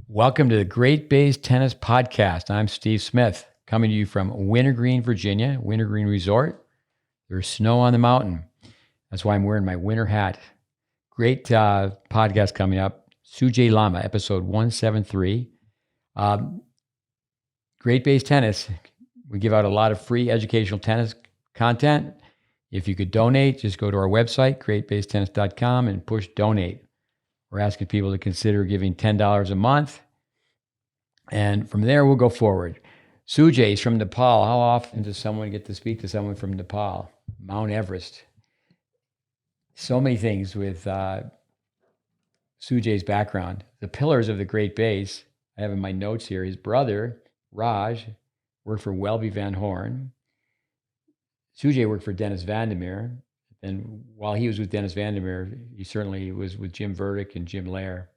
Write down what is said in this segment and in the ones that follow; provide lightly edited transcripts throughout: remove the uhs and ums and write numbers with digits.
Welcome to the GreatBase Tennis Podcast. I'm Steve Smith, coming to you from Wintergreen, Virginia, Wintergreen Resort. There's snow on the mountain. That's why I'm wearing my winter hat. Great podcast coming up. Sujay Lama, episode 173. GreatBase Tennis. We give out a lot of free educational tennis content. If you could donate, just go to our website, greatbasetennis.com, and push donate. We're asking people to consider giving $10 a month. And from there, we'll go forward. Sujay is from Nepal. How often does someone get to speak to someone from Nepal? Mount Everest. So many things with Sujay's background. The pillars of the Great Base, I have in my notes here. His brother, Raj, worked for Welby Van Horn. Sujay worked for Dennis Vandermeer. And while he was with Dennis Vandermeer, he certainly was with Jim Verdick and Jim Lair.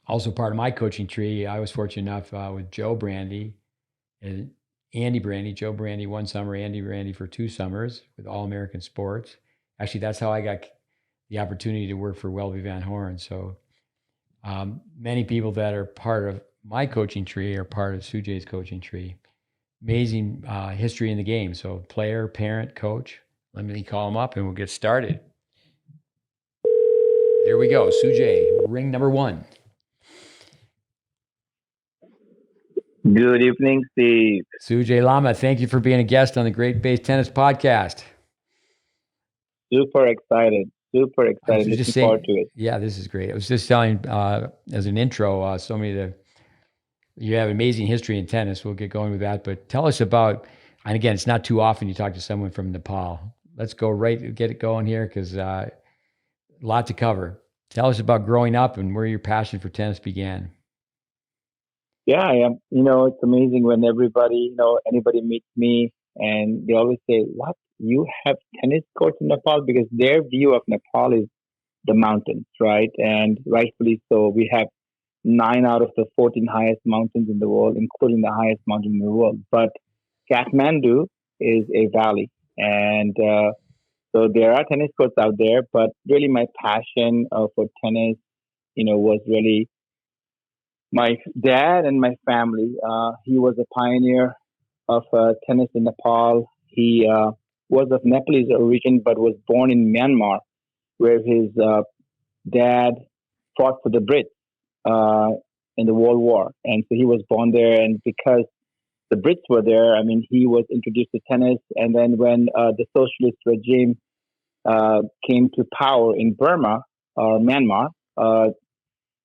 Also part of my coaching tree, I was fortunate enough with Joe Brandy and Andy Brandy. Joe Brandy one summer, Andy Brandy for 2 summers with All American Sports. Actually, that's how I got the opportunity to work for Welby Van Horn. So many people that are part of my coaching tree are part of Sujay's coaching tree. Amazing history in the game. So player, parent, coach. Let me call him up and we'll get started. There we go. Sujay, ring number 1. Good evening, Steve. Sujay Lama, thank you for being a guest on the GreatBase Tennis Podcast. Super excited. Looking forward to it. Yeah, this is great. I was just telling as an intro, you have amazing history in tennis. We'll get going with that. But tell us about, and again, it's not too often you talk to someone from Nepal. Let's get it going here because a lot to cover. Tell us about growing up and where your passion for tennis began. Yeah, I am. It's amazing when anybody meets me and they always say, "What? You have tennis courts in Nepal?" Because their view of Nepal is the mountains, right? And rightfully so. We have 9 out of the 14 highest mountains in the world, including the highest mountain in the world. But Kathmandu is a valley, and so there are tennis courts out there. But really, my passion for tennis, was really my dad and my family. He was a pioneer of tennis in Nepal. He was of Nepalese origin, but was born in Myanmar, where his dad fought for the Brits in the World War, and so he was born there. And because the Brits were there, I mean, he was introduced to tennis. And then when the socialist regime came to power in Burma or Myanmar,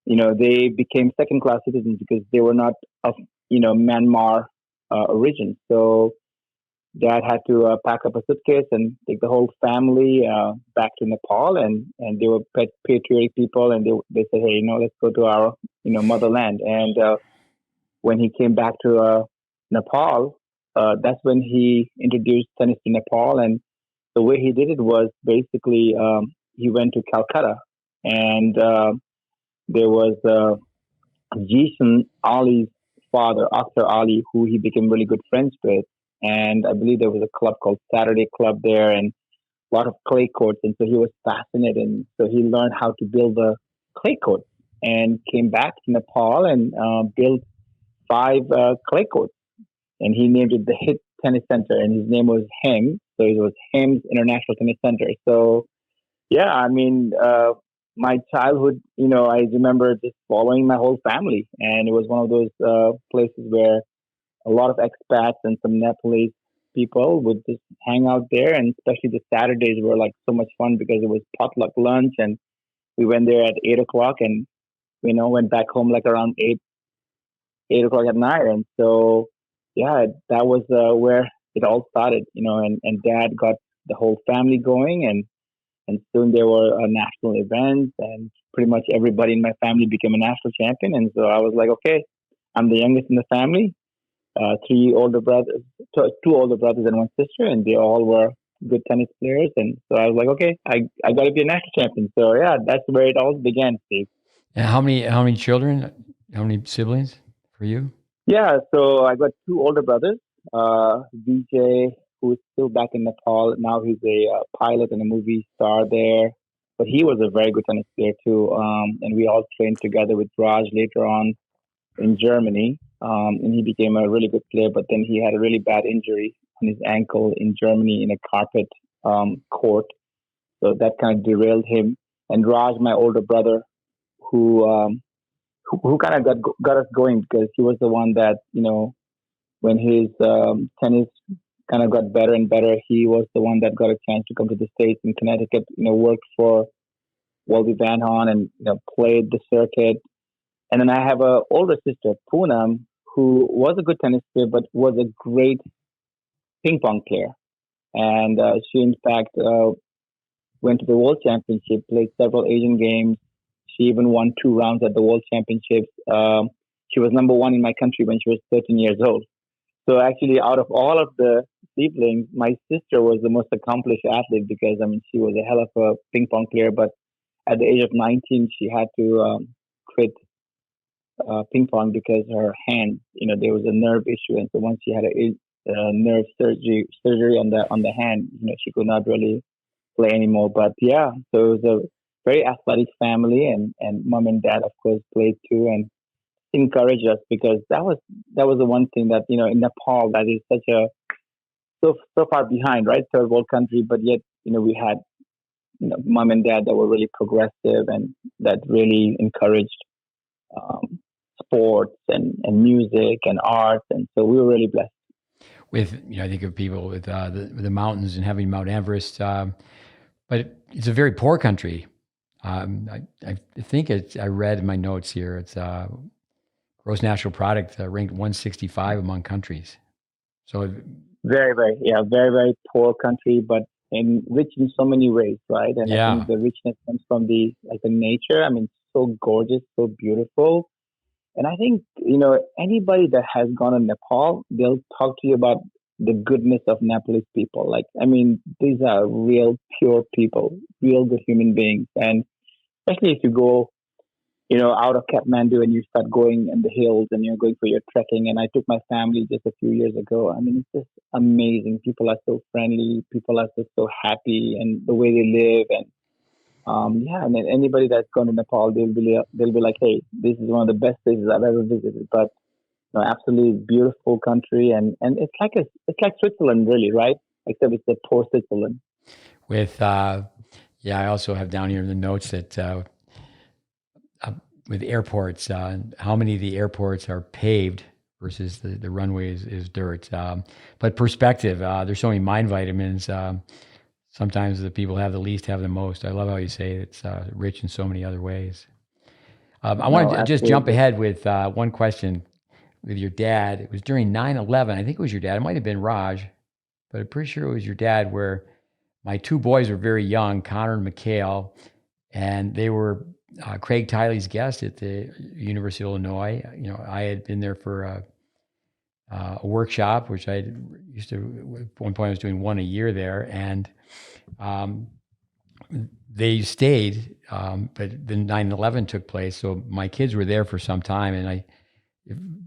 they became second-class citizens because they were not of, Myanmar origin. So dad had to pack up a suitcase and take the whole family back to Nepal, and they were patriotic people, and they said, hey, let's go to our, motherland. And when he came back to Nepal, that's when he introduced tennis to Nepal. And the way he did it was basically he went to Calcutta, and there was Jason Ali's father, Akhtar Ali, who he became really good friends with. And I believe there was a club called Saturday Club there and a lot of clay courts. And so he was fascinated. And so he learned how to build the clay courts and came back to Nepal and built 5 clay courts. And he named it the Hit Tennis Center. And his name was Hem. So it was Hem's International Tennis Center. So, yeah, I mean, my childhood, I remember just following my whole family. And it was one of those places where a lot of expats and some Nepalese people would just hang out there. And especially the Saturdays were like so much fun because it was potluck lunch. And we went there at 8 o'clock and, went back home like around 8 o'clock at night. And so, yeah, that was where it all started, and dad got the whole family going. And soon there were national events, and pretty much everybody in my family became a national champion. And so I was like, okay, I'm the youngest in the family. 2 older brothers and 1 sister, and they all were good tennis players. And so I was like, okay, I got to be a national champion. So yeah, that's where it all began, Steve. And how many children? How many siblings for you? Yeah, so I got 2 older brothers. Vijay, who is still back in Nepal now. He's a pilot and a movie star there. but he was a very good tennis player too. And we all trained together with Raj later on in Germany. And he became a really good player, but then he had a really bad injury on his ankle in Germany in a carpet court. So that kind of derailed him. And Raj, my older brother, who who kind of got us going because he was the one that when his tennis kind of got better and better, he was the one that got a chance to come to the States in Connecticut. Worked for Walby Van Horn and played the circuit. And then I have a older sister, Poonam, who was a good tennis player but was a great ping pong player. And she, in fact, went to the World Championship, played several Asian games. She even won 2 rounds at the World Championships. She was number one in my country when she was 13 years old. So actually, out of all of the siblings, my sister was the most accomplished athlete because she was a hell of a ping pong player. But at the age of 19, she had to quit ping pong because her hand, there was a nerve issue, and so once she had a nerve surgery on the hand, she could not really play anymore. But yeah, so it was a very athletic family, and mom and dad, of course, played too, and encouraged us because that was the one thing that in Nepal that is such a so far behind, right? Third world country, but yet we had mom and dad that were really progressive and that really encouraged um, sports and music and art, and so we were really blessed. With I think of people with the mountains and having Mount Everest, but it's a very poor country. I think I read in my notes here it's gross national product ranked 165 among countries. So Very, very, yeah, very, very poor country, but rich in so many ways, right? And I yeah, think the richness comes from the nature. So gorgeous, so beautiful. And I think, anybody that has gone to Nepal, they'll talk to you about the goodness of Nepalese people. Like, these are real, pure people, real good human beings. And especially if you go, out of Kathmandu and you start going in the hills and you're going for your trekking. And I took my family just a few years ago. It's just amazing. People are so friendly. People are just so happy and the way they live. And yeah, and then anybody that's gone to Nepal, they'll be like, hey, this is one of the best places I've ever visited. But absolutely beautiful country, and it's like Switzerland, really, right? Except it's a poor Switzerland. with yeah, I also have down here in the notes that uh, with airports, how many of the airports are paved versus the runway is dirt. But perspective, there's so many mind vitamins. Sometimes the people have the least have the most. I love how you say it's rich in so many other ways. I want No, to just jump absolutely. ahead with one question with your dad. It was during 9/11. I think it was your dad. It might have been Raj, but I'm pretty sure it was your dad where my two boys were very young, Connor and Mikhail, and they were Craig Tiley's guest at the University of Illinois. I had been there for a workshop, which I used to, at one point I was doing one a year there, and um, they stayed, but then 9/11 took place. So my kids were there for some time, and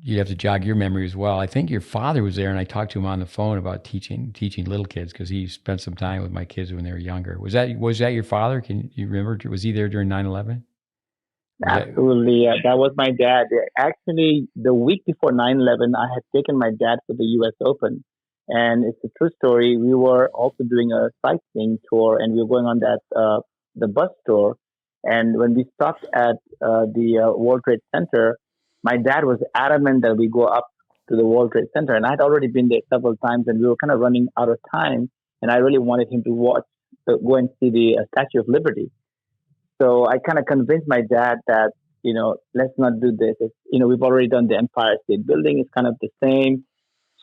you'd have to jog your memory as well. I think your father was there, and I talked to him on the phone about teaching little kids because he spent some time with my kids when they were younger. Was that your father? Can you remember? Was he there during 9/11? Was that Absolutely. That was my dad. Actually, the week before 9/11, I had taken my dad for the US Open. And it's a true story. We were also doing a sightseeing tour and we were going on the bus tour. And when we stopped at the World Trade Center, my dad was adamant that we go up to the World Trade Center. And I'd already been there several times and we were kind of running out of time. And I really wanted him to go and see the Statue of Liberty. So I kind of convinced my dad that, let's not do this. We've already done the Empire State Building. It's kind of the same.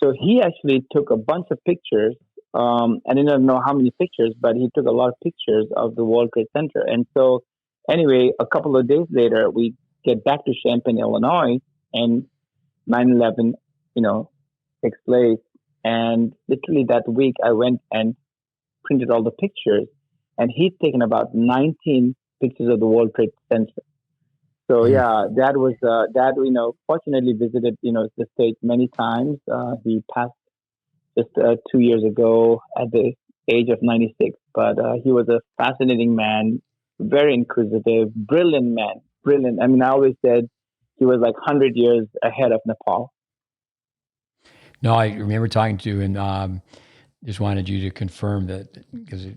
So he actually took a bunch of pictures. I didn't know how many pictures, but he took a lot of pictures of the World Trade Center. And so anyway, a couple of days later, we get back to Champaign, Illinois, and 9/11, takes place. And literally that week, I went and printed all the pictures, and he'd taken about 19 pictures of the World Trade Center. So mm, yeah, dad, fortunately visited, the state many times. He passed just 2 years ago at the age of 96, but he was a fascinating man, very inquisitive, brilliant man, brilliant. I mean, I always said he was like 100 years ahead of Nepal. No, I remember talking to you and just wanted you to confirm that because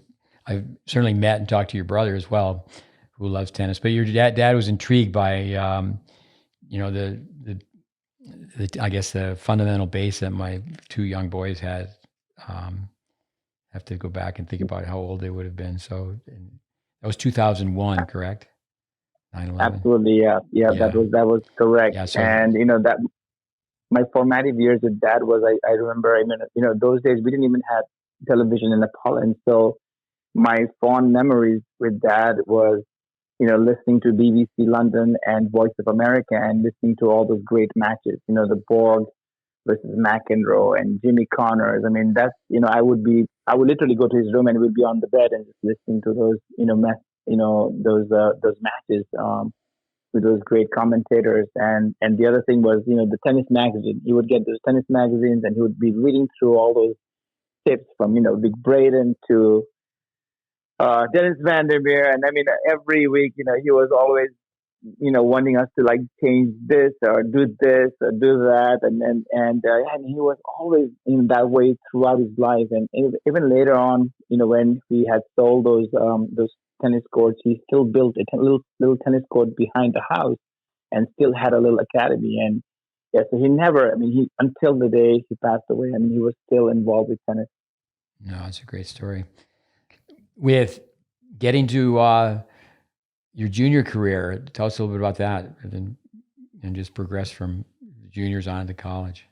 I've certainly met and talked to your brother as well, who loves tennis. But your dad was intrigued by you know the I guess the fundamental base that my two young boys had. Um, have to go back and think about how old they would have been. So that was 2001, correct? 9/11. Absolutely, yeah, yeah, Yeah, that was correct. yeah. So And that my formative years with dad was, I remember, I mean, those days we didn't even have television in Nepal, and so my fond memories with dad was, listening to BBC London and Voice of America and listening to all those great matches, the Borg versus McEnroe and Jimmy Connors. I mean, that's, I would literally go to his room and we'd be on the bed and just listening to those, those matches, with those great commentators. And the other thing was, the tennis magazine. He would get those tennis magazines and he would be reading through all those tips from, Big Braden to Dennis Vandermeer. And I mean, every week, he was always, wanting us to like change this or do this or do that. And he was always in that way throughout his life. And even later on, when he had sold those tennis courts, he still built a little tennis court behind the house and still had a little academy. And yeah, so he never, I mean, he, until the day he passed away, I mean, he was still involved with tennis. no, it's a great story. With getting to your junior career, tell us a little bit about that, and just progress from juniors on to college.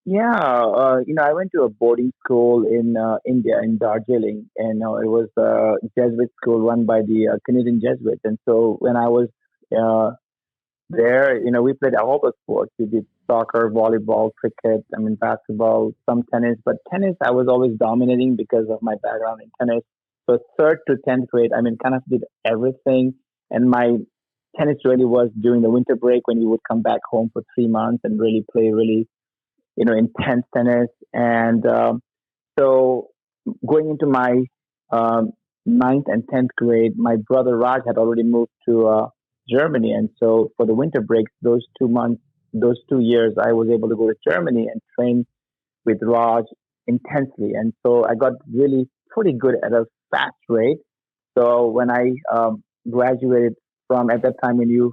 Yeah, I went to a boarding school in India, in Darjeeling, and it was a Jesuit school run by the Canadian Jesuits. And so when I was uh, there, we played all the sports. We did soccer, volleyball, cricket, I mean, basketball, some tennis. But tennis, I was always dominating because of my background in tennis. So third to 10th grade, I mean, kind of did everything. And my tennis really was during the winter break when we would come back home for 3 months and really play really, intense tennis. And so going into my um, ninth and 10th grade, my brother Raj had already moved to Germany. And so for the winter breaks, those 2 months, those 2 years, I was able to go to Germany and train with Raj intensely. And so I got really pretty good at a fast rate. So when I graduated from, at that time when you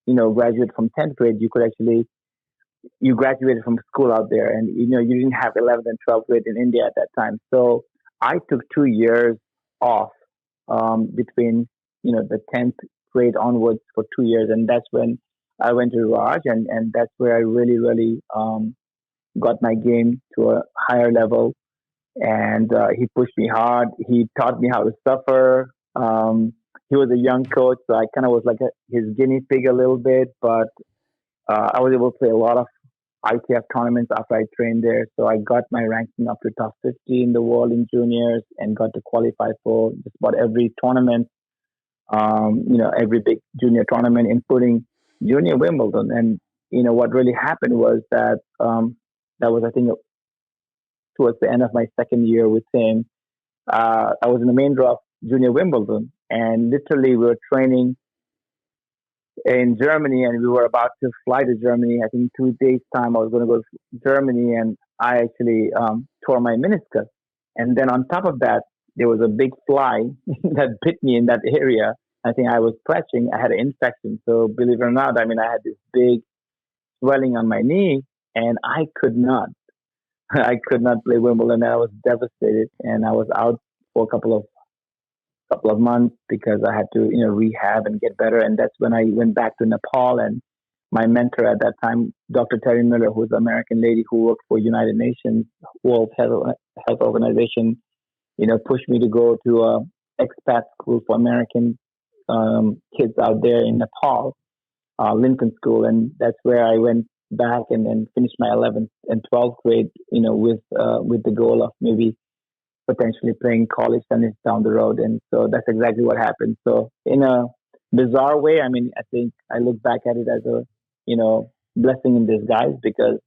graduate from 10th grade, you could actually, you graduated from school out there, and you didn't have 11th and 12th grade in India at that time. So I took 2 years off between the 10th grade onwards for 2 years, and that's when I went to Raj, and that's where I really got my game to a higher level. And he pushed me hard. He taught me how to suffer. He was a young coach, so I kind of was like his guinea pig a little bit, but I was able to play a lot of ITF tournaments after I trained there. So I got my ranking up to top 50 in the world in juniors and got to qualify for just about every tournament, every big junior tournament, including Junior Wimbledon. And, what really happened was that that was, I think, towards the end of my second year with him. I was in the main draw of Junior Wimbledon, and literally we were training in Germany, and we were about to fly to Germany. I think 2 days time, I was going to go to Germany, and I actually tore my meniscus. And then on top of that, there was a big fly that bit me in that area. I think I was stretching. I had an infection. So believe it or not, I mean, I had this big swelling on my knee, and I could not. I could not play Wimbledon. I was devastated, and I was out for a couple of months because I had to, rehab and get better. And that's when I went back to Nepal. And my mentor at that time, Dr. Terry Miller, who's an American lady who worked for United Nations World Health Organization, pushed me to go to a expat school for American kids out there in Nepal, Lincoln School, and that's where I went back and then finished my 11th and 12th grade, with the goal of maybe potentially playing college tennis down the road. And so that's exactly what happened. So in a bizarre way, I mean, I think I look back at it as a, blessing in disguise, because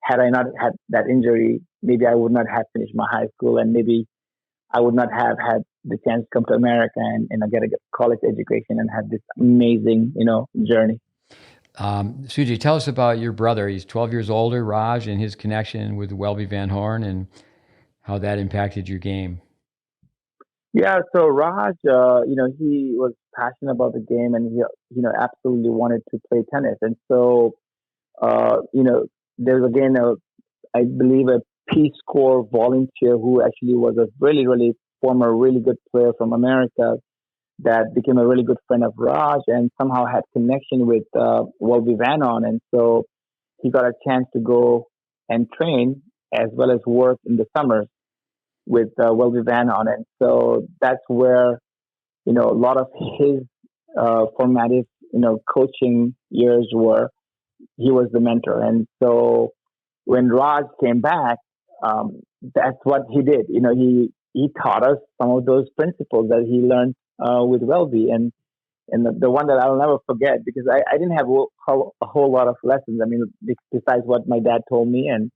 had I not had that injury, maybe I would not have finished my high school, and maybe I would not have had the chance to come to America and get a college education and have this amazing journey. Sujay, tell us about your brother. He's 12 years older, Raj, and his connection with Welby Van Horn and how that impacted your game. Yeah, so Raj, he was passionate about the game, and he, absolutely wanted to play tennis. And so, there's again, I believe, a Peace Corps volunteer who actually was a really, really former, really good player from America that became a really good friend of Raj and somehow had connection with Welby Van On. And so he got a chance to go and train as well as work in the summers with Welby Van On. And so that's where, a lot of his formative, coaching years were. He was the mentor. And so when Raj came back, that's what he did. He taught us some of those principles that he learned with Welby. And the one that I'll never forget, because I didn't have a whole lot of lessons. I mean, besides what my dad told me and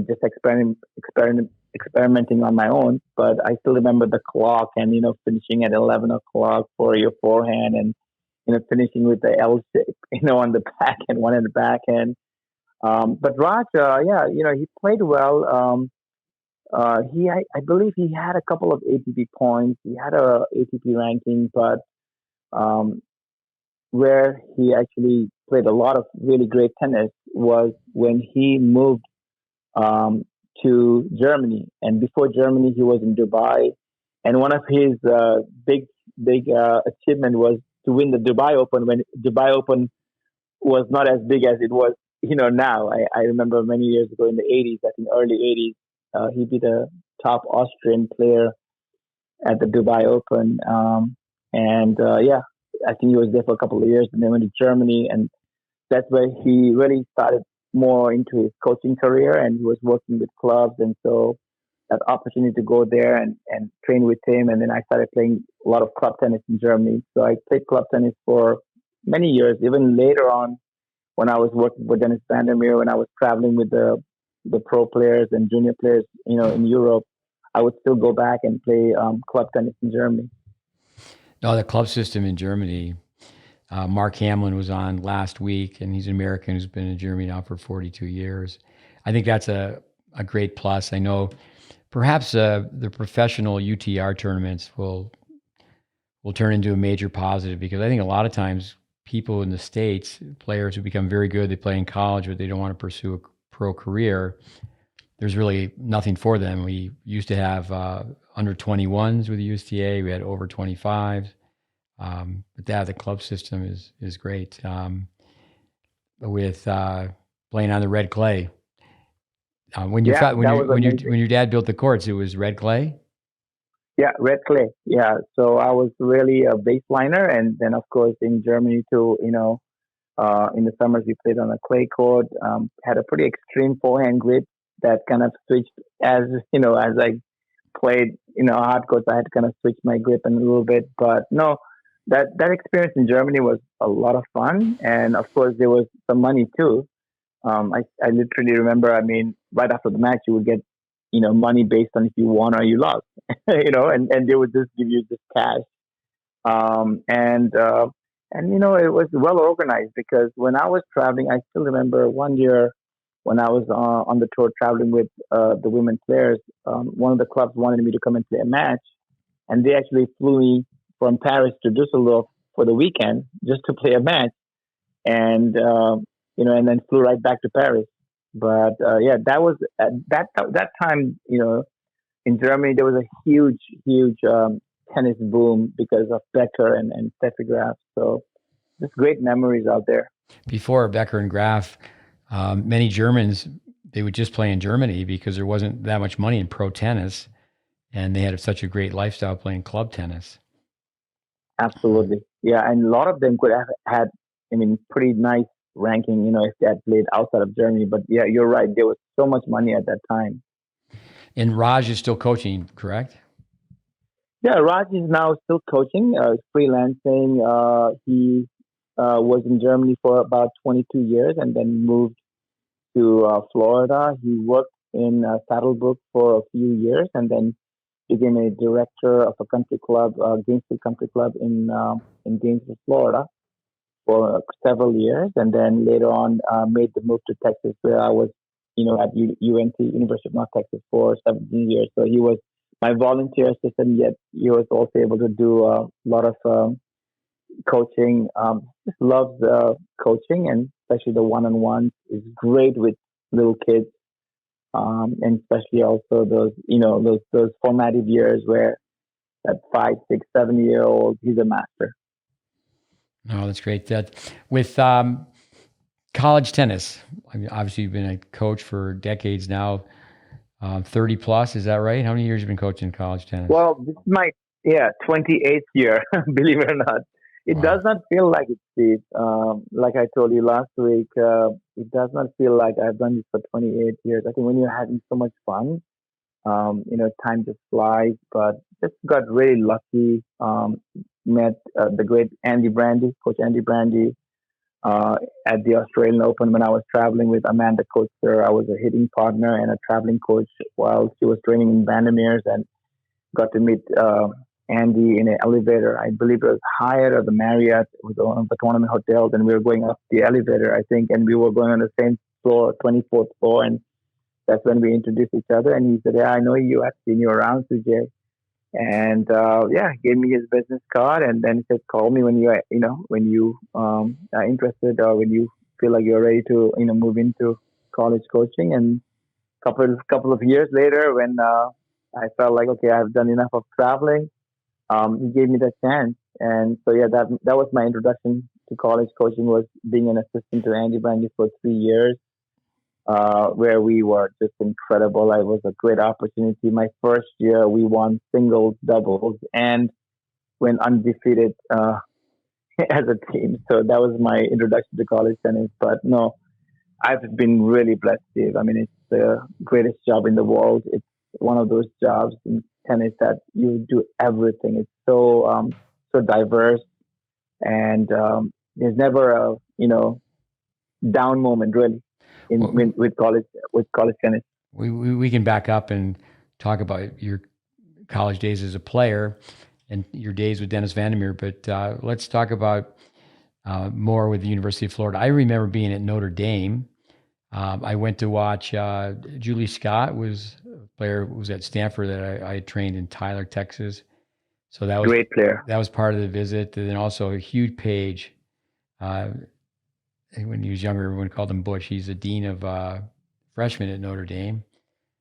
just experimenting on my own. But I still remember the clock and, finishing at 11 o'clock for your forehand and, finishing with the L shape, on the back and one in the back end. But Raj, yeah, he played well. I believe he had a couple of ATP points. He had a ATP ranking, but um, where he actually played a lot of really great tennis was when he moved um, to Germany. And before Germany, he was in Dubai. And one of his big achievement was to win the Dubai Open when Dubai Open was not as big as it was, now. I remember many years ago in the 80s, I think early 80s, he beat a top Austrian player at the Dubai Open. And yeah, I think he was there for a couple of years and then went to Germany. And that's where he really started more into his coaching career and he was working with clubs. And so that opportunity to go there and train with him. And then I started playing a lot of club tennis in Germany. So I played club tennis for many years, even later on when I was working with Dennis Vandermeer, when I was traveling with the pro players and junior players, in Europe, I would still go back and play club tennis in Germany. No, the club system in Germany. Mark Hamlin was on last week, and he's an American who's been in Germany now for 42 years. I think that's a great plus. I know perhaps the professional UTR tournaments will turn into a major positive because I think a lot of times people in the States, players who become very good, they play in college, but they don't want to pursue a pro career. There's really nothing for them. We used to have under 21s with the USTA. We had over 25s. But yeah, the club system is great. With playing on the red clay. When Yeah, when that you was when amazing. your dad built the courts, it was red clay. Yeah, red clay. Yeah, so I was really a baseliner, and then of course in Germany too. In the summers we played on a clay court. Had a pretty extreme forehand grip that kind of switched as I played hard courts. I had to kind of switch my grip in a little bit, but no, that experience in Germany was a lot of fun, and of course there was some money too. I literally remember. I mean, right after the match, you would get money based on if you won or you lost. And they would just give you this cash. And it was well organized because when I was traveling, I still remember one year when I was on the tour traveling with the women players. One of the clubs wanted me to come and play a match, and they actually flew me from Paris to Düsseldorf for the weekend just to play a match, and and then flew right back to Paris. But yeah, that was at that time. In Germany, there was a huge tennis boom because of Becker and Steffi Graf. So just great memories out there. Before Becker and Graf, many Germans they would just play in Germany because there wasn't that much money in pro tennis, and they had such a great lifestyle playing club tennis. Absolutely. Yeah. And a lot of them could have had, I mean, pretty nice ranking, if they had played outside of Germany. But yeah, you're right. There was so much money at that time. And Raj is still coaching, correct? Yeah. Raj is now still coaching, freelancing. He was in Germany for about 22 years and then moved to Florida. He worked in Saddlebrook for a few years and then became a director of a country club, Gainesville Country Club in Gainesville, Florida, for several years, and then later on made the move to Texas, where I was, at UNT, University of North Texas, for 17 years. So he was my volunteer assistant, yet he was also able to do a lot of coaching. Just loves coaching, and especially the one-on-one is great with little kids, and especially also those formative years where that 5, 6, 7 year old, he's a master. No, that's great. That with college tennis, I mean, obviously you've been a coach for decades now, 30 plus. Is that right? How many years have you been coaching college tennis? Well, this is my 28th year, believe it or not. It does Wow. not feel like it, Steve. Like I told you last week, it does not feel like I've done this for 28 years. I think when you're having so much fun, time just flies. But just got really lucky. Met the great Andy Brandy, Coach Andy Brandy, at the Australian Open when I was traveling with Amanda Coaster. I was a hitting partner and a traveling coach while she was training in Vandermeers, and got to meet Andy in an elevator. I believe it was Hyatt or the Marriott. It was one of the tournament hotels, and we were going up the elevator, I think, and we were going on the same floor, 24th floor, and that's when we introduced each other. And he said, "Yeah, I know you. I've seen you around, Sujay." And gave me his business card, and then he said, "Call me when you are interested, or when you feel like you're ready to move into college coaching." And couple of years later, when I felt like, okay, I've done enough of traveling, he gave me that chance. And so that was my introduction to college coaching, was being an assistant to Andy Brandy for 3 years, where we were just incredible. It was a great opportunity. My first year, we won singles, doubles, and went undefeated as a team. So that was my introduction to college tennis. But no, I've been really blessed, Steve. I mean, it's the greatest job in the world. It's one of those jobs in tennis that you do everything. It's so diverse, and there's never a down moment really Well, with college tennis. we can back up and talk about your college days as a player and your days with Dennis Vandermeer, but let's talk about more with the University of Florida. I remember being at Notre Dame. I went to watch Julie Scott was a player who was at Stanford that I had trained in Tyler, Texas. So Great player. that was part of the visit. And then also Hugh Page. Uh, when he was younger, everyone called him Bush. He's the dean of freshmen at Notre Dame.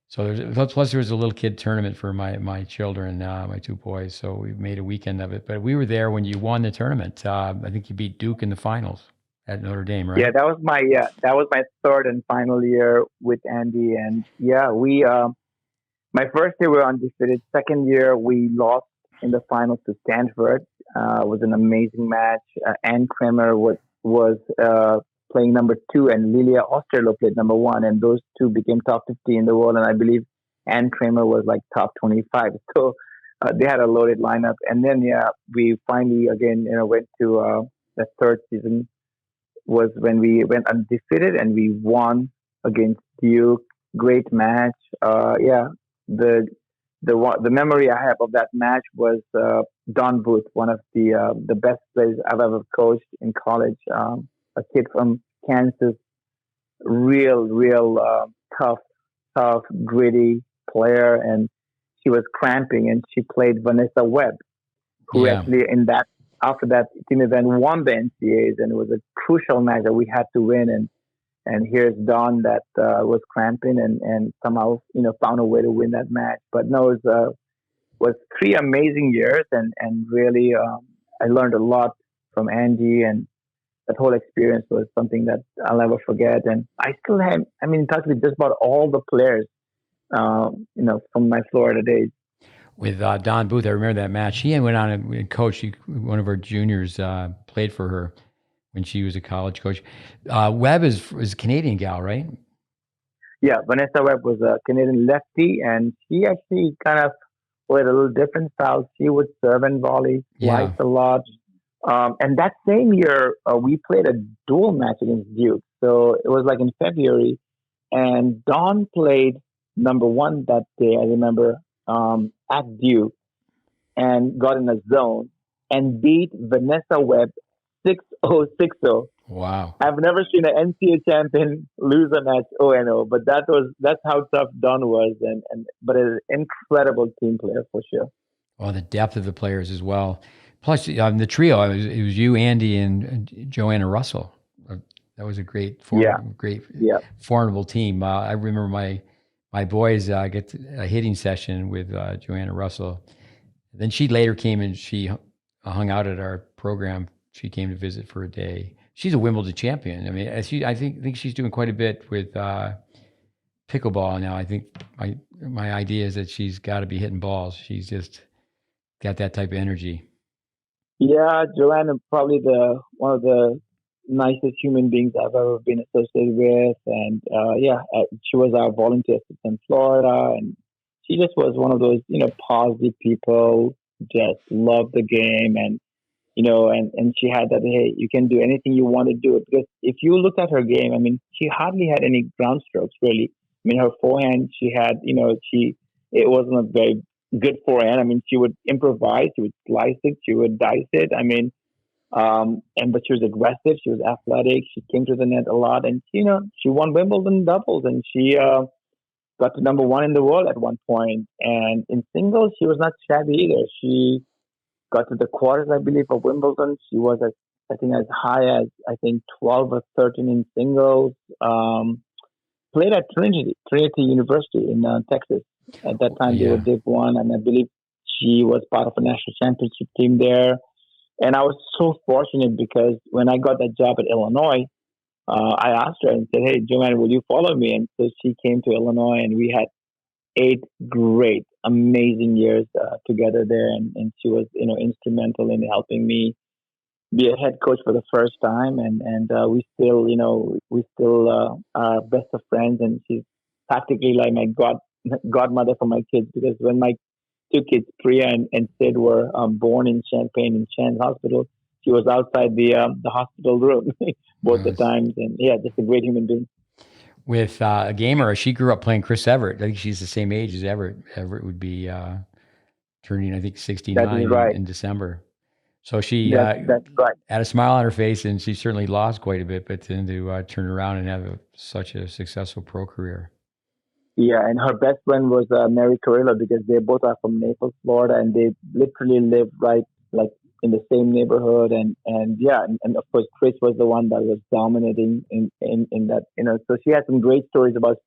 So plus there was a little kid tournament for my children, my two boys. So we made a weekend of it. But we were there when you won the tournament. I think you beat Duke in the finals at Notre Dame, Yeah, right? that was my third and final year with Andy, and we my first year we were undefeated. Second year we lost in the finals to Stanford. It was an amazing match. Ann Kramer was playing number two, and Lilia Osterlo played number one, and those two became top 50 in the world. And I believe Ann Kramer was like top 25. So they had a loaded lineup. And then we finally again went to the third season, was when we went undefeated and we won against Duke. Great match. The the memory I have of that match was Don Booth, one of the best players I've ever coached in college. A kid from Kansas, real tough, gritty player, and she was cramping, and she played Vanessa Webb, who Yeah. actually in that after that team event won the NCAAs, and it was a crucial match that we had to win. And here's Don that was cramping, and somehow found a way to win that match. But no, it was 3 amazing years, and really I learned a lot from Angie, and that whole experience was something that I'll never forget. And I still have, I'm in touch with just about all the players, from my Florida days. With Don Booth, I remember that match. He went on and coached. One of our juniors played for her when she was a college coach. Webb is a Canadian gal, right? Yeah, Vanessa Webb was a Canadian lefty, and she actually kind of played a little different style. She would serve and volley, slice Yeah, a lot. And that same year, we played a dual match against Duke. So it was like in February, and Don played number one that day. I remember due and got in a zone and beat Vanessa Webb 6-0, 6-0. Wow. I've never seen an NCAA champion lose a match 0-0, but that's how tough Don was, and but an incredible team player for sure. Well, the depth of the players as well. Plus, the trio, it was you, Andy, and Joanna Russell. That was a Yeah, great, yeah. formidable team. I remember my boys get a hitting session with Joanna Russell. Then she later came and she hung out at our program. She came to visit for a day. She's a Wimbledon champion. I mean, I think she's doing quite a bit with pickleball now. I think my idea is that she's got to be hitting balls. She's just got that type of energy. Yeah, Joanne is probably the one of the nicest human beings I've ever been associated with, and she was our volunteer assistant in Florida, and she just was one of those positive people, just loved the game, and and she had that, hey, you can do anything you want to do it. Because if you look at her game, I mean, she hardly had any ground strokes, really. I mean, her forehand, she had, it wasn't a very good forehand. I mean, she would improvise, she would slice it, she would dice it. I mean, but she was aggressive, she was athletic, she came to the net a lot, and, she won Wimbledon doubles, and she, got to number one in the world at one point. And in singles, she was not shabby either. She got to the quarters, I believe, of Wimbledon. She was, I think, as high as, I think, 12 or 13 in singles. Played at Trinity University in Texas. At that time, they were Yeah. Div 1, and I believe she was part of a national championship team there. And I was so fortunate because when I got that job at Illinois, I asked her and said, "Hey, Joanne, will you follow me?" And so she came to Illinois, and we had 8 great, amazing years together there, and she was, instrumental in helping me be a head coach for the first time, and we still, are best of friends, and she's practically like my godmother for my kids because when my two kids, Priya and Sid, were born in Champaign in Chan Hospital, she was outside the hospital room both the Uh, times, and yeah, just a great human being. with a gamer, she grew up playing Chris Everett. I think she's the same age as Everett. Everett would be turning, I think, That is 69 right. in December. So she That's right. had a smile on her face, and she certainly lost quite a bit, but then to turn around and have such a successful pro career. Yeah, and her best friend was Mary Carrillo because they both are from Naples, Florida, and they literally live right like in the same neighborhood. And yeah, and of course Chris was the one that was dominating in that. So she had some great stories about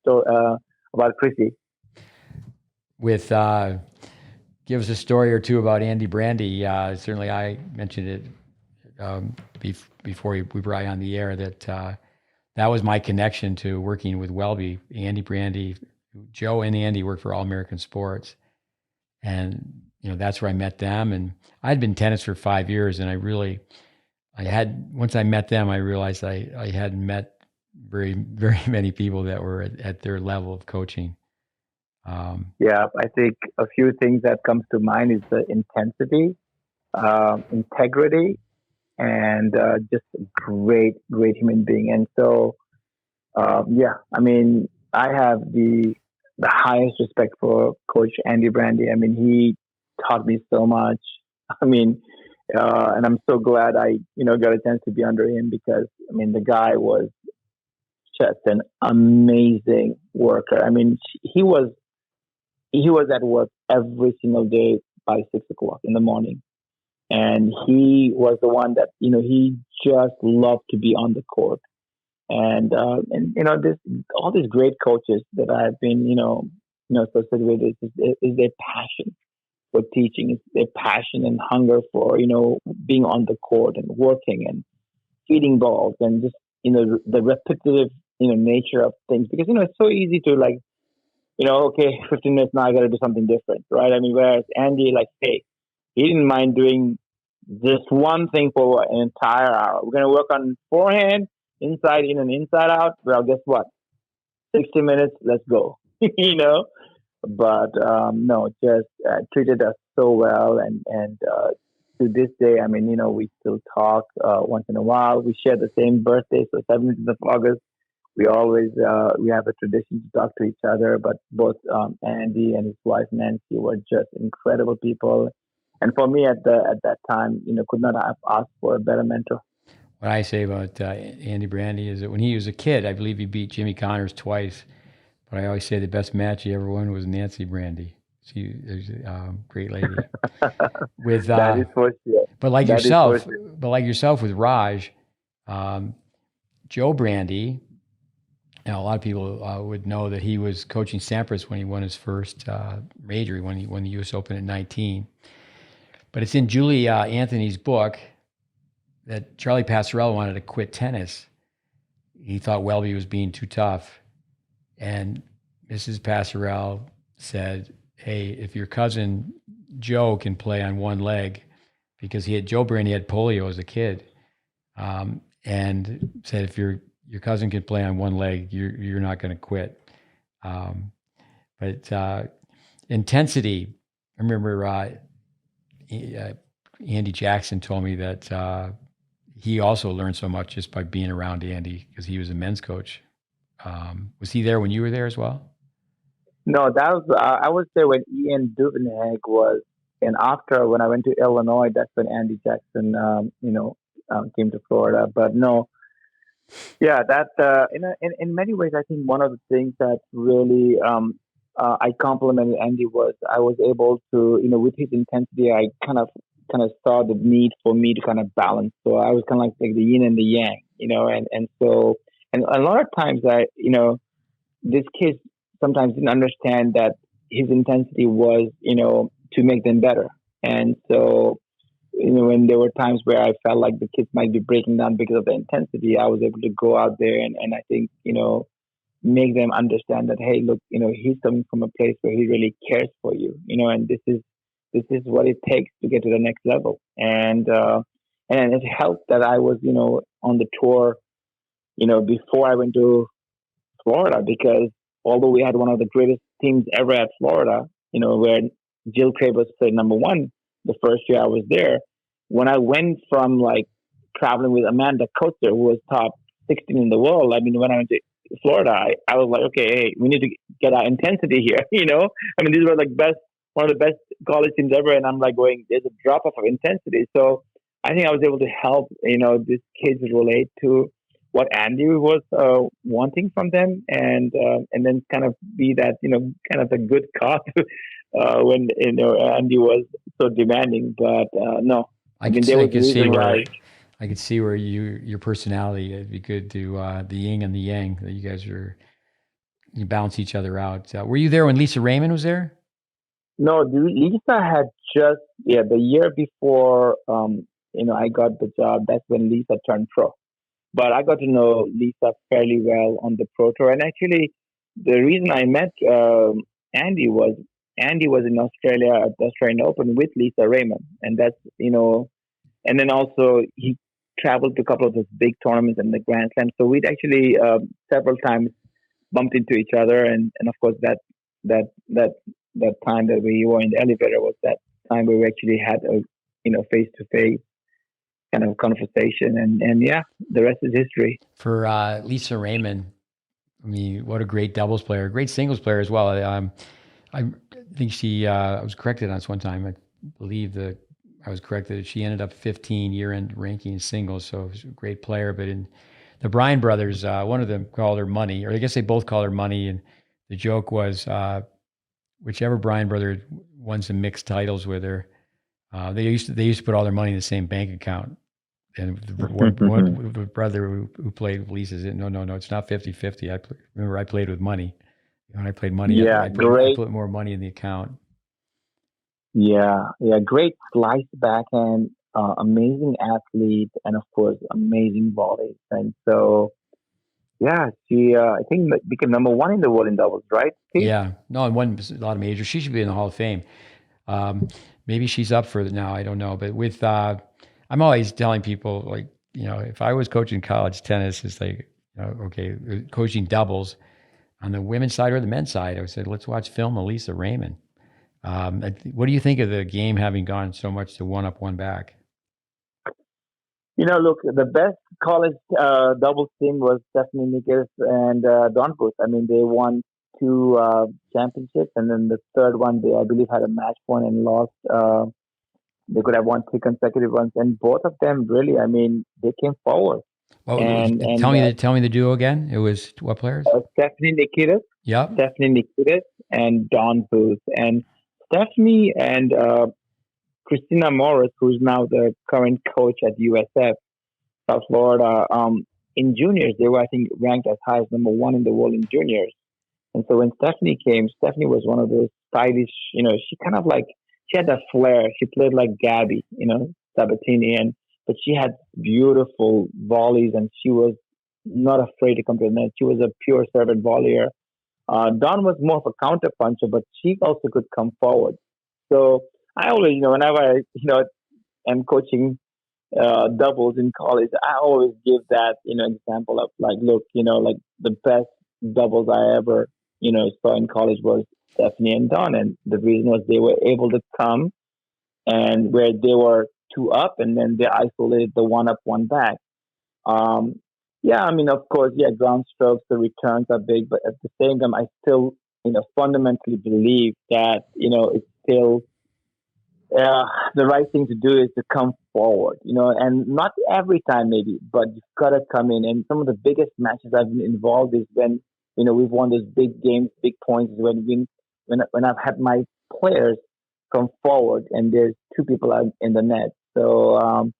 Chrissy. With give us a story or two about Andy Brandy. Certainly, I mentioned it before we brought you on the air that was my connection to working with Welby. Andy Brandy, Joe and Andy worked for All American Sports, and that's where I met them. And I'd been tennis for 5 years, and I had once I met them, I realized I hadn't met very very many people that were at their level of coaching. Yeah, I think a few things that comes to mind is the intensity, integrity, and just a great human being. And so yeah, I mean, I have the highest respect for Coach Andy Brandy. I mean, he taught me so much. I mean, and I'm so glad I got a chance to be under him because I mean the guy was just an amazing worker. I mean, he was at work every single day by 6 o'clock in the morning, and he was the one that he just loved to be on the court and this all these great coaches that I've been associated with is their passion for teaching, is their passion and hunger for being on the court and working and feeding balls and just the repetitive nature of things because it's so easy to like okay 15 minutes now I got to do something different, right? I mean, whereas Andy, like, hey, he didn't mind doing just one thing for an entire hour. We're gonna work on forehand, inside in and inside out. Well, guess what? 60 minutes. Let's go. you know. But no, just treated us so well, and to this day, I mean, we still talk once in a while. We share the same birthday, so 17th of August. we have a tradition to talk to each other. But both Andy and his wife Nancy were just incredible people. And for me at that time, could not have asked for a better mentor. What I say about Andy Brandy is that when he was a kid, I believe he beat Jimmy Connors twice. But I always say the best match he ever won was Nancy Brandy. She is a great lady. With That is for sure. but like That is for yourself, sure. but like yourself with Raj, um, Joe Brandy. Now, a lot of people would know that he was coaching Sampras when he won his first major, when he won the U.S. Open at 19. But it's in Julie Anthony's book that Charlie Pasarella wanted to quit tennis. He thought Welby was being too tough. And Mrs. Pasarella said, hey, if your cousin Joe can play on one leg, because Joe Brandy had polio as a kid, and said, if your cousin can play on one leg, you're not going to quit. But intensity, I remember Andy Jackson told me that he also learned so much just by being around Andy because he was a men's coach. Was he there when you were there as well? No, that was I would say when Ian Duvenhage was, and after when I went to Illinois, that's when Andy Jackson, came to Florida. But no, yeah, that in many ways, I think one of the things that really I complimented Andy was I was able to, with his intensity, I kind of saw the need for me to kind of balance. So I was kind of like the yin and the yang, and so and a lot of times these kids sometimes didn't understand that his intensity was, to make them better. And so, when there were times where I felt like the kids might be breaking down because of the intensity, I was able to go out there and I think, make them understand that, hey, look, he's coming from a place where he really cares for you, and this is what it takes to get to the next level. And it helped that I was, on the tour, before I went to Florida, because although we had one of the greatest teams ever at Florida, where Jill Craig was played number one the first year I was there, when I went from like traveling with Amanda Coaster, who was top 16 in the world, I mean, when I went to Florida, I was like, okay, hey, we need to get our intensity here, I mean, these were like one of the best college teams ever, and I'm like going, there's a drop off of intensity. So I think I was able to help, these kids relate to what Andy was wanting from them, and then kind of be that kind of a good cop when Andy was so demanding. But no, I mean there I was a could see reason where why. your personality, it'd be good to the yin and the yang that you balance each other out. Were you there when Lisa Raymond was there? No, Lisa had just the year before I got the job. That's when Lisa turned pro. But I got to know Lisa fairly well on the pro tour, and actually, the reason I met Andy was in Australia at the Australian Open with Lisa Raymond, and that's and then also he traveled to a couple of those big tournaments and the Grand Slam. So we'd actually several times bumped into each other, and of course that that that time that we were in the elevator was that time where we actually had a face to face kind of conversation, and yeah, the rest is history. For Lisa Raymond, I mean, what a great doubles player, great singles player as well. I think I was corrected on this one time. I believe that I was corrected. She ended up 15 year-end ranking in singles, so she's a great player. But in the Bryan brothers, one of them called her Money, or I guess they both called her Money. And the joke was whichever Bryan brother won some mixed titles with her, they used to put all their money in the same bank account. And one brother who played with Lisa said, no, it's not 50-50. Remember I played with money. When I played money, Yeah, I great. put more money in the account. Yeah, yeah, great slice backhand, amazing athlete, and of course, amazing volley. And so, yeah, she I think became number one in the world in doubles, right, Steve? Yeah, no, and won a lot of majors. She should be in the Hall of Fame. Um, Maybe she's up for it now. I don't know. But with, I'm always telling people, like, if I was coaching college tennis, it's like, okay, coaching doubles on the women's side or the men's side. I said, let's watch film of Lisa Raymond. What do you think of the game having gone so much to one up, one back? Look, the best college doubles team was Stephanie Nikitas and Don Booth. I mean, they won two championships, and then the third one they, I believe, had a match point and lost. They could have won three consecutive ones, and both of them really, I mean, they came forward. Well, And tell me the duo again. It was what players? Stephanie Nikitas, Yep. Stephanie Nikitas, and Don Booth, and Stephanie and Christina Morris, who's now the current coach at USF South Florida. In juniors, they were, I think, ranked as high as number one in the world in juniors. And so when Stephanie came, Stephanie was one of those stylish, she kind of like, she had that flair. She played like Gabby, Sabatini, but she had beautiful volleys and she was not afraid to come to the net. She was a pure servant volleyer. Dawn was more of a counter puncher, but she also could come forward. So I always, whenever I, am coaching doubles in college, I always give that, example of like, look, like the best doubles I ever, saw in college was Stephanie and Don. And the reason was they were able to come and where they were two up and then they isolated the one up, one back. Um, yeah, I mean, of course, yeah, ground strokes, the returns are big, but at the same time, I still, fundamentally believe that, it's still the right thing to do is to come forward, and not every time maybe, but you've got to come in. And some of the biggest matches I've been involved is when, we've won those big games, big points, is when I've had my players come forward and there's two people out in the net. So,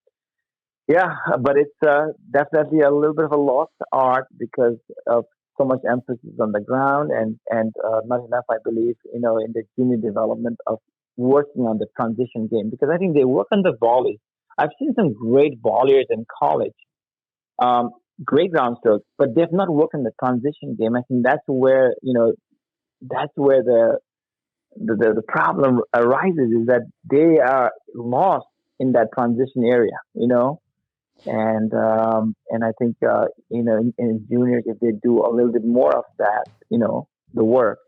yeah, but it's definitely a little bit of a lost art because of so much emphasis on the ground and not enough, I believe, in the junior development of working on the transition game because I think they work on the volleys. I've seen some great volleyers in college, um, great ground strokes, but they've not worked on the transition game. I think that's where the problem arises is that they are lost in that transition area, and I think in juniors if they do a little bit more of that, the work,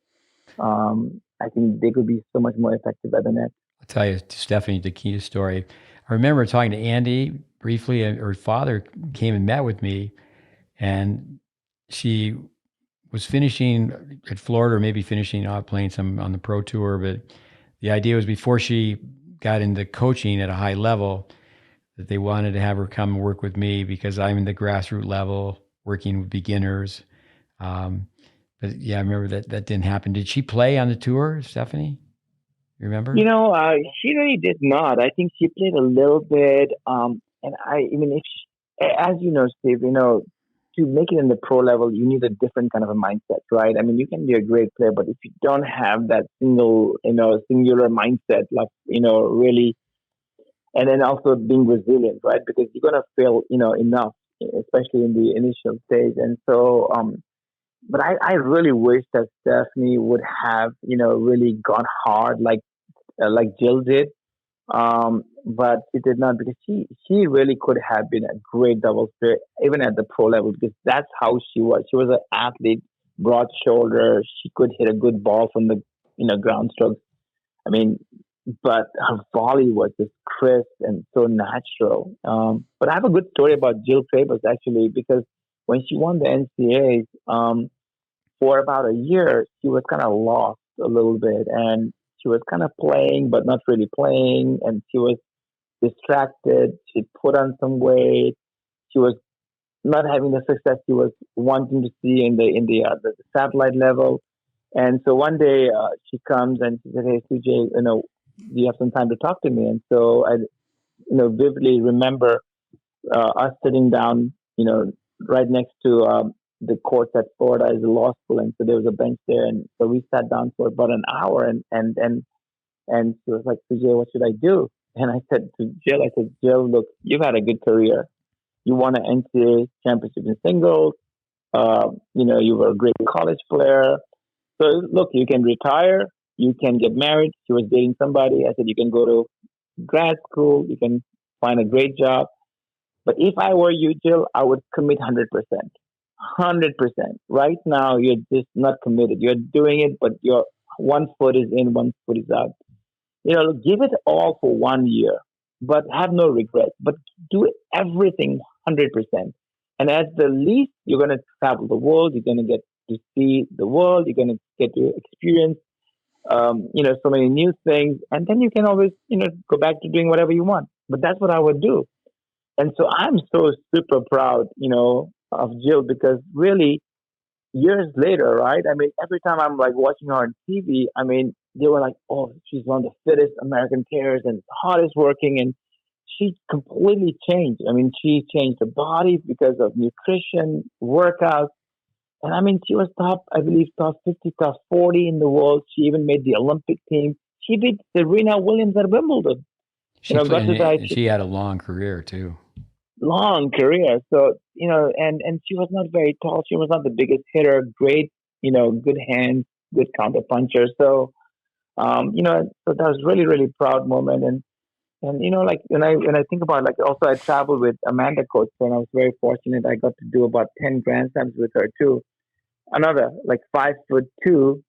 I think they could be so much more effective at the net. I'll tell you, Stephanie, the key story. I remember talking to Andy briefly, and her father came and met with me, and she was finishing at Florida, or maybe finishing out playing some on the pro tour. But the idea was before she got into coaching at a high level, that they wanted to have her come and work with me because I'm in the grassroots level, working with beginners. Um, but yeah, I remember that didn't happen. Did she play on the tour, Stephanie? You remember? She really did not. I think she played a little bit. And I mean, as you know, Steve, to make it in the pro level, you need a different kind of a mindset, right? I mean, you can be a great player, but if you don't have that singular mindset, like, really, and then also being resilient, right? Because you're going to fail, enough, especially in the initial stage. And so, but I really wish that Stephanie would have, really gone hard like Jill did. But she did not because she really could have been a great doubles player even at the pro level because that's how she was. She was an athlete, broad shoulder. She could hit a good ball from the ground strokes. I mean, but her volley was just crisp and so natural. But I have a good story about Jill Cravers actually because when she won the NCAAs, for about a year, she was kind of lost a little bit and she was kind of playing, but not really playing. And she was distracted. She put on some weight. She was not having the success she was wanting to see in the satellite level. And so one day she comes and she said, "Hey, Sujay, do you have some time to talk to me?" And so I, vividly remember us sitting down, right next to the courts at Florida is a law school, and so there was a bench there, and so we sat down for about an hour, and she was like, "Sujay, what should I do?" And I said to Jill, "Jill, look, you've had a good career. You won an NCAA championship in singles. You were a great college player. So look, you can retire, you can get married." She was dating somebody. I said, "You can go to grad school, you can find a great job. But if I were you, Jill, I would commit 100%. 100%. Right now, you're just not committed. You're doing it, but your one foot is in, one foot is out. Give it all for 1 year. but have no regrets. But do everything 100%. And at the least, you're going to travel the world. You're going to get to see the world. You're going to get to experience, so many new things. And then you can always, go back to doing whatever you want. But that's what I would do. And so I'm so super proud, of Jill because really years later, right? I mean, every time I'm like watching her on TV, I mean, they were like, "Oh, she's one of the fittest American players and hardest working," and she completely changed. I mean, she changed her body because of nutrition, workouts, and I mean, she was top, I believe, top 50, top 40 in the world. She even made the Olympic team. She beat Serena Williams at Wimbledon. She played, Got to die. and she had a long career too. Long career. So, and she was not very tall. She was not the biggest hitter, great, good hands, good counter puncher. So, so that was really, really proud moment. And, like when I think about like also I traveled with Amanda Coates and I was very fortunate. I got to do about 10 Grand Slams with her too. Another like 5'2",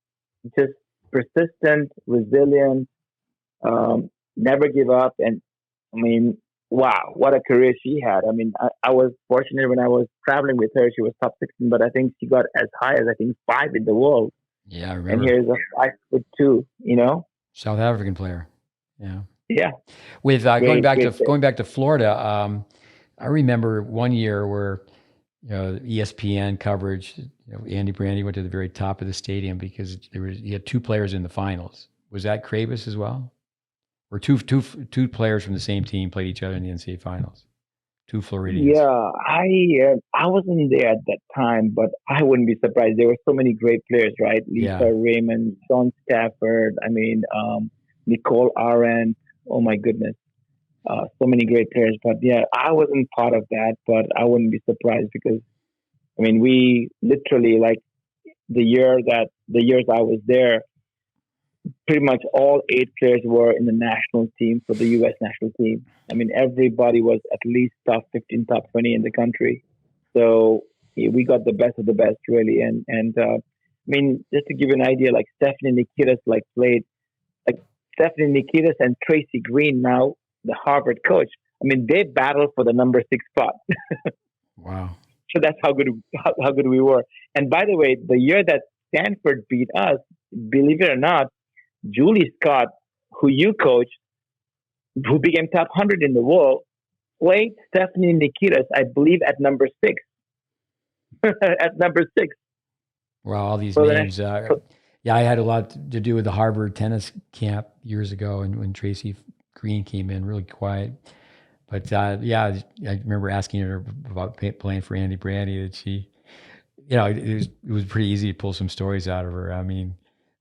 just persistent, resilient, never give up. And I mean, wow, what a career she had. I mean, I was fortunate when I was traveling with her. She was top 16, but I think she got as high as I think five in the world. Yeah, I And remember. here's a 5'2", South African player. Yeah. Yeah, With great, great. going back to Florida, I remember one year where ESPN coverage. Andy Brandy went to the very top of the stadium because he had two players in the finals. Was that GreatBase as well? Or two players from the same team played each other in the NCAA finals? Two Floridians. Yeah, I wasn't there at that time, but I wouldn't be surprised. There were so many great players, right? Yeah. Lisa Raymond, Sean Stafford. I mean, Nicole Arendt. Oh my goodness, so many great players. But yeah, I wasn't part of that, but I wouldn't be surprised because I mean, we literally like the years I was there, pretty much all eight players were in the national team for the U.S. national team. I mean, everybody was at least top 15, top 20 in the country. So yeah, we got the best of the best, really. And I mean, just to give you an idea, like Stephanie Nikitas, like played like Stephanie Nikitas and Tracy Green, now the Harvard coach. I mean, they battled for the number 6 spot. Wow. So that's how good we were. And by the way, the year that Stanford beat us, believe it or not, Julie Scott, who you coached, who became top 100 in the world, played Stephanie Nikitas, I believe, at number 6. At number 6. Wow, all these So the names. next, Yeah, I had a lot to do with the Harvard tennis camp years ago, and when Tracy Green came in, really quiet. But yeah, I remember asking her about playing for Andy Brandy. That she, it was pretty easy to pull some stories out of her. I mean,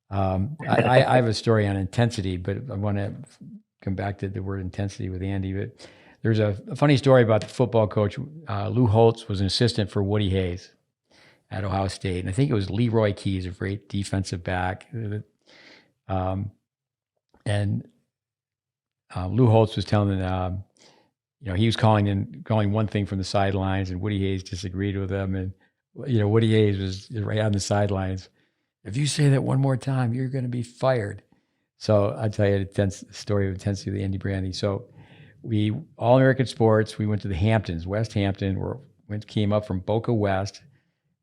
I have a story on intensity, but I want to come back to the word intensity with Andy. But there's a funny story about the football coach. Lou Holtz was an assistant for Woody Hayes at Ohio State, and I think it was Leroy Keys, a great defensive back. And Lou Holtz was telling them, he was calling one thing from the sidelines, and Woody Hayes disagreed with him. And Woody Hayes was right on the sidelines. If you say that one more time, you're going to be fired. So I'll tell you the story of intensity with Andy Brandy. So we All American Sports. We went to the Hamptons, West Hampton. Came up from Boca West,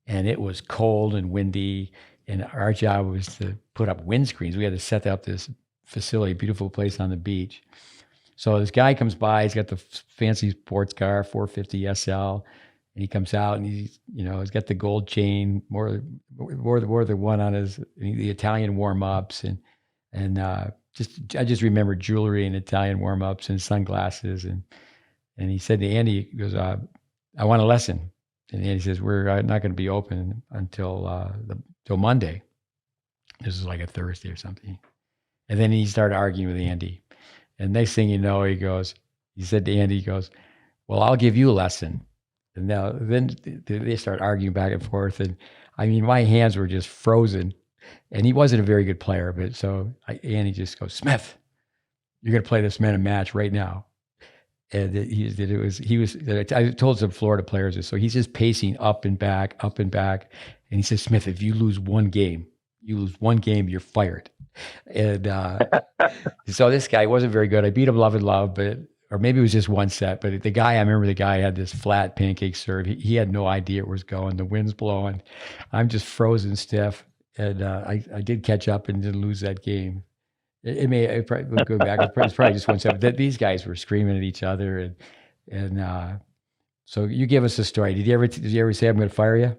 and it was cold and windy. And our job was to put up windscreens. We had to set up this facility, beautiful place on the beach. So this guy comes by. He's got the fancy sports car, 450 SL, and he comes out and he's got the gold chain, more the one on the Italian warm ups, and I just remember jewelry and Italian warm ups and sunglasses, and he said to Andy, he goes, I want a lesson, and Andy says, we're not going to be open until till Monday. This is like a Thursday or something, and then he started arguing with Andy. And next thing you know, he said to Andy, he goes, well, I'll give you a lesson. And then they start arguing back and forth. And I mean, my hands were just frozen. And he wasn't a very good player. But so Andy just goes, Smith, you're going to play this man a match right now. And I told some Florida players this. So he's just pacing up and back. And he says, Smith, if you lose one game, you're fired. And so this guy wasn't very good. I beat him love and love, or maybe it was just one set, but I remember the guy had this flat pancake serve. He had no idea where it was going. The wind's blowing. I'm just frozen stiff. And I did catch up and didn't lose that game. It probably would go back. It's probably just one set. These guys were screaming at each other. And so you give us a story. Did you ever say I'm going to fire you?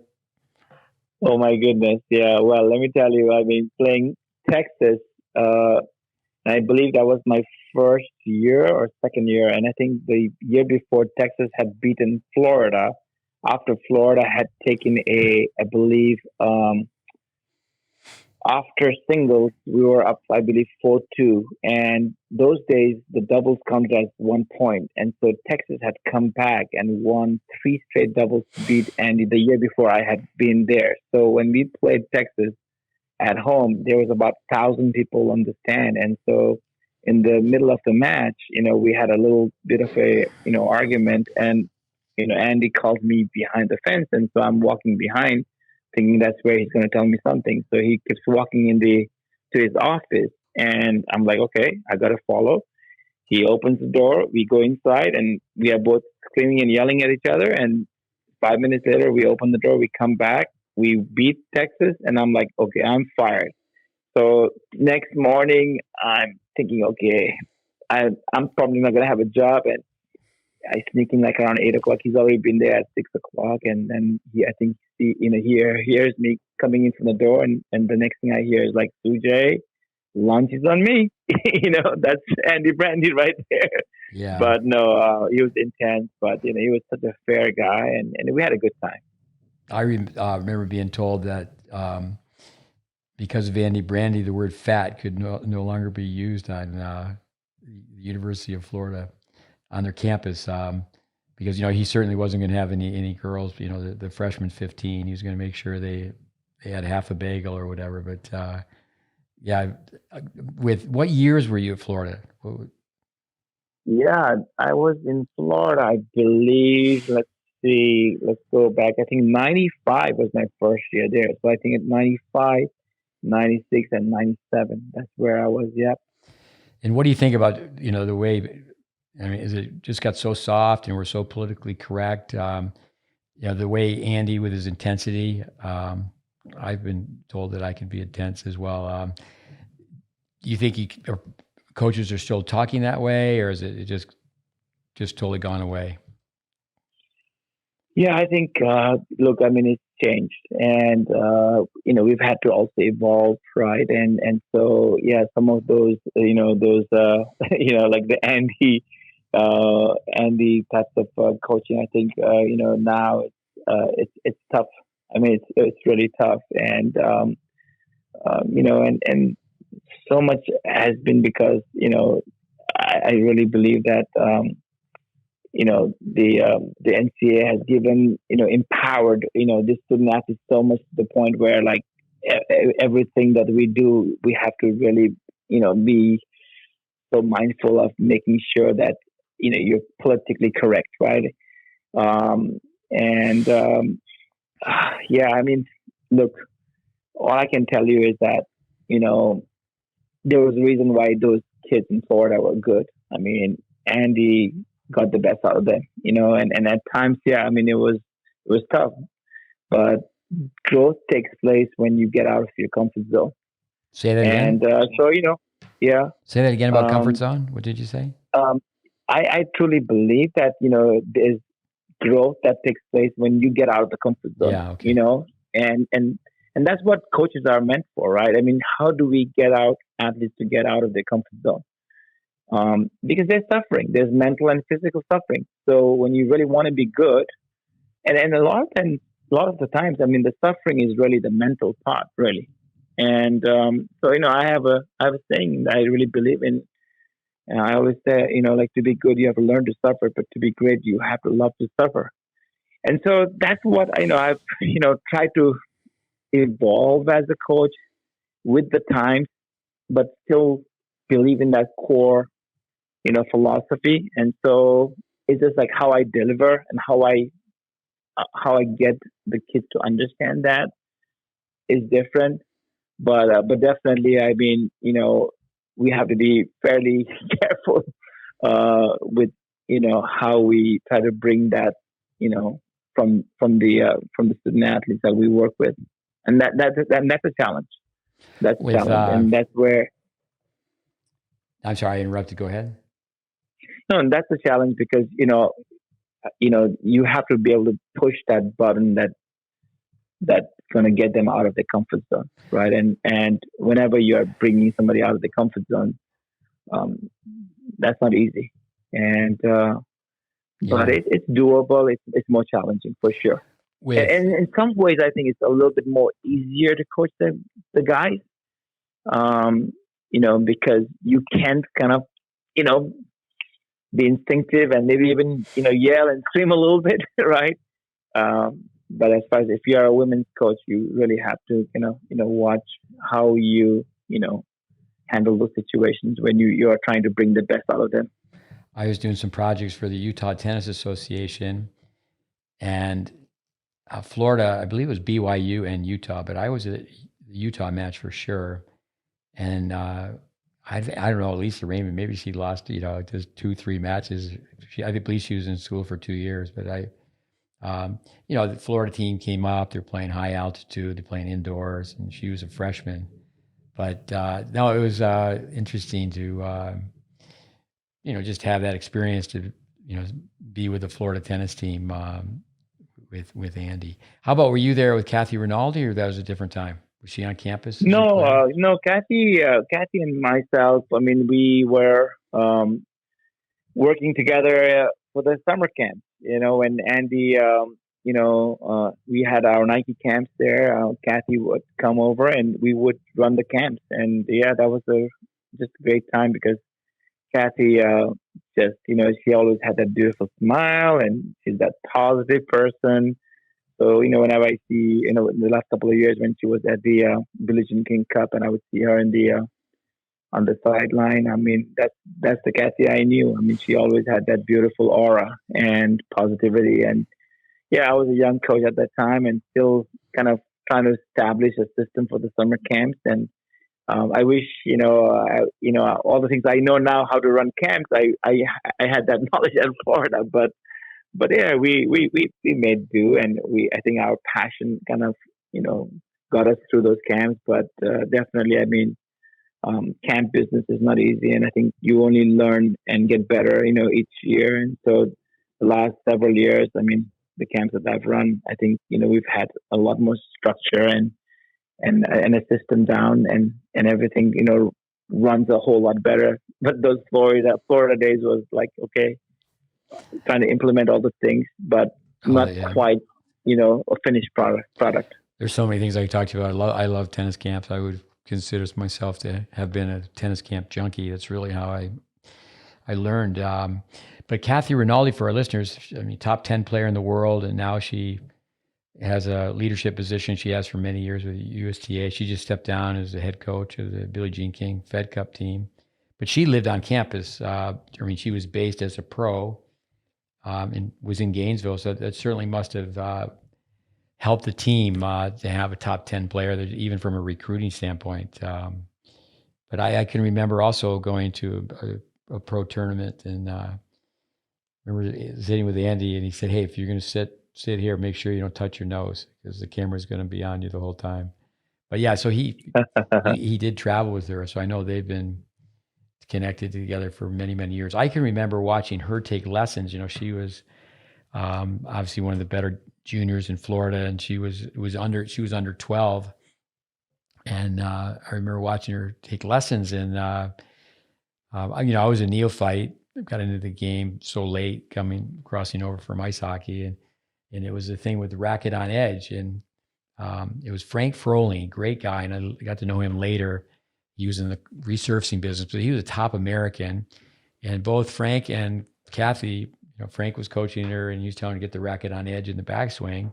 Oh my goodness. Yeah. Well, let me tell you, I mean, playing Texas, I believe that was my first year or second year. And I think the year before Texas had beaten Florida after Florida had taken I believe, after singles, we were up, I believe, 4-2. And those days, the doubles counted as 1 point. And so Texas had come back and won three straight doubles to beat Andy the year before I had been there. So when we played Texas at home, there was about 1,000 people on the stand. And so in the middle of the match, we had a little bit of a, argument. And, Andy called me behind the fence. And so I'm walking behind thinking that's where he's going to tell me something. So he keeps walking to his office, and I'm like, okay, I got to follow. He opens the door, we go inside, and we are both screaming and yelling at each other. And 5 minutes later, we open the door, we come back, we beat Texas, and I'm like, okay, I'm fired. So next morning, I'm thinking, okay, I'm probably not going to have a job, and I sneak in like around 8 o'clock. He's already been there at 6 o'clock, and then I think he hears me coming in from the door, and the next thing I hear is like, Sujay, lunch is on me. That's Andy Brandy right there. Yeah. But no, he was intense, but he was such a fair guy, and we had a good time. I remember being told that because of Andy Brandy, the word fat could no longer be used on the University of Florida on their campus, because he certainly wasn't going to have any girls. The freshman 15, he was going to make sure they had half a bagel or whatever. But yeah, with what years were you at Florida? Yeah, I was in Florida, I believe. Let's see, let's go back. I think 95 was my first year there. So I think at 95, 96, and 97, that's where I was. Yep. And what do you think about the way? I mean, is it just got so soft and we're so politically correct? The way Andy with his intensity. I've been told that I can be intense as well. Do you think or coaches are still talking that way, or is it just totally gone away? Yeah, I think, look, I mean, it's changed, and we've had to also evolve, right? And so, yeah, some of those, those, like the Andy types of coaching. I think, now it's tough. I mean, it's really tough, and and so much has been because I really believe that. The NCAA has given empowered the student athletes so much to the point where like everything that we do, we have to really be so mindful of making sure that you're politically correct, right? And Yeah, I mean, look, all I can tell you is that you know there was a reason why those kids in Florida were good. I mean, Andy got the best out of them, and at times, yeah, I mean, it was tough, but growth takes place when you get out of your comfort zone. Say that again. And so, yeah, Say that again about comfort um, zone. What did you say? um, I truly believe that there's growth that takes place when you get out of the comfort zone, Yeah. Okay. and and that's what coaches are meant for, right? I mean, how do we get out athletes to get out of their comfort zone? Because there's suffering, there's mental and physical suffering. So when you really want to be good, and a lot of the times, I mean, the suffering is really the mental part, really. And so I have a saying that I really believe in. And I always say, like to be good, you have to learn to suffer, but to be great, you have to love to suffer. And so that's what I've tried to evolve as a coach with the times, but still believe in that core philosophy. And so it's just like how I deliver and how I get the kids to understand that is different. But definitely, I mean, we have to be fairly careful with how we try to bring that, from the student athletes that we work with, and that's a challenge. That's a With challenge, and that's where I'm sorry, I interrupted. Go ahead. no, and that's a challenge because you have to be able to push that button that's going to get them out of their comfort zone, right? And whenever you are bringing somebody out of the comfort zone, um, that's not easy. And but Yeah. it's doable. It's more challenging for sure. With And in some ways, I think it's a little bit more easier to coach the guys, um, because you can kind of, you know, be instinctive and maybe even, yell and scream a little bit, right? But as far as if you are a women's coach, you really have to, watch how you handle those situations when you are trying to bring the best out of them. I was doing some projects for the Utah Tennis Association, and Florida, I believe it was BYU and Utah, but I was at the Utah match for sure. And I don't know, Lisa Raymond, maybe she lost, just 2, 3 matches. I believe she was in school for 2 years, but the Florida team came up. They're playing high altitude. They're playing indoors, and she was a freshman. But no, it was interesting to just have that experience to be with the Florida tennis team with Andy. How about, were you there with Kathy Rinaldi, or that was a different time? Was she on campus as a No, player? no, Kathy and myself. I mean, we were working together for the summer camp. When Andy, we had our Nike camps there. Kathy would come over and we would run the camps, and yeah, that was just a great time because Kathy, just she always had that beautiful smile, and she's that positive person. So whenever I see, in the last couple of years when she was at the Billie Jean King Cup, and I would see her in the on the sideline. I mean, that's the Kathy I knew. I mean, she always had that beautiful aura and positivity. And yeah, I was a young coach at that time, and still kind of trying to establish a system for the summer camps. And I wish, all the things I know now how to run camps. I had that knowledge at Florida, but yeah, we made do, and I think our passion kind of got us through those camps. But definitely, I mean, camp business is not easy, and I think you only learn and get better, each year. And so the last several years, I mean, the camps that I've run, I think we've had a lot more structure and a system down, and everything runs a whole lot better. But those Florida days was like, okay, trying to implement all the things, but Oh, not yeah. quite a finished product. There's so many things I could talk to you about. I love tennis camps. I would consider myself to have been a tennis camp junkie. That's really how I learned. But Kathy Rinaldi, for our listeners, I mean, top 10 player in the world, and now she has a leadership position she has for many years with USTA. She just stepped down as the head coach of the Billie Jean King Fed Cup team. But she lived on campus. I mean, she was based as a pro and was in Gainesville. So that certainly must have helped the team to have a top 10 player, that, even from a recruiting standpoint. But I can remember also going to a pro tournament, and remember sitting with Andy, and he said, "Hey, if you're going to sit here, make sure you don't touch your nose, because the camera's going to be on you the whole time." But yeah, so he did travel with her, so I know they've been connected together for many, many years. I can remember watching her take lessons. She was obviously one of the better juniors in Florida, and she was under 12, and I remember watching her take lessons. And I was a neophyte, got into the game so late, crossing over from ice hockey, and it was a thing with the racket on edge, and it was Frank Froling, great guy, and I got to know him later. He was in the resurfacing business, but he was a top American, and both Frank and Kathy, Frank was coaching her, and he was telling her to get the racket on edge in the backswing.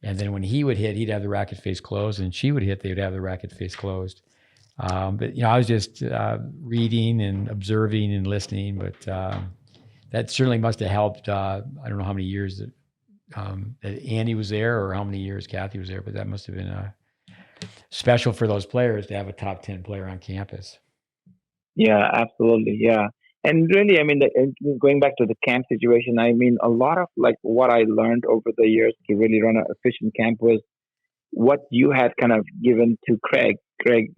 And then when he would hit, he'd have the racket face closed, and she would hit, they would have the racket face closed. But I was just reading and observing and listening, but that certainly must have helped. I don't know how many years that Andy was there, or how many years Kathy was there, but that must have been special for those players to have a top 10 player on campus. Yeah, absolutely. Yeah. And really, I mean, going back to the camp situation, I mean, a lot of like what I learned over the years to really run an efficient camp was what you had kind of given to Craig Tiley,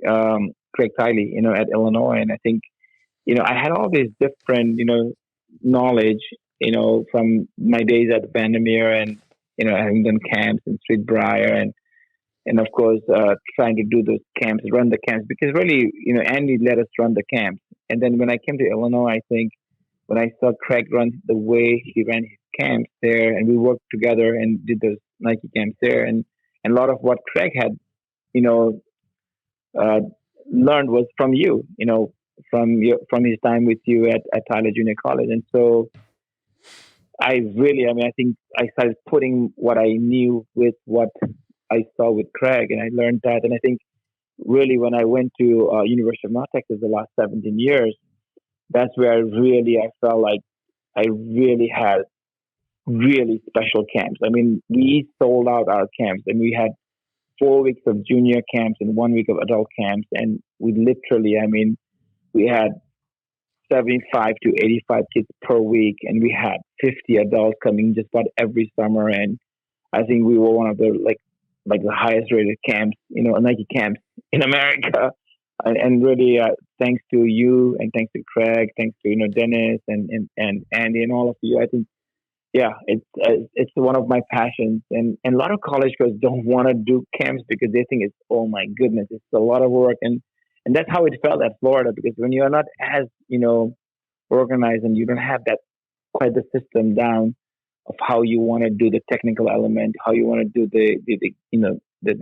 at Illinois. And I think, I had all these different, knowledge, from my days at Vandermeer and, having done camps in Street Briar and of course, trying to do those camps, run the camps, because really, Andy let us run the camps. And then when I came to Illinois, I think when I saw Craig run the way he ran his camps there, and we worked together and did those Nike camps there, and a lot of what Craig had, you know, uh, learned was from you, from his time with you at Tyler Junior College. And so I mean, I think I started putting what I knew with what I saw with Craig, and I learned that. And I think really when I went to University of North Texas the last 17 years, that's where I felt like I really had really special camps. I mean, we sold out our camps, and we had 4 weeks of junior camps and 1 week of adult camps, and we literally, I mean, we had 75 to 85 kids per week, and we had 50 adults coming just about every summer. And I think we were one of the like the highest rated camps, Nike camps in America. And really, thanks to you, and thanks to Craig, thanks to Dennis and Andy and all of you. I think, yeah, it's one of my passions. And a lot of college girls don't want to do camps because they think it's, oh my goodness, it's a lot of work. And that's how it felt at Florida, because when you're not as organized and you don't have that quite the system down of how you want to do the technical element, how you want to do the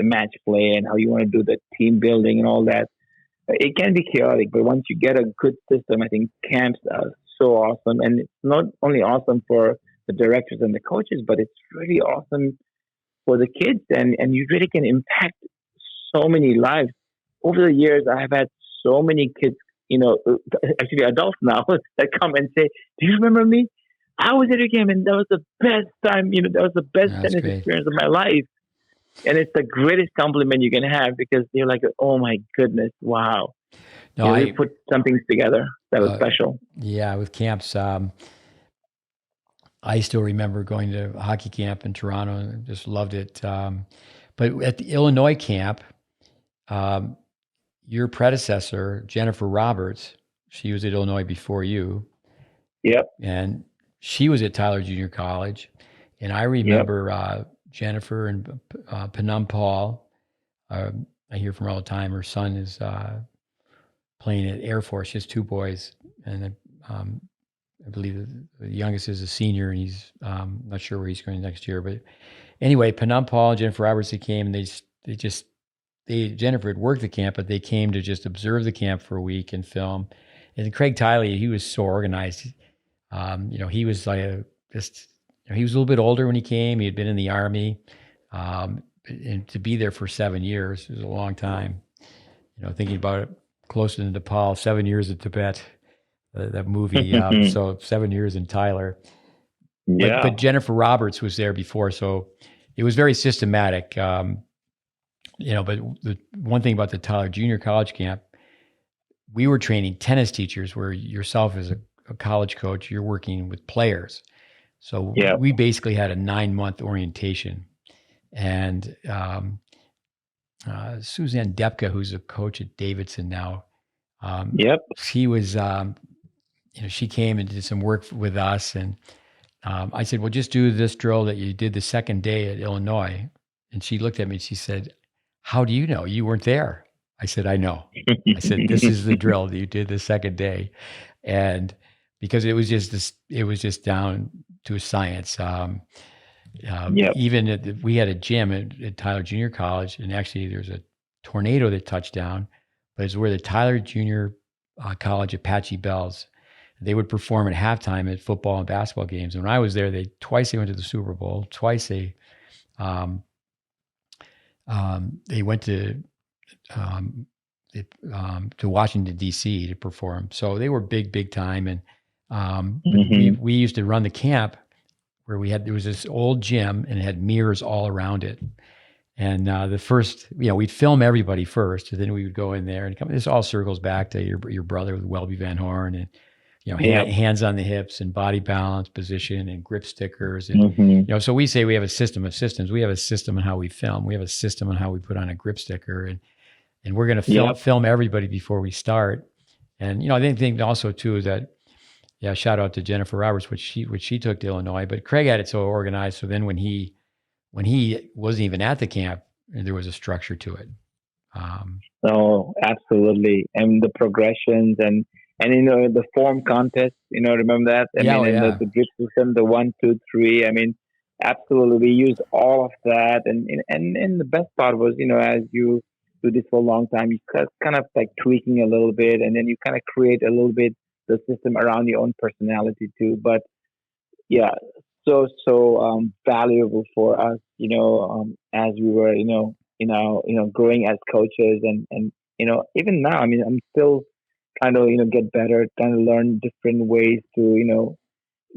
match play, and how you want to do the team building and all that. It can be chaotic, but once you get a good system, I think camps are so awesome. And it's not only awesome for the directors and the coaches, but it's really awesome for the kids, and you really can impact so many lives. Over the years, I have had so many kids, actually adults now, that come and say, "Do you remember me? I was at your game, and that was the best time. That was the best tennis great. experience of my life." And it's the greatest compliment you can have, because they're like, "Oh my goodness, wow!" No, we put something together that was special. Yeah, with camps, I still remember going to a hockey camp in Toronto and just loved it. But at the Illinois camp, um, your predecessor, Jennifer Roberts, she was at Illinois before you. Yep. And she was at Tyler Junior College. And I remember Jennifer and Panam Paul. I hear from her all the time. Her son is playing at Air Force. She has two boys. And I believe the youngest is a senior, and he's not sure where he's going next year. But anyway, Panam Paul and Jennifer Roberts, they came, and Jennifer had worked the camp, but they came to just observe the camp for a week and film. And Craig Tiley, he was so organized. He was like he was a little bit older when he came. He had been in the Army, and to be there for 7 years was a long time. Thinking about it, closer to Nepal, 7 years in Tibet, that movie. So 7 years in Tyler. Yeah. But Jennifer Roberts was there before, so it was very systematic. But the one thing about the Tyler Junior College camp, we were training tennis teachers, where yourself as a college coach, you're working with players. So we basically had a 9-month orientation. And Suzanne Depka, who's a coach at Davidson now, she was, she came and did some work with us. And I said, well, just do this drill that you did the second day at Illinois. And she looked at me and she said, how do you know? You weren't there. I said, I know. I said, this is the drill that you did the second day. And because it was just down to a science. Even we had a gym at Tyler Junior College, and actually there's a tornado that touched down, but it's where the Tyler Junior College Apache Bells, they would perform at halftime at football and basketball games. And when I was there, twice they went to the Super Bowl, twice they went to Washington D.C. to perform. So they were big time. And we used to run the camp where there was this old gym, and it had mirrors all around it. And the first, we'd film everybody first, and then we would go in there and come. This all circles back to your brother with Welby Van Horn and Yep. hands on the hips and body balance, position, and grip stickers. And, Mm-hmm. so we say we have a system of systems. We have a system on how we film. We have a system on how we put on a grip sticker. And we're going to Yep. film everybody before we start. And, I think also too is that, yeah, shout out to Jennifer Roberts, which she took to Illinois, but Craig had it so organized. So then when he wasn't even at the camp, there was a structure to it. Oh, absolutely. And the progressions and the form contest, remember that? I Yeah, mean, oh, and yeah. the grip system, the 1, 2, 3. I mean, absolutely, we used all of that. And the best part was, as you do this for a long time, you kind of like tweaking a little bit, and then you kind of create a little bit the system around your own personality too. But yeah, so valuable for us, as we were, growing as coaches, and even now, I mean, I'm still trying to get better, trying to learn different ways to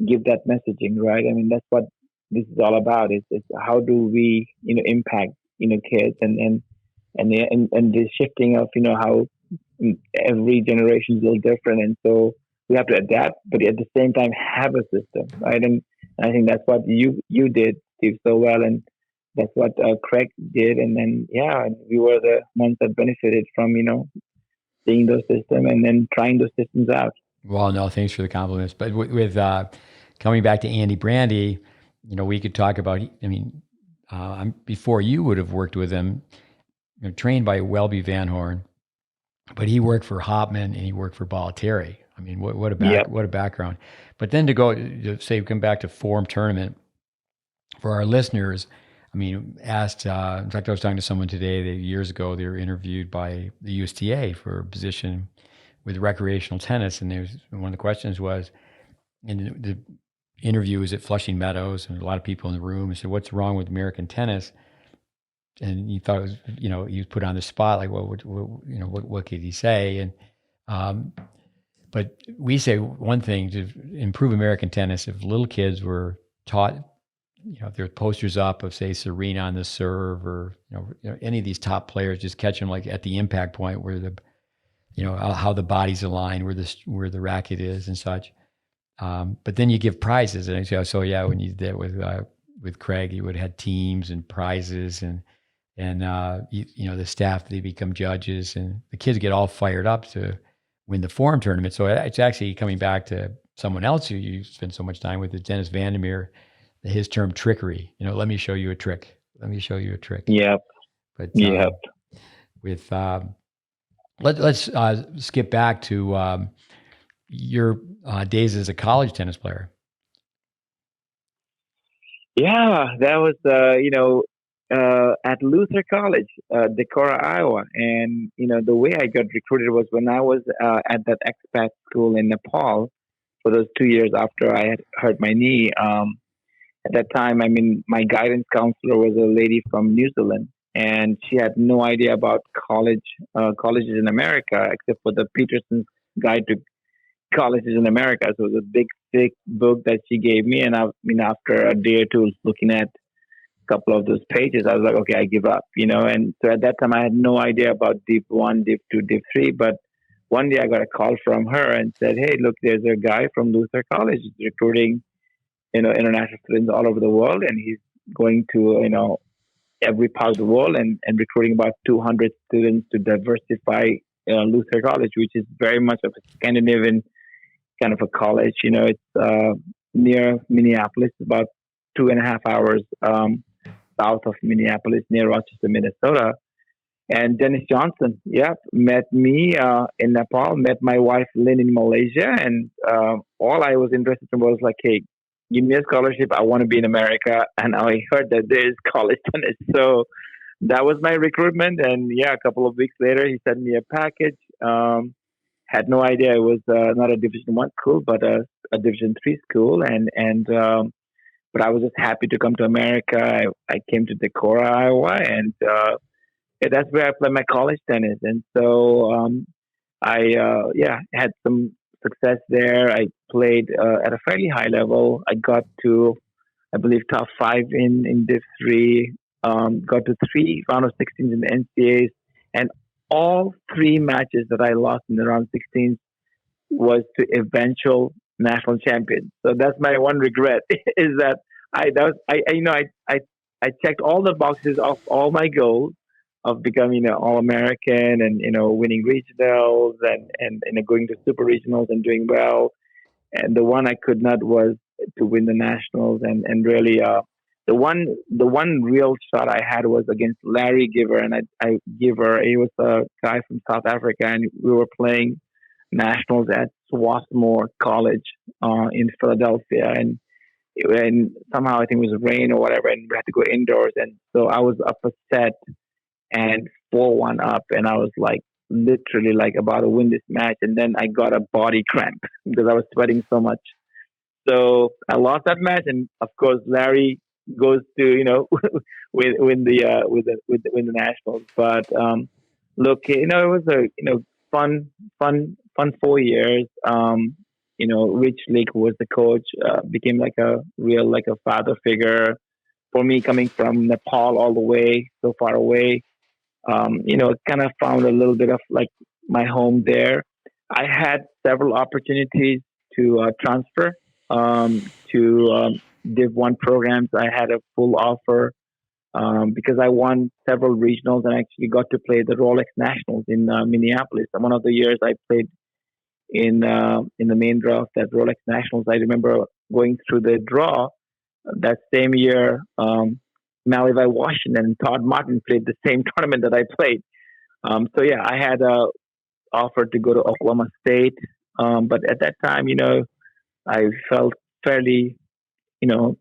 give that messaging, right? I mean, that's what this is all about. It's how do we impact kids, and the shifting of how every generation is a little different, and so we have to adapt, but at the same time have a system, right? And I think that's what you did, Steve, so well, and that's what Craig did, and then yeah, and we were the ones that benefited from seeing those systems and then trying those systems out. Well, no, thanks for the compliments. But with coming back to Andy Brandy, we could talk about. I mean, before you would have worked with him, trained by Welby Van Horn, but he worked for Hopman and he worked for Bollettieri. I mean, what a Yep. what a background. But then to say come back to Forum Tournament for our listeners. I mean, asked. In fact, I was talking to someone today. Years ago, they were interviewed by the USTA for a position with recreational tennis, and one of the questions was, and the interview was at Flushing Meadows, and a lot of people in the room, and said, "What's wrong with American tennis?" And you thought it was, he was put on the spot, like, well, what could he say? And but we say one thing to improve American tennis: if little kids were taught, if there are posters up of say Serena on the serve, or any of these top players, just catch them like at the impact point where the how the body's aligned, where the racket is and such. But then you give prizes, and so yeah, when you did that with Craig, you would have had teams and prizes, and the staff, they become judges, and the kids get all fired up to win the Forum Tournament. So it's actually coming back to someone else who you spend so much time with, is Dennis Vandermeer. His term trickery. Let me show you a trick. Let me show you a trick. Yep. But Yep. with let's skip back to your days as a college tennis player. Yeah, that was at Luther College, Decorah, Iowa, and the way I got recruited was when I was at that expat school in Nepal for those 2 years after I had hurt my knee. At that time, I mean, my guidance counselor was a lady from New Zealand, and she had no idea about colleges in America except for the Peterson's Guide to Colleges in America. So it was a big, thick book that she gave me, and I mean, after a day or two looking at a couple of those pages, I was like, okay, I give up, And so at that time, I had no idea about Div 1, Div 2, Div 3, but one day I got a call from her and said, hey, look, there's a guy from Luther College recruiting international students all over the world, and he's going to every part of the world, and recruiting about 200 students to diversify Luther College, which is very much of a Scandinavian kind of a college. It's near Minneapolis, about 2.5 hours south of Minneapolis, near Rochester, Minnesota. And Dennis Johnson, met me in Nepal, met my wife Lynn in Malaysia, and all I was interested in was like, hey, give me a scholarship. I want to be in America, and I heard that there is college tennis, so that was my recruitment. And yeah, a couple of weeks later, he sent me a package. Had no idea it was not a Division 1 school, but a Division 3 school, and but I was just happy to come to America. I came to Decorah, Iowa, and that's where I played my college tennis. And so I had some success there. I played at a fairly high level. I got to, I believe, top five in Div 3. Got to three round of 16s in the NCAAs, and all three matches that I lost in the round 16s, was to eventual national champion. So that's my one regret is that I checked all the boxes of all my goals of becoming all American and winning regionals and going to super regionals and doing well. And the one I could not was to win the nationals and really the one real shot I had was against Larry Giver and I Giver. He was a guy from South Africa and we were playing nationals at Swarthmore College in Philadelphia and somehow I think it was rain or whatever and we had to go indoors and so I was up a set and 4-1 up and I was like literally like about to win this match and then I got a body cramp because I was sweating so much. So I lost that match and of course Larry goes to win the nationals. But look, it was a fun 4 years. Rich Lake was the coach, became like a real like a father figure for me coming from Nepal all the way so far away. Kind of found a little bit of like my home there. I had several opportunities to transfer to Div 1 programs. I had a full offer because I won several regionals and actually got to play the Rolex Nationals in Minneapolis. And one of the years I played in the main draw of that Rolex Nationals, I remember going through the draw that same year. Malivai Washington and Todd Martin played the same tournament that I played. So yeah, I had offered to go to Oklahoma State, but at that time, I felt fairly,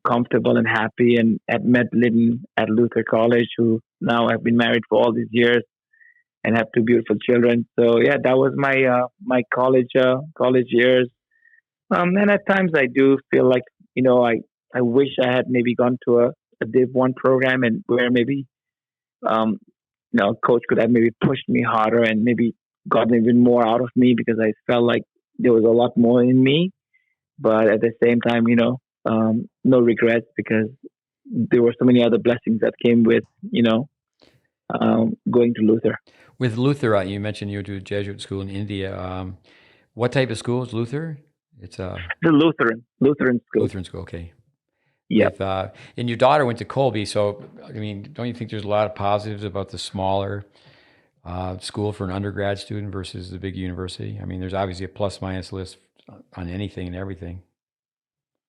comfortable and happy, and had met Lyndon at Luther College, who now have been married for all these years and have two beautiful children. So yeah, that was my college years. And at times I do feel like I wish I had maybe gone to a Div 1 program and where maybe um, coach could have maybe pushed me harder and maybe gotten even more out of me because I felt like there was a lot more in me. But at the same time, no regrets because there were so many other blessings that came with going to Luther. With Luther, you mentioned you went to a Jesuit school in India. What type of school is Luther? It's a The Lutheran school. Lutheran school. Okay. Yep. And your daughter went to Colby, so I mean, don't you think there's a lot of positives about the smaller school for an undergrad student versus the big university? I mean, there's obviously a plus minus list on anything and everything.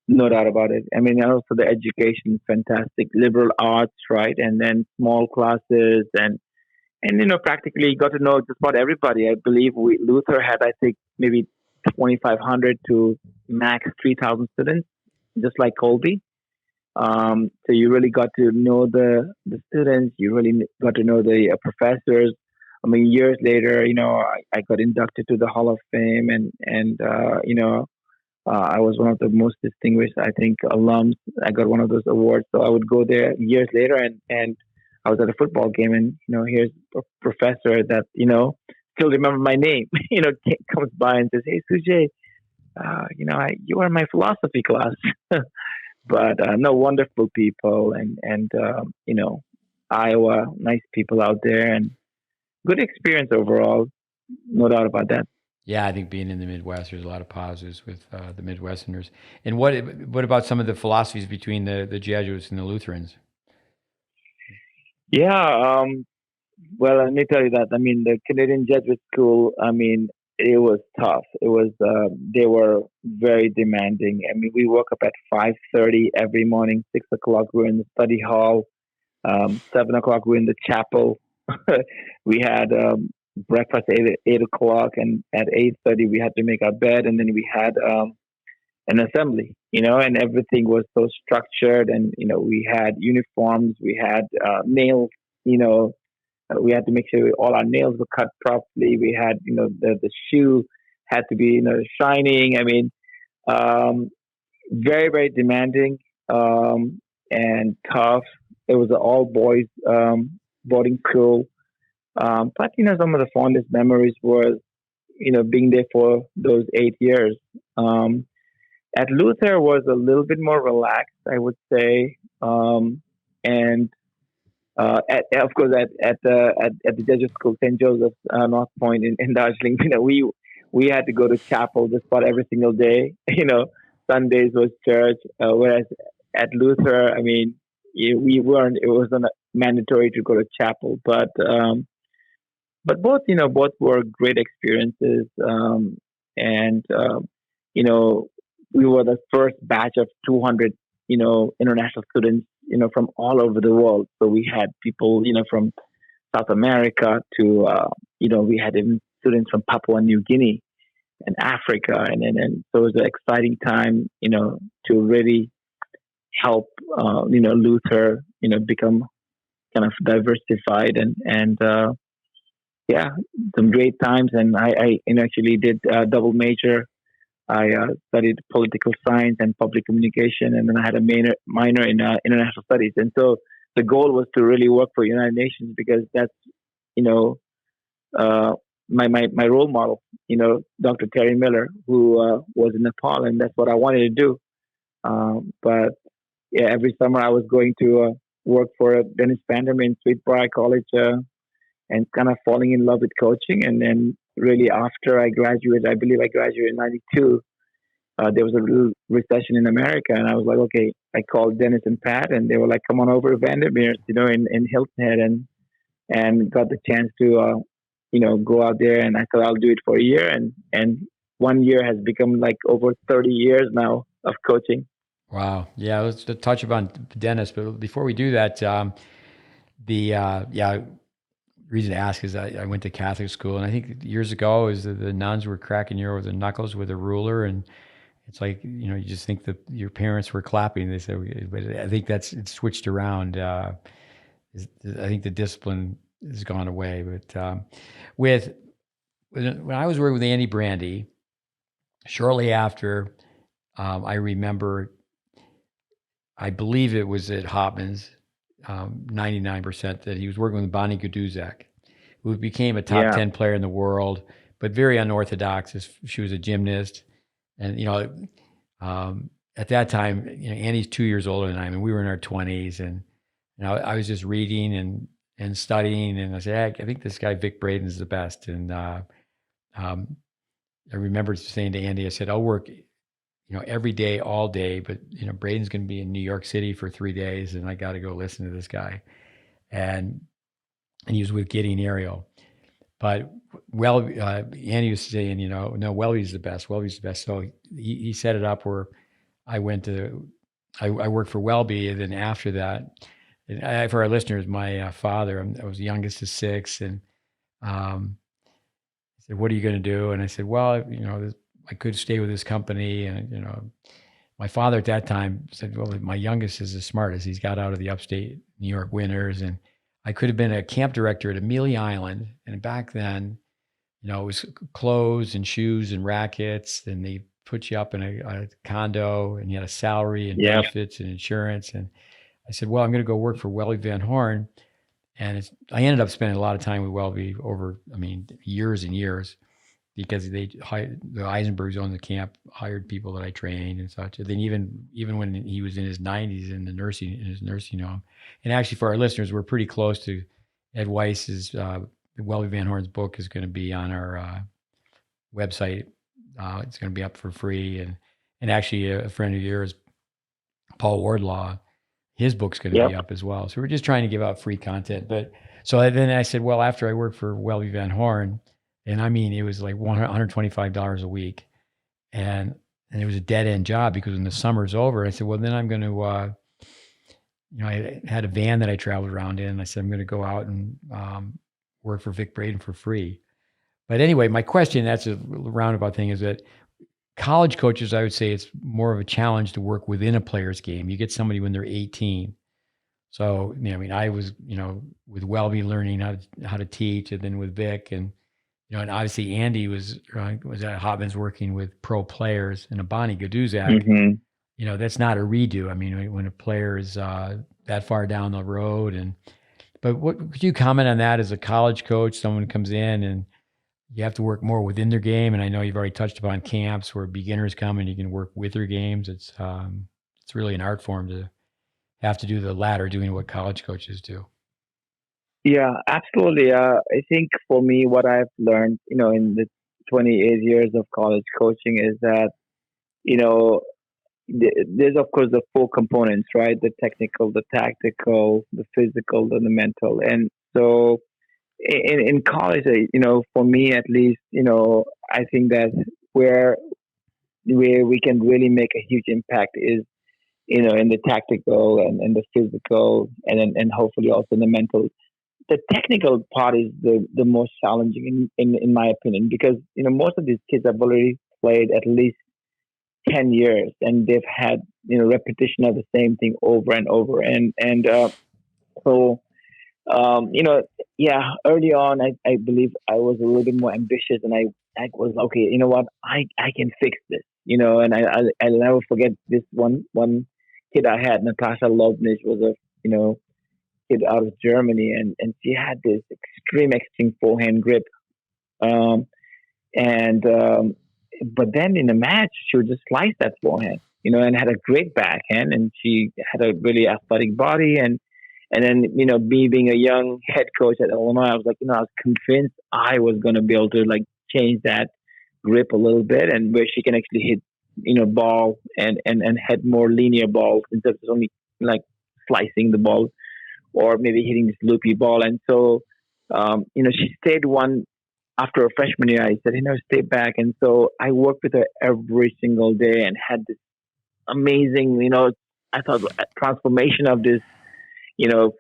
No doubt about it. I mean, and also the education is fantastic, liberal arts, right? And then small classes and practically got to know just about everybody. I believe Luther had, I think, maybe 2,500 to max 3,000 students, just like Colby. So you really got to know the students. You really got to know the professors. I mean, years later, I got inducted to the Hall of Fame, and I was one of the most distinguished, I think, alums. I got one of those awards. So I would go there years later, and I was at a football game, and here's a professor that still remember my name. Comes by and says, "Hey, Sujay, you are in my philosophy class." But no, wonderful people, and Iowa, nice people out there, and good experience overall. No doubt about that. Yeah, I think being in the Midwest, there's a lot of positives with the Midwesterners. And what about some of the philosophies between the Jesuits and the Lutherans? Yeah. Well, let me tell you that. I mean, the Canadian Jesuit school. I mean, it was tough. It was. They were very demanding. I mean, we woke up at 5:30 every morning. 6 o'clock, we were in the study hall. 7 o'clock, we were in the chapel. We had breakfast at 8 o'clock, and at 8:30, we had to make our bed, and then we had an assembly. And everything was so structured, and we had uniforms, we had nails. We had to make sure all our nails were cut properly. We had, the shoe had to be, shining. I mean, um, very, very demanding and tough. It was an all boys boarding school. But, some of the fondest memories was, being there for those 8 years. At Luther was a little bit more relaxed, I would say. And of course, at the Jesuit school, St. Joseph's North Point in Darjeeling, we had to go to chapel just about every single day. Sundays was church, whereas at Luther, I mean, we weren't. It wasn't mandatory to go to chapel, but both were great experiences. And you know, we were the first batch of 200, international students, from all over the world. So we had people, from South America to, we had even students from Papua New Guinea and Africa, and so it was an exciting time, to really help, Luther, become kind of diversified and yeah, some great times. And I actually did a double major. I studied political science and public communication, and then I had a minor in international studies. And so the goal was to really work for United Nations because that's, you know, uh, my role model, Dr. Terry Miller, who was in Nepal, and that's what I wanted to do. But yeah, every summer I was going to work for Dennis Vandermeer in Sweetbriar College, and kind of falling in love with coaching. And then really after I graduated, I believe I graduated in '92. There was a little recession in America, and I was like, okay. I called Dennis and Pat, and they were like, "Come on over to Vandermeer, in Hilton Head," and got the chance to, go out there. And I thought I'll do it for a year, and 1 year has become like over 30 years now of coaching. Wow. Yeah, let's touch upon Dennis, but before we do that, yeah, reason to ask is I went to Catholic school, and I think years ago is the nuns were cracking you over the knuckles with a ruler, and it's like, you just think that your parents were clapping. They said, but I think it's switched around. I think the discipline has gone away. But with when I was working with Andy Brandy, shortly after, I remember, I believe it was at Hopman's, 99% that he was working with Bonnie Guduzak, who became a top Yeah. 10 player in the world, but very unorthodox. She was a gymnast. And, at that time, Andy's 2 years older than I am, and we were in our 20s. And, I was just reading and studying, and I said, hey, I think this guy, Vic Braden's the best. And I remember saying to Andy, I said, I'll work, every day, all day, but, Braden's going to be in New York City for 3 days, and I got to go listen to this guy. And he was with Gideon Ariel. But Andy was saying, no, Welby's the best. Welby's the best. So he set it up where I worked for Welby, and then after that, and for our listeners, my father, I was the youngest of six, and he said, "What are you going to do?" And I said, "Well, I could stay with this company." And my father at that time said, "Well, my youngest is the smartest. He's got out of the upstate New York winters, and I could have been a camp director at Amelia Island." And back then, it was clothes and shoes and rackets, and they put you up in a condo, and you had a salary and benefits and insurance. And I said, well, I'm going to go work for Welby Van Horn. And I ended up spending a lot of time with Welby over, years and years, because the Eisenbergs owned the camp, hired people that I trained and such. And then even when he was in his 90s in his nursing home. And actually, for our listeners, we're pretty close to Ed Weiss's Welby Van Horn's book is going to be on our website. It's going to be up for free. And actually, a friend of yours, Paul Wardlaw, his book's going to be up as well. So we're just trying to give out free content. But so then I said, well, after I worked for Welby Van Horn, and it was like $125 a week, and it was a dead end job because when the summer's over, I said, well, then I'm going to, I had a van that I traveled around in, and I said, I'm going to go out and work for Vic Braden for free. But anyway, my question, that's a roundabout thing, is that college coaches, I would say it's more of a challenge to work within a player's game. You get somebody when they're 18. So, I was, with Welby learning how to teach, and then with Vic, and, and obviously Andy was at Hopman's working with pro players, and a Bonnie Guduzak, that's not a redo. When a player is that far down the road, but what could you comment on that as a college coach? Someone comes in and you have to work more within their game. And I know you've already touched upon camps where beginners come and you can work with their games. It's really an art form to have to do the latter, doing what college coaches do. Yeah, absolutely. I think for me, what I've learned, in the 28 years of college coaching is that, you know, there's of course the four components, right? The technical, the tactical, the physical, and the mental. And so in college, for me at least, I think that where where we can really make a huge impact is, in the tactical and the physical, and hopefully also in the mental. The technical part is the most challenging in my opinion, because most of these kids have already played at least 10 years, and they've had repetition of the same thing over and over. And so, yeah, early on, I believe I was a little bit more ambitious, and I was okay. You know what? I can fix this. And I'll never forget this one kid I had. Natasha Lovnich was a kid out of Germany, and she had this extreme forehand grip. Um, and But then in a match, she would just slice that forehand, and had a great backhand, and she had a really athletic body. And then, me being a young head coach at Illinois, I was like, I was convinced I was going to be able to like change that grip a little bit, and where she can actually hit, ball and head more linear balls instead of only like slicing the ball or maybe hitting this loopy ball. And so, she stayed one after her freshman year. I said, stay back. And so I worked with her every single day and had this amazing, I thought transformation of this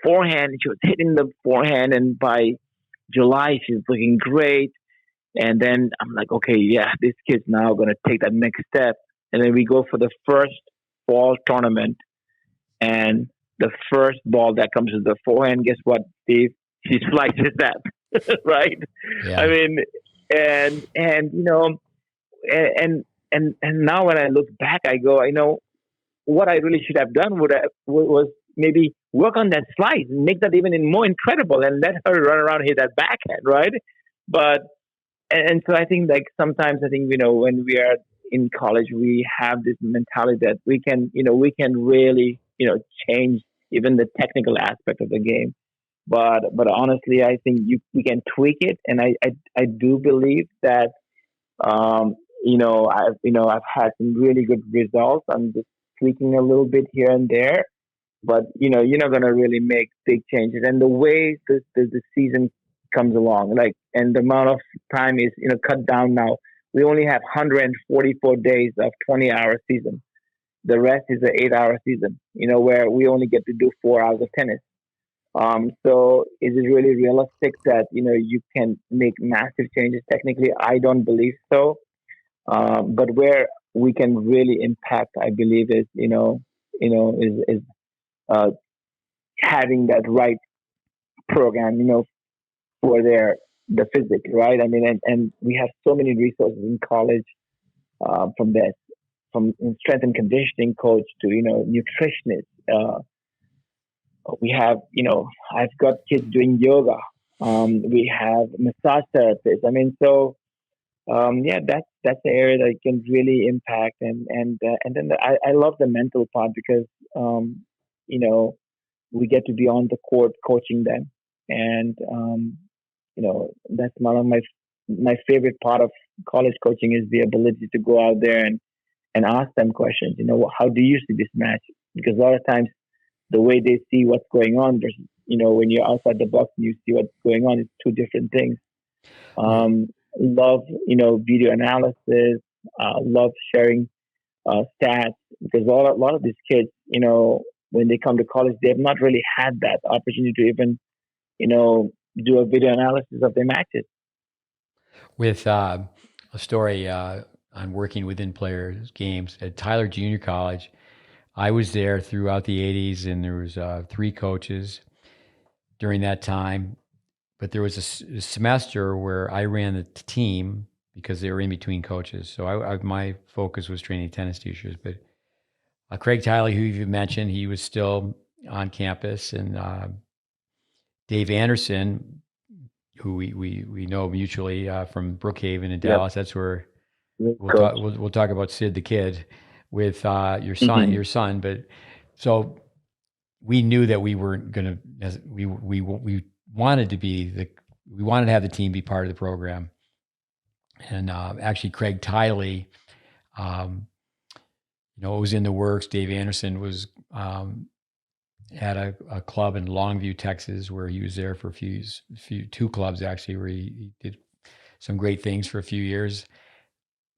forehand. She was hitting the forehand, and by July, she's looking great. And then I'm like, okay, yeah, this kid's now going to take that next step. And then we go for the first fall tournament, and the first ball that comes to the forehand, guess what, Steve? She slices that, right? I Yeah. mean, and and now when I look back, I go, what I really should have done was maybe work on that slice and make that even more incredible, and let her run around and hit that backhand, right? But and so I think like sometimes I think when we are in college, we have this mentality that we can really change even the technical aspect of the game. But honestly, I think we can tweak it, and I do believe that I've had some really good results. I'm just tweaking a little bit here and there, but you're not gonna really make big changes. And the way the season comes along, like, and the amount of time is cut down now. We only have 144 days of 20-hour season. The rest is an 8-hour season. Where we only get to do 4 hours of tennis. So is it really realistic that you can make massive changes technically? I don't believe so. But where we can really impact, I believe, is is uh, having that right program, for the physics, right? I mean, and we have so many resources in college, from this, from strength and conditioning coach to nutritionist. We have, I've got kids doing yoga. We have massage therapists. I mean, so yeah, that's the area that can really impact. And then I love the mental part, because you know we get to be on the court coaching them, and that's one of my favorite part of college coaching is the ability to go out there and ask them questions. How do you see this match? Because a lot of times the way they see what's going on versus when you're outside the box and you see what's going on, it's two different things. Well, um, Love video analysis. Love sharing stats, because a lot of these kids, when they come to college, they have not really had that opportunity to even do a video analysis of their matches. with a story on working within players' games at Tyler Junior College, I was there throughout the 80s, and there was 3 coaches during that time. But there was a semester where I ran the team because they were in between coaches. So my focus was training tennis teachers. But Craig Tiley, who you mentioned, he was still on campus, and Dave Anderson, who we know mutually from Brookhaven in Yep, Dallas. That's where great we'll talk. coach. We'll talk about Sid the Kid with your son. Hmm. Your son, but so we knew that we weren't going to. We wanted to be the. We wanted to have the team be part of the program, And actually, Craig Tiley, um, it was in the works. Dave Anderson was at a club in Longview, Texas, where he was there for two clubs actually, where he did some great things for a few years.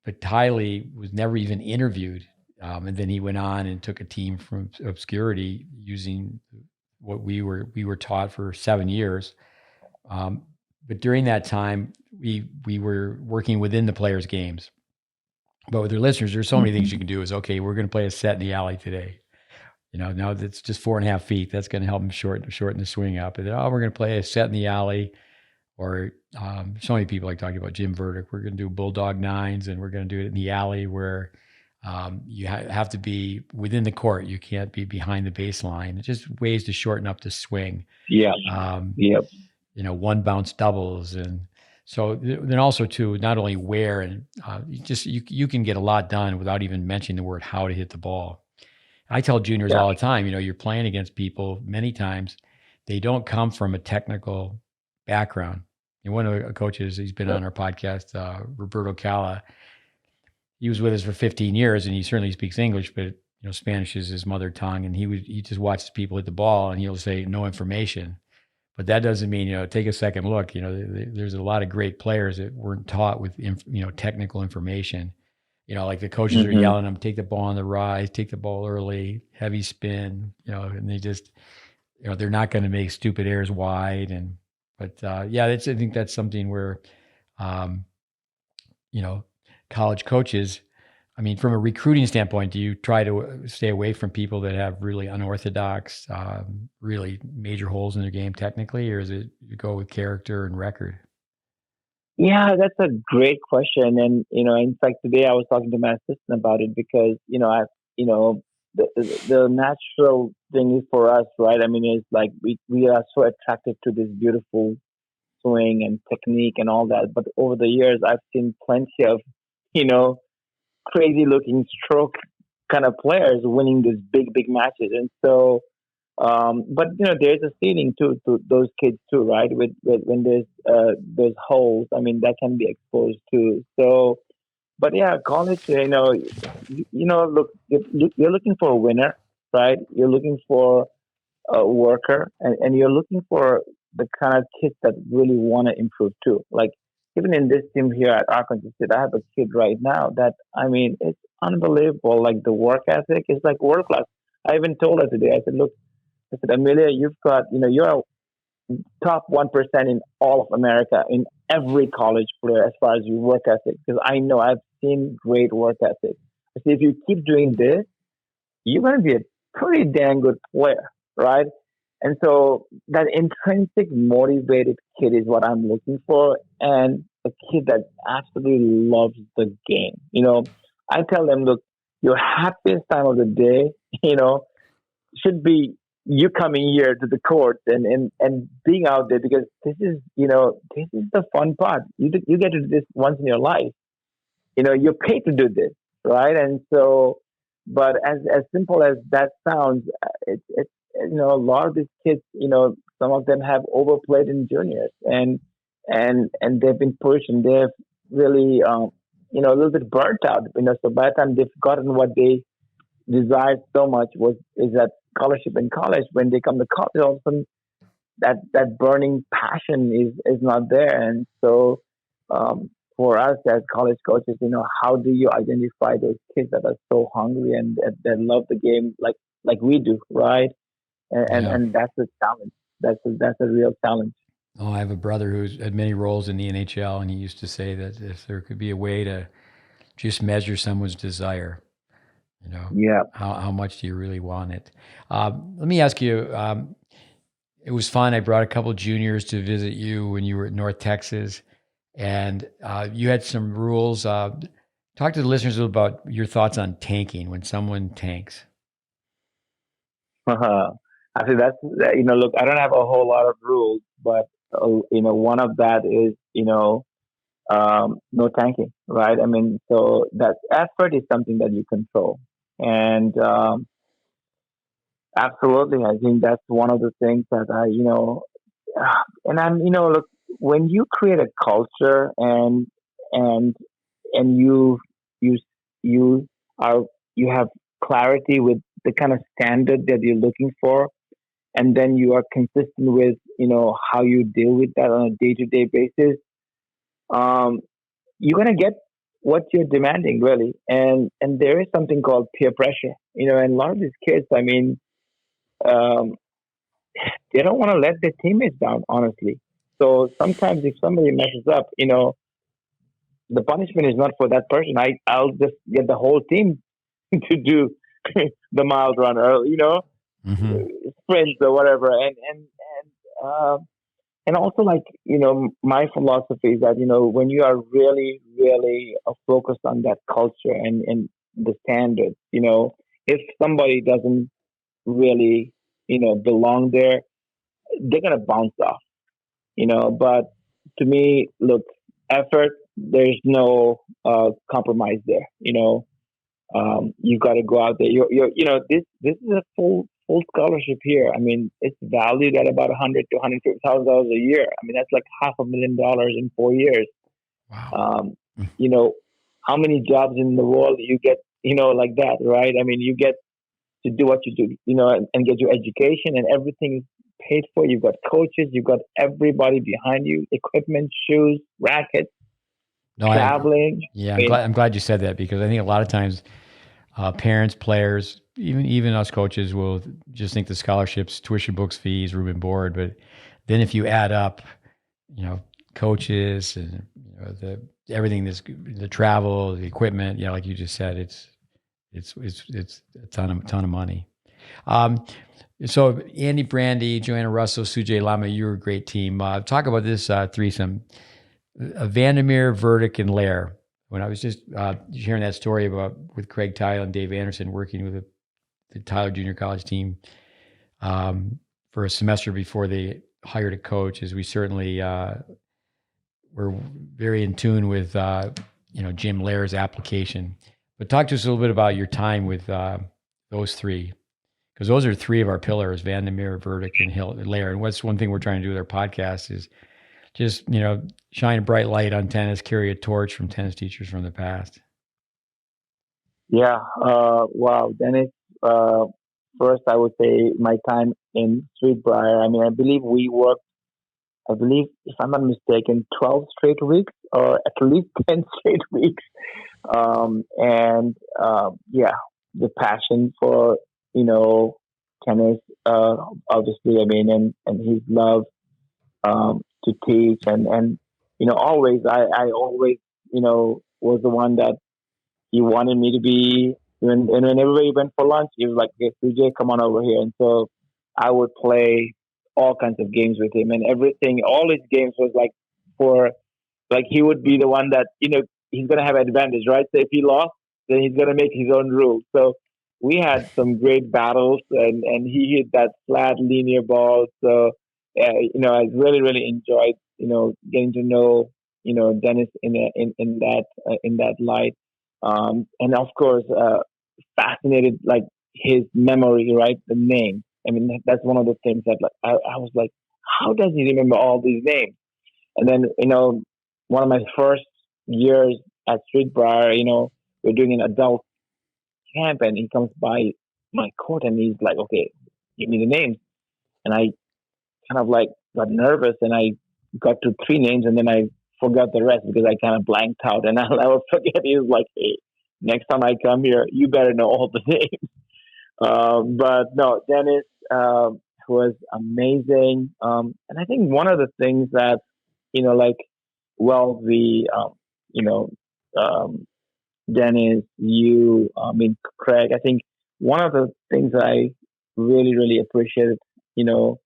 But Tiley was never even interviewed. And then he went on and took a team from obscurity using what we were taught for 7 years. But during that time, we were working within the players' games. But with their listeners, there's so many things you can do. Is okay, we're going to play a set in the alley today. Now that's just 4.5 feet. That's going to help them shorten the swing up. And then, we're going to play a set in the alley. Or so many people like talking about Jim Verdick. We're going to do bulldog nines, and we're going to do it in the alley where you have to be within the court. You can't be behind the baseline. It's just ways to shorten up the swing. Yeah. Yep. One bounce doubles, and so then also too, not only where and you can get a lot done without even mentioning the word how to hit the ball. I tell juniors all the time, you're playing against people many times. They don't come from a technical background. And one of the coaches, he's been on our podcast, Roberto Cala. He was with us for 15 years, and he certainly speaks English, but Spanish is his mother tongue. And he just watches people hit the ball, and he'll say no information. But that doesn't mean take a second look. There's a lot of great players that weren't taught with technical information. Like the coaches are yelling them, take the ball on the rise, take the ball early, heavy spin. And they just they're not going to make stupid errors wide. But I think that's something where, college coaches, I mean, from a recruiting standpoint, do you try to stay away from people that have really unorthodox, really major holes in their game technically, or is it you go with character and record? Yeah, that's a great question. And, in fact, today I was talking to my assistant about it because, the natural thing is for us, right? I mean, it's like we are so attracted to this beautiful swing and technique and all that. But over the years, I've seen plenty of, you know, crazy looking stroke kind of players winning these big matches. And so, but there's a ceiling to those kids too, right? With when there's holes, I mean that can be exposed too. So, but yeah, college, look, you're looking for a winner, right? You're looking for a worker, and you're looking for the kind of kids that really want to improve too. Like even in this team here at Arkansas State, I have a kid right now that I mean it's unbelievable. Like the work ethic is like world class. I even told her today. I said, look. I said, Amelia, you've got, you're top 1% in all of America in every college player as far as your work ethic. Because I know I've seen great work ethic. I said, if you keep doing this, you're going to be a pretty dang good player, right? And so that intrinsic motivated kid is what I'm looking for. And a kid that absolutely loves the game. I tell them, look, your happiest time of the day, should be you coming here to the courts and being out there because this is the fun part. You get to do this once in your life. You're paid to do this, right? And so, but as simple as that sounds, it's a lot of these kids, some of them have overplayed in juniors and they've been pushed and they've really a little bit burnt out. So by the time they've gotten what they desired so much is that scholarship in college. When they come to college, all of a sudden that burning passion is not there. And so for us as college coaches, how do you identify those kids that are so hungry and that love the game like we do, right? And that's a challenge. That's a real challenge. Oh, I have a brother who's had many roles in the NHL, and he used to say that if there could be a way to just measure someone's desire, Yeah. how much do you really want it? Let me ask you. It was fun. I brought a couple juniors to visit you when you were at North Texas, and you had some rules. Talk to the listeners a little about your thoughts on tanking when someone tanks. I think look, I don't have a whole lot of rules, but one of that is no tanking, right? I mean, so that effort is something that you control, and absolutely, I think that's one of the things that and I'm look, when you create a culture and you you are you have clarity with the kind of standard that you're looking for, and then you are consistent with how you deal with that on a day-to-day basis. um, you're gonna get what you're demanding, really. And there is something called peer pressure, and a lot of these kids, I mean, um, they don't want to let their teammates down, honestly. So sometimes if somebody messes up, the punishment is not for that person. I'll just get the whole team to do the miles run, or Hmm. sprints or whatever. Uh, and also, like, my philosophy is that when you are really really focused on that culture and the standards, if somebody doesn't really belong there, they're gonna bounce off. But to me, look, effort, there's no compromise there. You got to go out there. This is a full scholarship here. I mean, it's valued at about 100 to 150,000 dollars a year. I mean, that's like $500,000 in 4 years. Wow. Um, you know, how many jobs in the world you get, like that, right? I mean, you get to do what you do, and get your education, and everything is paid for. You've got coaches, you've got everybody behind you, equipment, shoes, rackets, No, traveling. yeah, I mean, I'm glad you said that because I think a lot of times parents, players, even us coaches will just think the scholarships, tuition, books, fees, room and board. But then if you add up, you know, coaches and the everything, this the travel, the equipment, like you just said, it's a ton of money. Um, so Andy Brandy, Joanna Russell, Sujay Lama, you're a great team. Talk about this threesome. Vandermeer, Verdict, and Lair. When I was just hearing that story about with Craig Tyler and Dave Anderson working with the Tyler Junior College team for a semester before they hired a coach, is we certainly were very in tune with Jim Lair's application. But talk to us a little bit about your time with those three, because those are three of our pillars: Vandermeer, Verdict, and Lair. And what's one thing we're trying to do with our podcast is just shine a bright light on tennis, carry a torch from tennis teachers from the past. yeah. Wow, Dennis. Uh, First, I would say my time in Sweetbriar. I mean, I believe we worked. I believe, if I'm not mistaken, 12 straight weeks, or at least 10 straight weeks. And yeah, the passion for you know tennis, obviously. I mean, and his love to teach, and always, I always was the one that he wanted me to be. And whenever we went for lunch, he was like, "Okay, CJ, come on over here." And so I would play all kinds of games with him, and everything. All his games was like for, like, he would be the one that he's gonna have advantage, right? So if he lost, then he's gonna make his own rules. So we had some great battles, and he hit that flat linear ball. So I really really enjoyed getting to know Dennis in that light, and of course fascinated, like, his memory, right? The name. I mean, that's one of the things that, like, I was like, how does he remember all these names? And then, one of my first years at Streetbriar, we're doing an adult camp, and he comes by my court, and he's like, "Okay, give me the names." And I kind of like got nervous, and I got to three names, and then I forgot the rest because I kind of blanked out. And I'll never forget. He was like, "Hey, next time I come here, you better know all the names." But no, Dennis was amazing. And I think one of the things that, like, well, you know, um, Dennis, you, I mean, Craig, I think one of the things that I really, really appreciated, you know,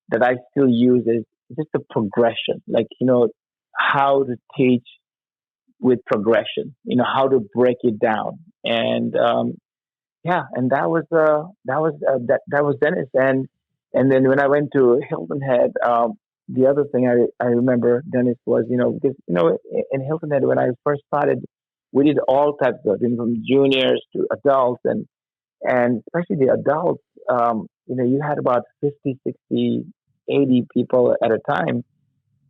that I still use is just the progression, like, how to teach with progression, how to break it down. And yeah, and that was Dennis. And then when I went to Hilton Head, the other thing I remember Dennis was, because in Hilton Head, when I first started, we did all types of, from juniors to adults, and especially the adults. You had about 50, 60, 80 people at a time,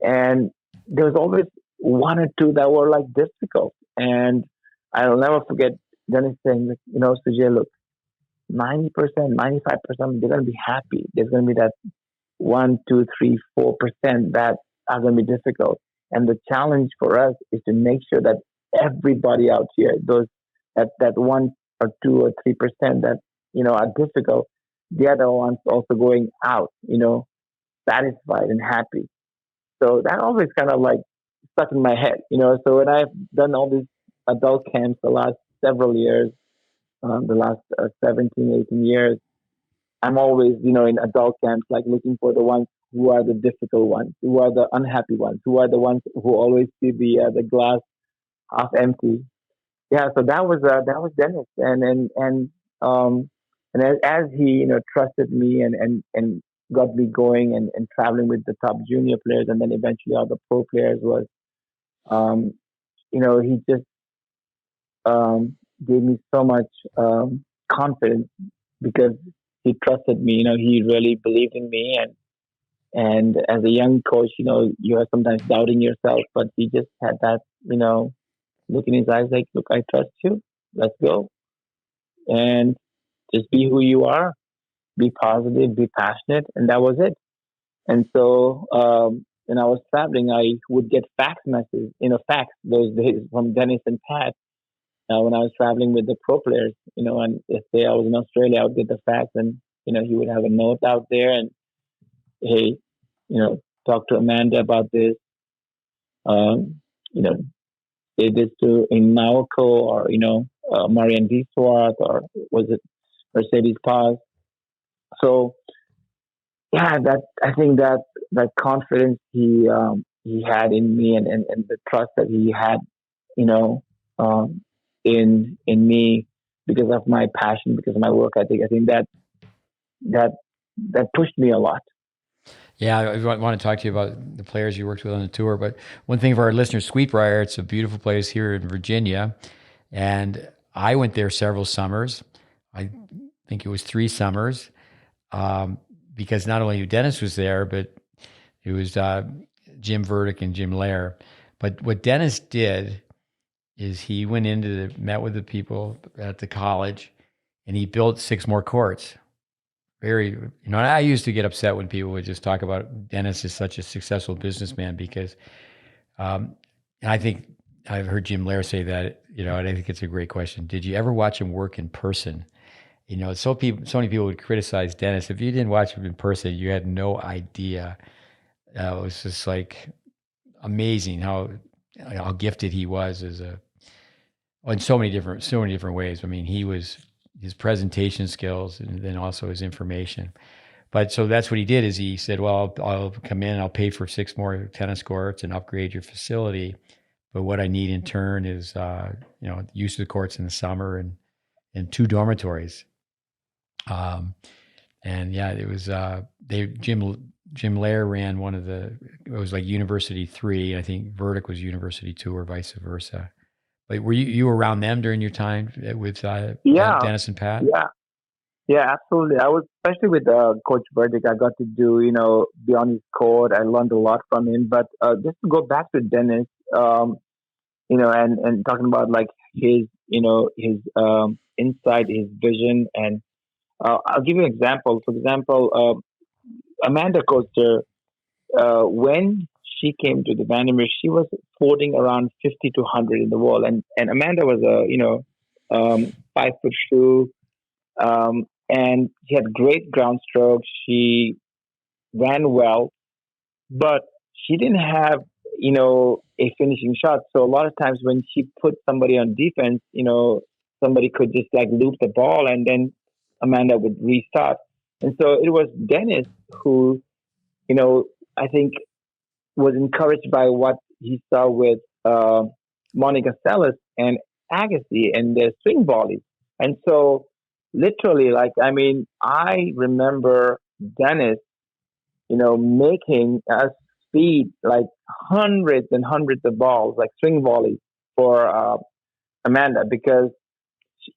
and there was always one or two that were like difficult. And I'll never forget Dennis saying, like, Sujay, look, 90%, 95%, they're going to be happy. There's going to be that 1, 2, 3, 4% that are going to be difficult. And the challenge for us is to make sure that everybody out here, that 1 or 2 or 3% that are difficult, they are the ones also going out, satisfied and happy. So that always kind of like stuck in my head. So when I've done all these adult camps the last several years, the last 17, 18 years, I'm always, in adult camps, like looking for the ones who are the difficult ones, who are the unhappy ones, who are the ones who always see the glass half empty. Yeah, so that was Dennis, and as he trusted me and got me going and traveling with the top junior players, and then eventually all the pro players was um, he just gave me so much confidence because he trusted me. He really believed in me, and as a young coach, you are sometimes doubting yourself, but he just had that look in his eyes, like, look, I trust you. Let's go and just be who you are. Be positive, be passionate, and that was it. And so when I was traveling, I would get fax messages, fax those days from Dennis and Pat. When I was traveling with the pro players, and if say I was in Australia, I would get the fax, and he would have a note out there, and hey, talk to Amanda about this. Um, you know, say this to in Morocco, or Marianne Biswat, or was it Mercedes Paz? So yeah, that I think that confidence he had in me, and the trust that he had, you know, um, in me because of my passion, because of my work ethic. I think that that pushed me a lot. Yeah, I want to talk to you about the players you worked with on the tour. But one thing for our listeners, Sweetbriar, it's a beautiful place here in Virginia. And I went there several summers. I think it was 3 summers, um, because not only Dennis was there, but it was Jim Verdick and Jim Lair. But what Dennis did is he went met with the people at the college, and he built 6 more courts. And I used to get upset when people would just talk about Dennis as such a successful businessman because, and I think I've heard Jim Lair say that, and I think it's a great question. Did you ever watch him work in person? So many people would criticize Dennis. If you didn't watch him in person, you had no idea. It was just like amazing how gifted he was in so many different ways. I mean, his presentation skills and then also his information. But so that's what he did is he said, well, I'll come in, I'll pay for 6 more tennis courts and upgrade your facility. But what I need in turn is, use of the courts in the summer and 2 dormitories. Um, and yeah, it was, Jim Lair ran it was like University 3. I think Verdict was University 2 or vice versa. But were you around them during your time with Yeah, Dennis and Pat? yeah, yeah, absolutely. I was especially with Coach Burdick. I got to do be on his court. I learned a lot from him. But just to go back to Dennis, and talking about like his insight, his vision, and I'll give you an example. For example, Amanda Coaster, when she came to the Vandermeer, she was floating around 50 to 100 in the wall, and Amanda was a 5 foot shoe, and she had great ground strokes. She ran well, but she didn't have a finishing shot. So a lot of times when she put somebody on defense, somebody could just like loop the ball, and then Amanda would restart. And so it was Dennis who, I think was encouraged by what he saw with Monica Seles and Agassi and their swing volleys. And so, literally, like, I mean, I remember Dennis, making us feed like hundreds and hundreds of balls, like swing volleys for Amanda, because,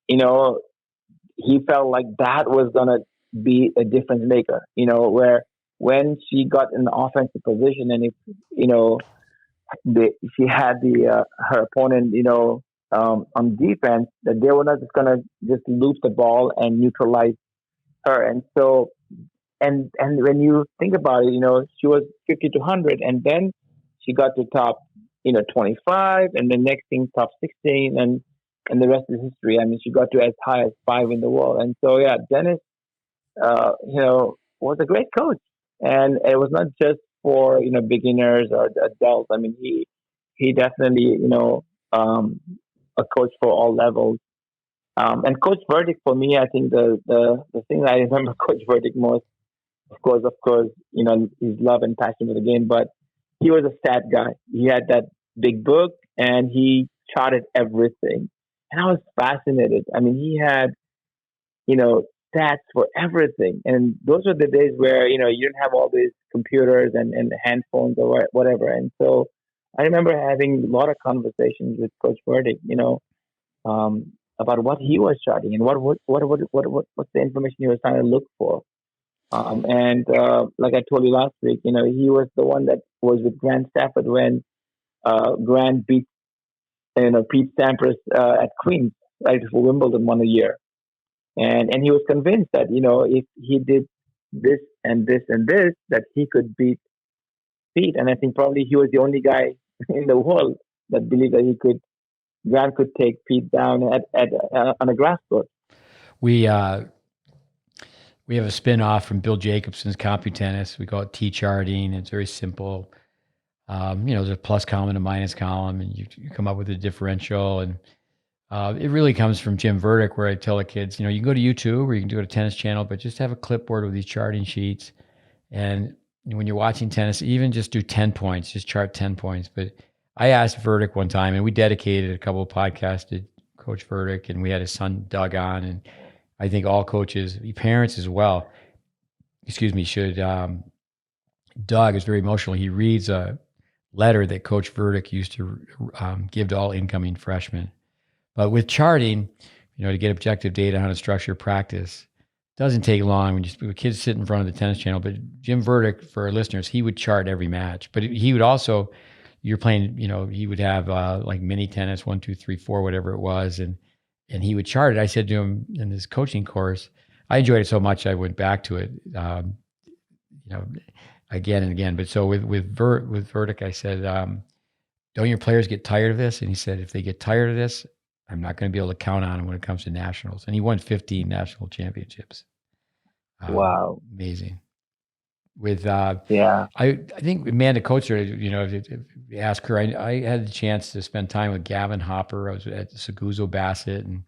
you know, he felt like that was going to be a difference maker, where when she got in the offensive position and if, she had her opponent, on defense, that they were not just gonna just loop the ball and neutralize her. And so, and when you think about it, she was 50 to 100, and then she got to top, 25, and the next thing top 16, and the rest is history. I mean, she got to as high as five in the world. And so, yeah, Dennis, was a great coach, and it was not just for beginners or adults. I mean, he definitely a coach for all levels. And Coach Verdict for me, I think the thing that I remember Coach Verdict most, of course, his love and passion for the game. But he was a stat guy. He had that big book, and he charted everything, and I was fascinated. I mean, he had you know, stats for everything. And those were the days where, you didn't have all these computers and handphones or whatever. And so I remember having a lot of conversations with Coach Verdict, about what he was charting and what's the information he was trying to look for. And like I told you last week, he was the one that was with Grant Stafford when Grant beat, Pete Sampras at Queens, right, for Wimbledon one a year. And he was convinced that if he did this and this and this, that he could beat Pete. And I think probably he was the only guy in the world that believed that he could Grant could take Pete down at on a grass court. We uh, we have a spin off from Bill Jacobson's CompuTennis. We call it T charting. It's very simple. There's a plus column and a minus column, and you come up with a differential. And it really comes from Jim Verdick, where I tell the kids, you can go to YouTube or you can do it a tennis channel, but just have a clipboard with these charting sheets. And when you're watching tennis, even just do 10 points, just chart 10 points. But I asked Verdick one time, and we dedicated a couple of podcasts to Coach Verdick, and we had his son Doug on. And I think all coaches, parents as well, should. Doug is very emotional. He reads a letter that Coach Verdick used to give to all incoming freshmen. But with charting, to get objective data on how to structure practice, doesn't take long when kids sit in front of the tennis channel. But Jim Verdick, for our listeners, he would chart every match. But he would also, you're playing, he would have like mini tennis, 1, 2, 3, 4, whatever it was, and he would chart it. I said to him in this coaching course, I enjoyed it so much I went back to it, again and again. But so with Verdick, I said, don't your players get tired of this? And he said, if they get tired of this, I'm not going to be able to count on him when it comes to nationals. And he won 15 national championships. Wow. Amazing. With Yeah. I think Amanda Coacher, if you ask her, I had the chance to spend time with Gavin Hopper. I was at Seguzo Bassett, and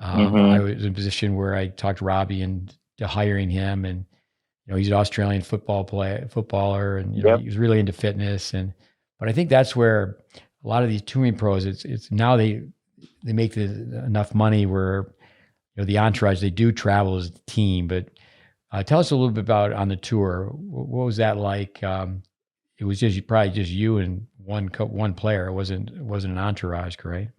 I was in a position where I talked Robbie into hiring him. And he's an Australian footballer, and he was really into fitness. But I think that's where a lot of these touring pros, it's now they make enough money where the entourage, they do travel as a team. But tell us a little bit about on the tour. What was that like? It was probably just you and one player. It wasn't an entourage, correct?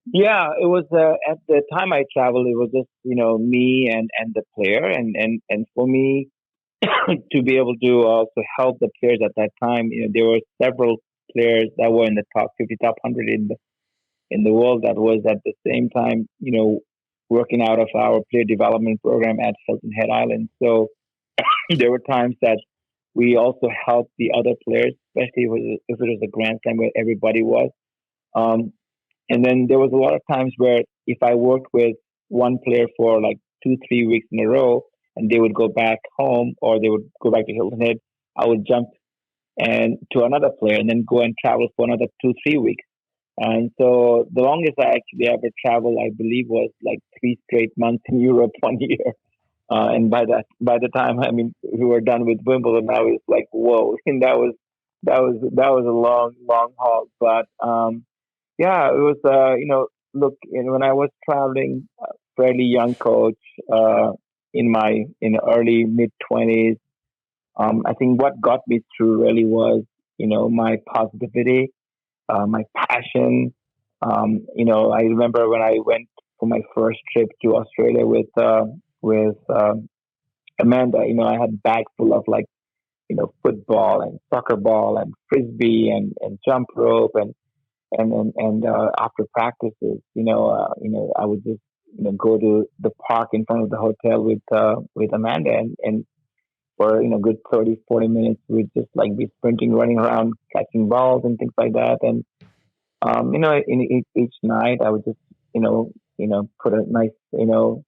Yeah, it was at the time I traveled. It was just me and the player, and for me to be able to also help the players at that time. There were several players that were in the top 50, top 100 in the world that was at the same time, working out of our player development program at Hilton Head Island. So there were times that we also helped the other players, especially if it was a Grand Slam where everybody was. Um, and then there was a lot of times where if I worked with one player for like 2, 3 weeks in a row, and they would go back home or they would go back to Hilton Head, I would jump and to another player and then go and travel for another 2, 3 weeks. And so the longest I actually ever traveled, I believe, was like 3 straight months in Europe one year. And by the time, I mean, we were done with Wimbledon, I was like, whoa, and that was a long haul. But yeah, it was, look, when I was traveling, fairly young coach, in early mid 20s, I think what got me through really was, my positivity, my passion. I remember when I went for my first trip to Australia with Amanda. I had a bag full of like football and soccer ball and frisbee and jump rope and after practices, I would just go to the park in front of the hotel with Amanda and for good 30-40 minutes we'd just like be sprinting, running around, catching balls and things like that. And in each night I would just put a nice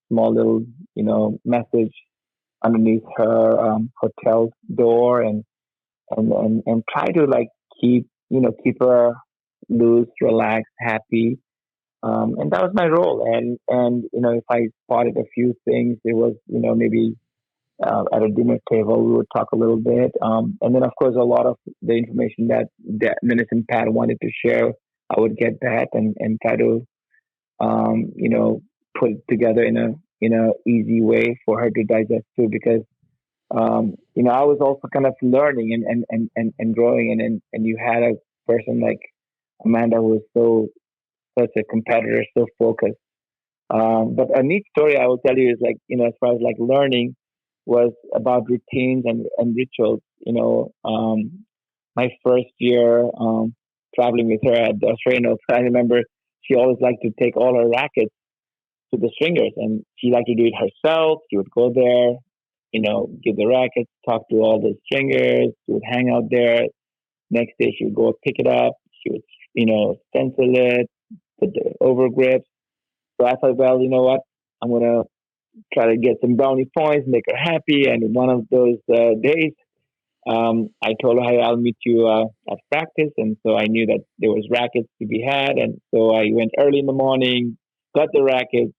small little message underneath her hotel door and try to like keep her loose, relaxed, happy. And that was my role. And if I spotted a few things, it was maybe at a dinner table we would talk a little bit. And then of course a lot of the information that Menace and Pat wanted to share, I would get that and try to put it together in a easy way for her to digest too, because I was also kind of learning and growing, and you had a person like Amanda who was such a competitor, so focused. But a neat story I will tell you is like, as far as like learning was about routines and rituals. My first year traveling with her at the Australian Open, I remember she always liked to take all her rackets to the stringers, and she liked to do it herself. She would go there, give the rackets, talk to all the stringers. She would hang out there. Next day, she would go pick it up. She would, stencil it, put the over grips. So I thought, well, you know what? I'm gonna try to get some brownie points, make her happy. And one of those days, I told her, "Hey, I'll meet you at practice." And so I knew that there was rackets to be had, and so I went early in the morning, got the rackets.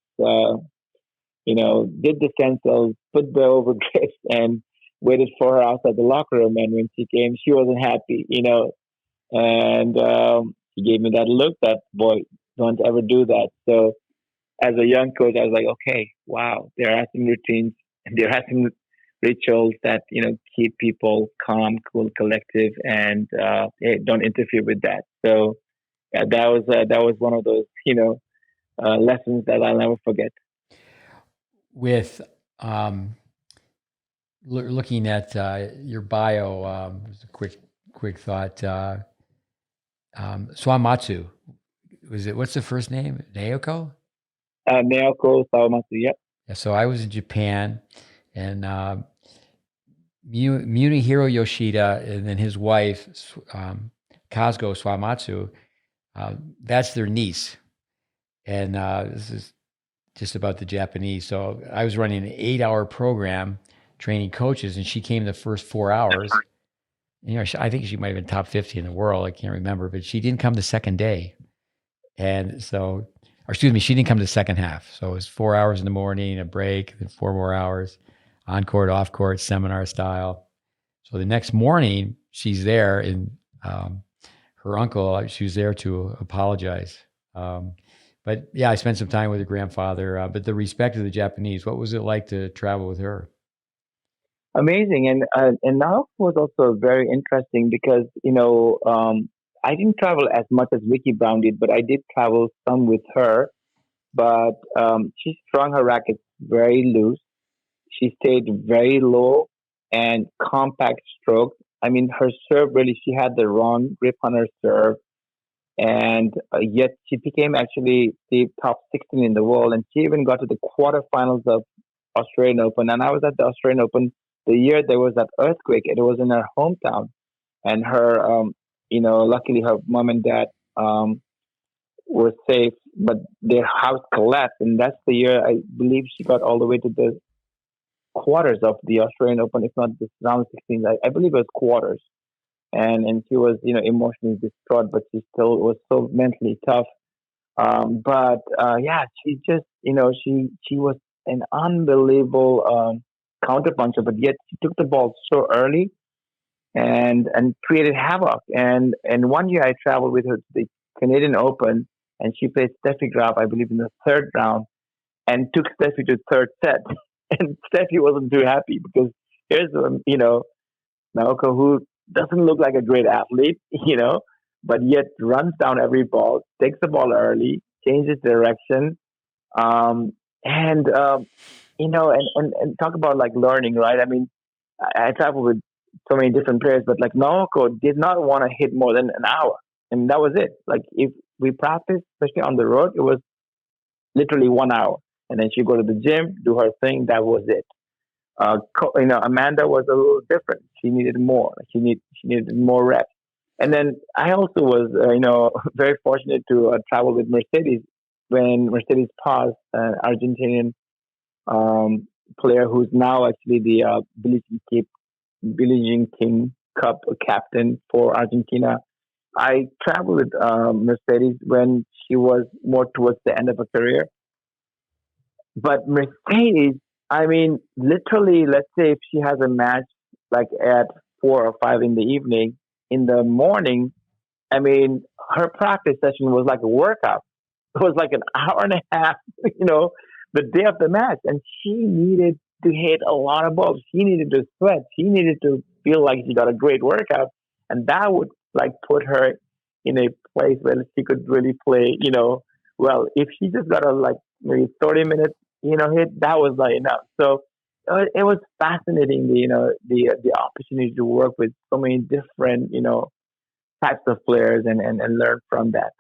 Did the stencils, put the over grips, and waited for her outside the locker room. And when she came, she wasn't happy, and she gave me that look that, boy, don't ever do that. So as a young coach, I was like, okay, wow, there are some routines and there are some rituals that, keep people calm, cool, collective, and hey, don't interfere with that. So yeah, that was one of those, lessons that I'll never forget. With looking at your bio, just a quick thought. Swamatsu, was it? What's the first name? Naoko. Naoko Sawamatsu, yep. Yeah, so I was in Japan, and Munihiro Yoshida and then his wife, Kazuko Swamatsu, that's their niece. And this is just about the Japanese. So I was running an 8-hour program training coaches, and she came the first 4 hours. I think she might have been top 50 in the world. I can't remember, but she didn't come the second day. And so, or excuse me, she didn't come the second half. So it was 4 hours in the morning, a break, then 4 more hours, on court, off court, seminar style. So the next morning, she's there, and her uncle, she was there to apologize. But yeah, I spent some time with her grandfather. But the respect of the Japanese, what was it like to travel with her? Amazing, and now was also very interesting because I didn't travel as much as Vicky Brown did, but I did travel some with her. But she strung her rackets very loose. She stayed very low and compact stroke. I mean, her serve really, she had the wrong grip on her serve, and yet she became actually the top 16 in the world, and she even got to the quarterfinals of Australian Open. And I was at the Australian Open the year there was that earthquake. It was in her hometown, and her, luckily her mom and dad were safe, but their house collapsed, and that's the year I believe she got all the way to the quarters of the Australian Open, if not the round 16. I believe it was quarters, and she was emotionally distraught, but she still was so mentally tough. But yeah, she just she was an unbelievable counterpuncher, but yet she took the ball so early and created havoc. And one year I traveled with her to the Canadian Open, and she played Steffi Graf, I believe, in the third round, and took Steffi to third set. And Steffi wasn't too happy because here's Naoko, who doesn't look like a great athlete, but yet runs down every ball, takes the ball early, changes direction, and and talk about like learning, right? I mean, I travel with so many different players, but like Naoko did not want to hit more than an hour, and that was it. Like if we practiced, especially on the road, it was literally 1 hour, and then she go to the gym, do her thing. That was it. Amanda was a little different. She needed more. She needed more reps. And then I also was, very fortunate to travel with Mercedes when Mercedes paused, an Argentinian player who's now actually the Billie Jean King Cup captain for Argentina. I traveled with Mercedes when she was more towards the end of her career. But Mercedes, I mean, literally, let's say if she has a match like at 4 or 5 in the evening, in the morning, I mean, her practice session was like a workout. It was like an hour and a half, the day of the match. And she needed to hit a lot of balls. She needed to sweat. She needed to feel like she got a great workout. And that would like put her in a place where she could really play, well. If she just got a like maybe 30 minutes, hit, that was like enough. So it was fascinating, the opportunity to work with so many different, types of players and learn from that.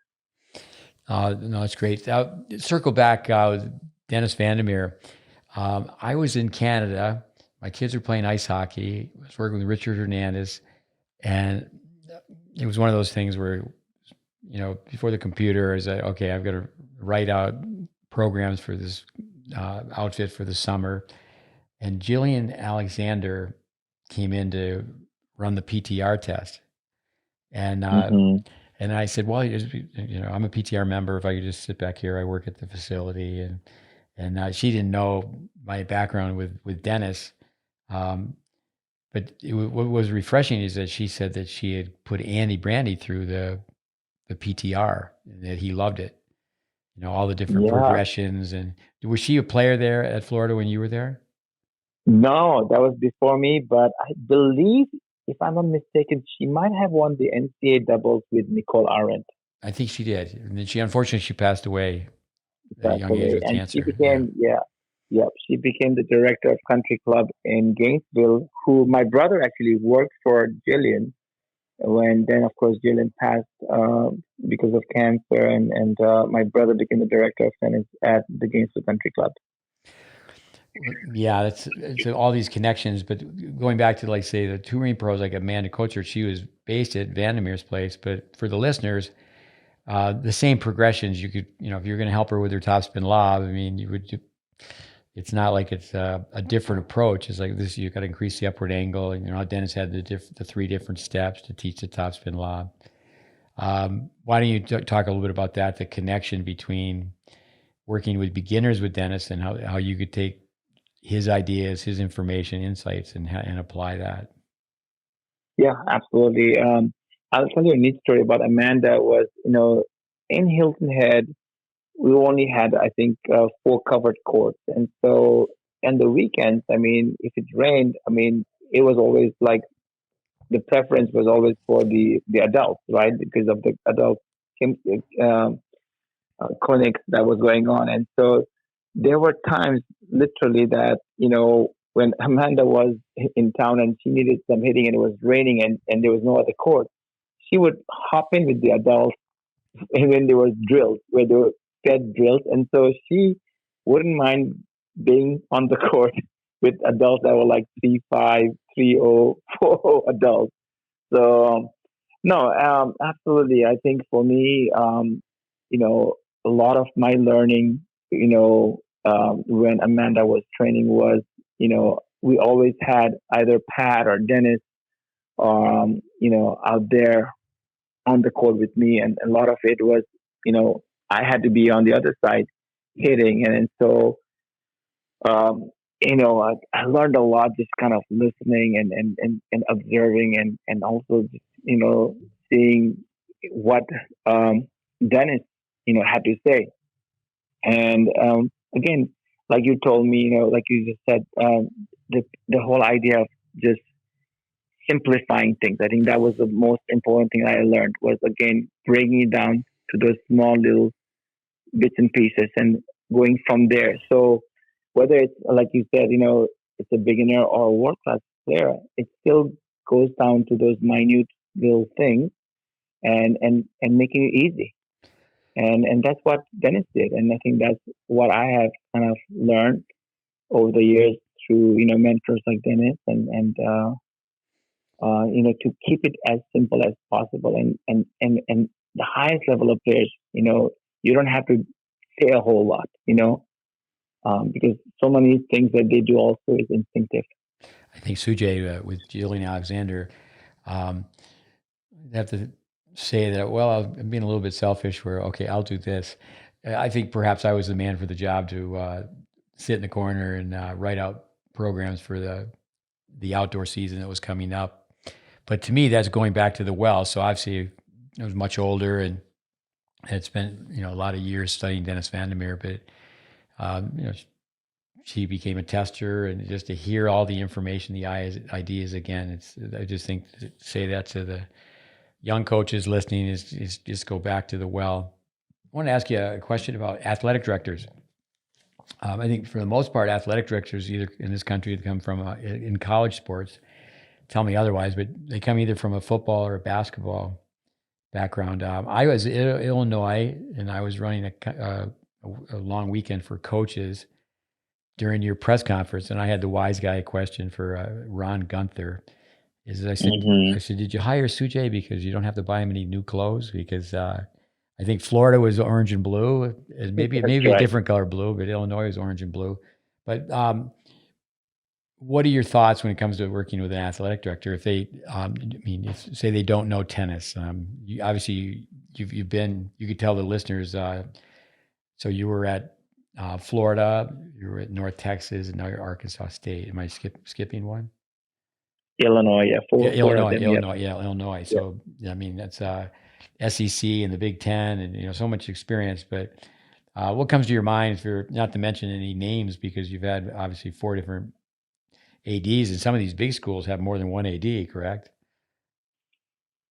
No, it's great. Circle back with Dennis Vandermeer. I was in Canada. My kids were playing ice hockey. I was working with Richard Hernandez, and it was one of those things where, before the computer, is like, okay, I've got to write out programs for this outfit for the summer. And Jillian Alexander came in to run the PTR test, and Mm-hmm. and I said, well, I'm a PTR member. If I could just sit back here, I work at the facility, and she didn't know my background with Dennis. Um, but what was refreshing is that she said that she had put Andy Brandy through the PTR and that he loved it. All the different Yeah. progressions. And was she a player there at Florida when you were there? No, that was before me, but I believe, if I'm not mistaken, she might have won the NCAA doubles with Nicole Arendt. I think she did. And then unfortunately, she passed away at a Passed young age away, with and she cancer. Yeah. became, yeah, yeah, she became the director of country club in Gainesville. Who my brother actually worked for Jillian when then of course Jillian passed because of cancer, and my brother became the director of tennis at the Gainesville Country Club. Yeah, it's all these connections. But going back to, like, say, the touring pros, like Amanda Coacher, she was based at Vandermeer's place. But for the listeners, the same progressions you could, if you're going to help her with her topspin lob, I mean, you would. It's not like it's a different approach. It's like this: you got to increase the upward angle, and Dennis had the 3 different steps to teach the topspin lob. Why don't you talk a little bit about that? The connection between working with beginners with Dennis and how you could take his ideas, his information, insights, and apply that. Yeah, absolutely. I'll tell you a neat story about Amanda. Was in Hilton Head, we only had, I think, 4 covered courts, and so and the weekends, I mean, if it rained, I mean, it was always like the preference was always for the adults, right? Because of the adult kim- um, clinics that was going on, and so there were times literally that when Amanda was in town and she needed some hitting and it was raining and there was no other court, she would hop in with the adults and when there was drills, where they were fed drills. And so she wouldn't mind being on the court with adults that were like 3-5, 3-0, 4-0 adults. So, no, absolutely. I think for me, a lot of my learning, when Amanda was training was, we always had either Pat or Dennis, out there on the court with me, and a lot of it was, I had to be on the other side hitting, and so I learned a lot just kind of listening and observing and also just, seeing what Dennis had to say, and again, like you told me, like you just said, the whole idea of just simplifying things. I think that was the most important thing I learned was again breaking it down to those small little bits and pieces and going from there. So whether it's like you said, it's a beginner or a world class player, it's still goes down to those minute little things and making it easy. And that's what Dennis did, and I think that's what I have kind of learned over the years through mentors like Dennis and to keep it as simple as possible. And the highest level of players, you don't have to say a whole lot, because so many things that they do also is instinctive. I think Sujay with Julian Alexander, um, I have to say that, well, I'm being a little bit selfish where, okay, I'll do this. I think perhaps I was the man for the job to sit in the corner and write out programs for the outdoor season that was coming up. But to me, that's going back to the well. So obviously, I was much older and had spent a lot of years studying Dennis Vandermeer. But she became a tester, and just to hear all the information, the ideas again, I just think to say that to the young coaches listening is just go back to the well. I want to ask you a question about athletic directors. I think for the most part, athletic directors either in this country that come from in college sports, tell me otherwise, but they come either from a football or a basketball background. I was in Illinois, and I was running a long weekend for coaches during your press conference, and I had the wise guy question for Ron Gunther. I said, did you hire Sujay because you don't have to buy him any new clothes? Because I think Florida was orange and blue, maybe Right. a different color blue, but Illinois was orange and blue. But what are your thoughts when it comes to working with an athletic director? If they, say they don't know tennis, obviously you've been, you could tell the listeners. So you were at Florida, you were at North Texas, and now you're Arkansas State. Am I skipping one? Illinois, yeah, Illinois. So that's SEC and the Big Ten, and so much experience. But what comes to your mind, if you're not to mention any names, because you've had obviously 4 different ADs, and some of these big schools have more than one AD, correct?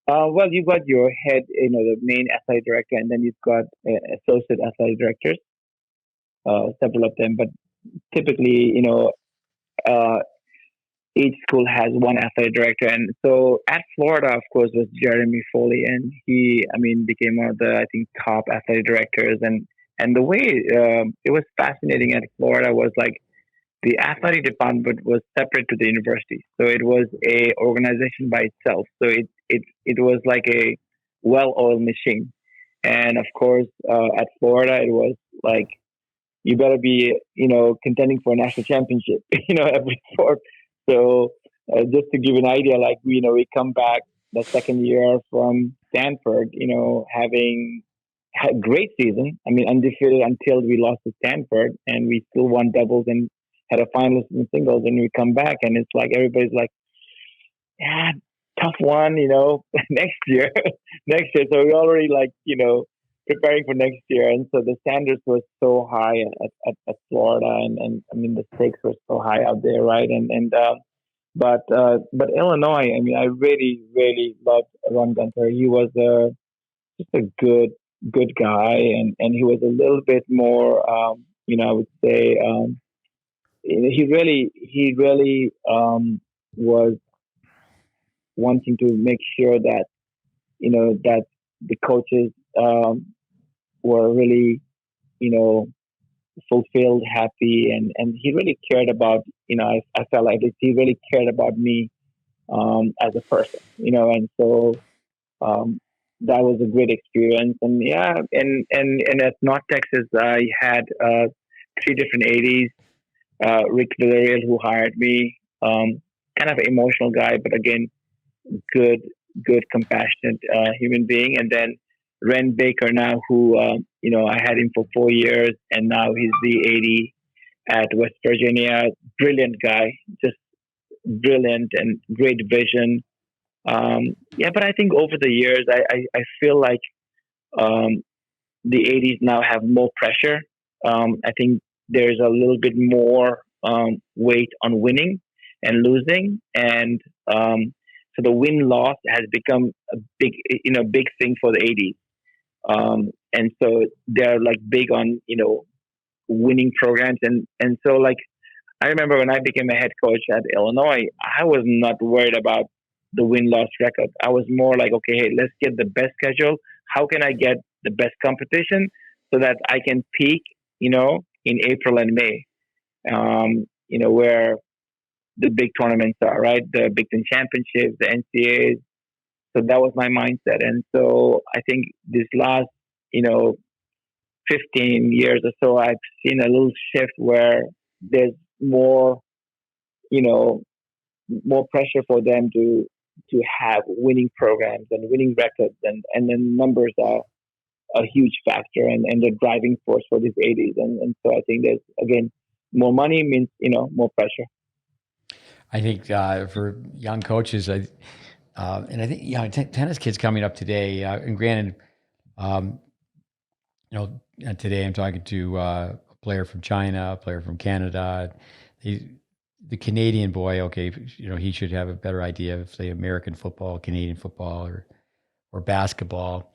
Well, you've got your head, the main athletic director, and then you've got associate athletic directors, several of them. But typically, uh, each school has one athletic director. And so at Florida, of course, was Jeremy Foley, and he, became one of the, I think, top athletic directors. And the way it was fascinating at Florida was like the athletic department was separate to the university, so it was a organization by itself. So it was like a well-oiled machine. And of course, at Florida, it was like you better be, contending for a national championship, every sport. So just to give an idea, like we come back the second year from Stanford, having had a great season. Undefeated until we lost to Stanford, and we still won doubles and had a finalist in singles. And we come back, and it's like everybody's like, "Yeah, tough one," next year, next year. So we already preparing for next year, and so the standards were so high at Florida, and the stakes were so high out there, right? But Illinois, I really loved Ron Gunter. He was just a good guy, and he was a little bit more, I would say, he really was wanting to make sure that that the coaches were really, fulfilled, happy, and he really cared about, I felt like he really cared about me as a person, and so that was a great experience. And yeah, and at North Texas, I had 3 different ADs. Rick Villarreal, who hired me, kind of an emotional guy, but again, good, compassionate human being. And then Ren Baker now, who I had him for 4 years, and now he's the AD at West Virginia. Brilliant guy, just brilliant and great vision. Yeah, but I think over the years, I feel like the ADs now have more pressure. I think there's a little bit more weight on winning and losing, and so the win loss has become a big thing for the ADs. And so they're like big on winning programs, and so like I remember when I became a head coach at Illinois, I was not worried about the win-loss record. I was more like, okay, hey, let's get the best schedule. How can I get the best competition so that I can peak, in April and May, where the big tournaments are, right? The Big Ten Championships, the NCAAs. So that was my mindset. And so I think this last, you know, 15 years or so, I've seen a little shift where there's more, you know, more pressure for them to have winning programs and winning records, and then numbers are a huge factor and the driving force for these 80s. And so I think there's, again, more money means, more pressure. I think for young coaches, and I think tennis kids coming up today, and granted, um, today I'm talking to a player from China, a player from Canada. The Canadian boy, okay, he should have a better idea of, say, American football, Canadian football, or basketball.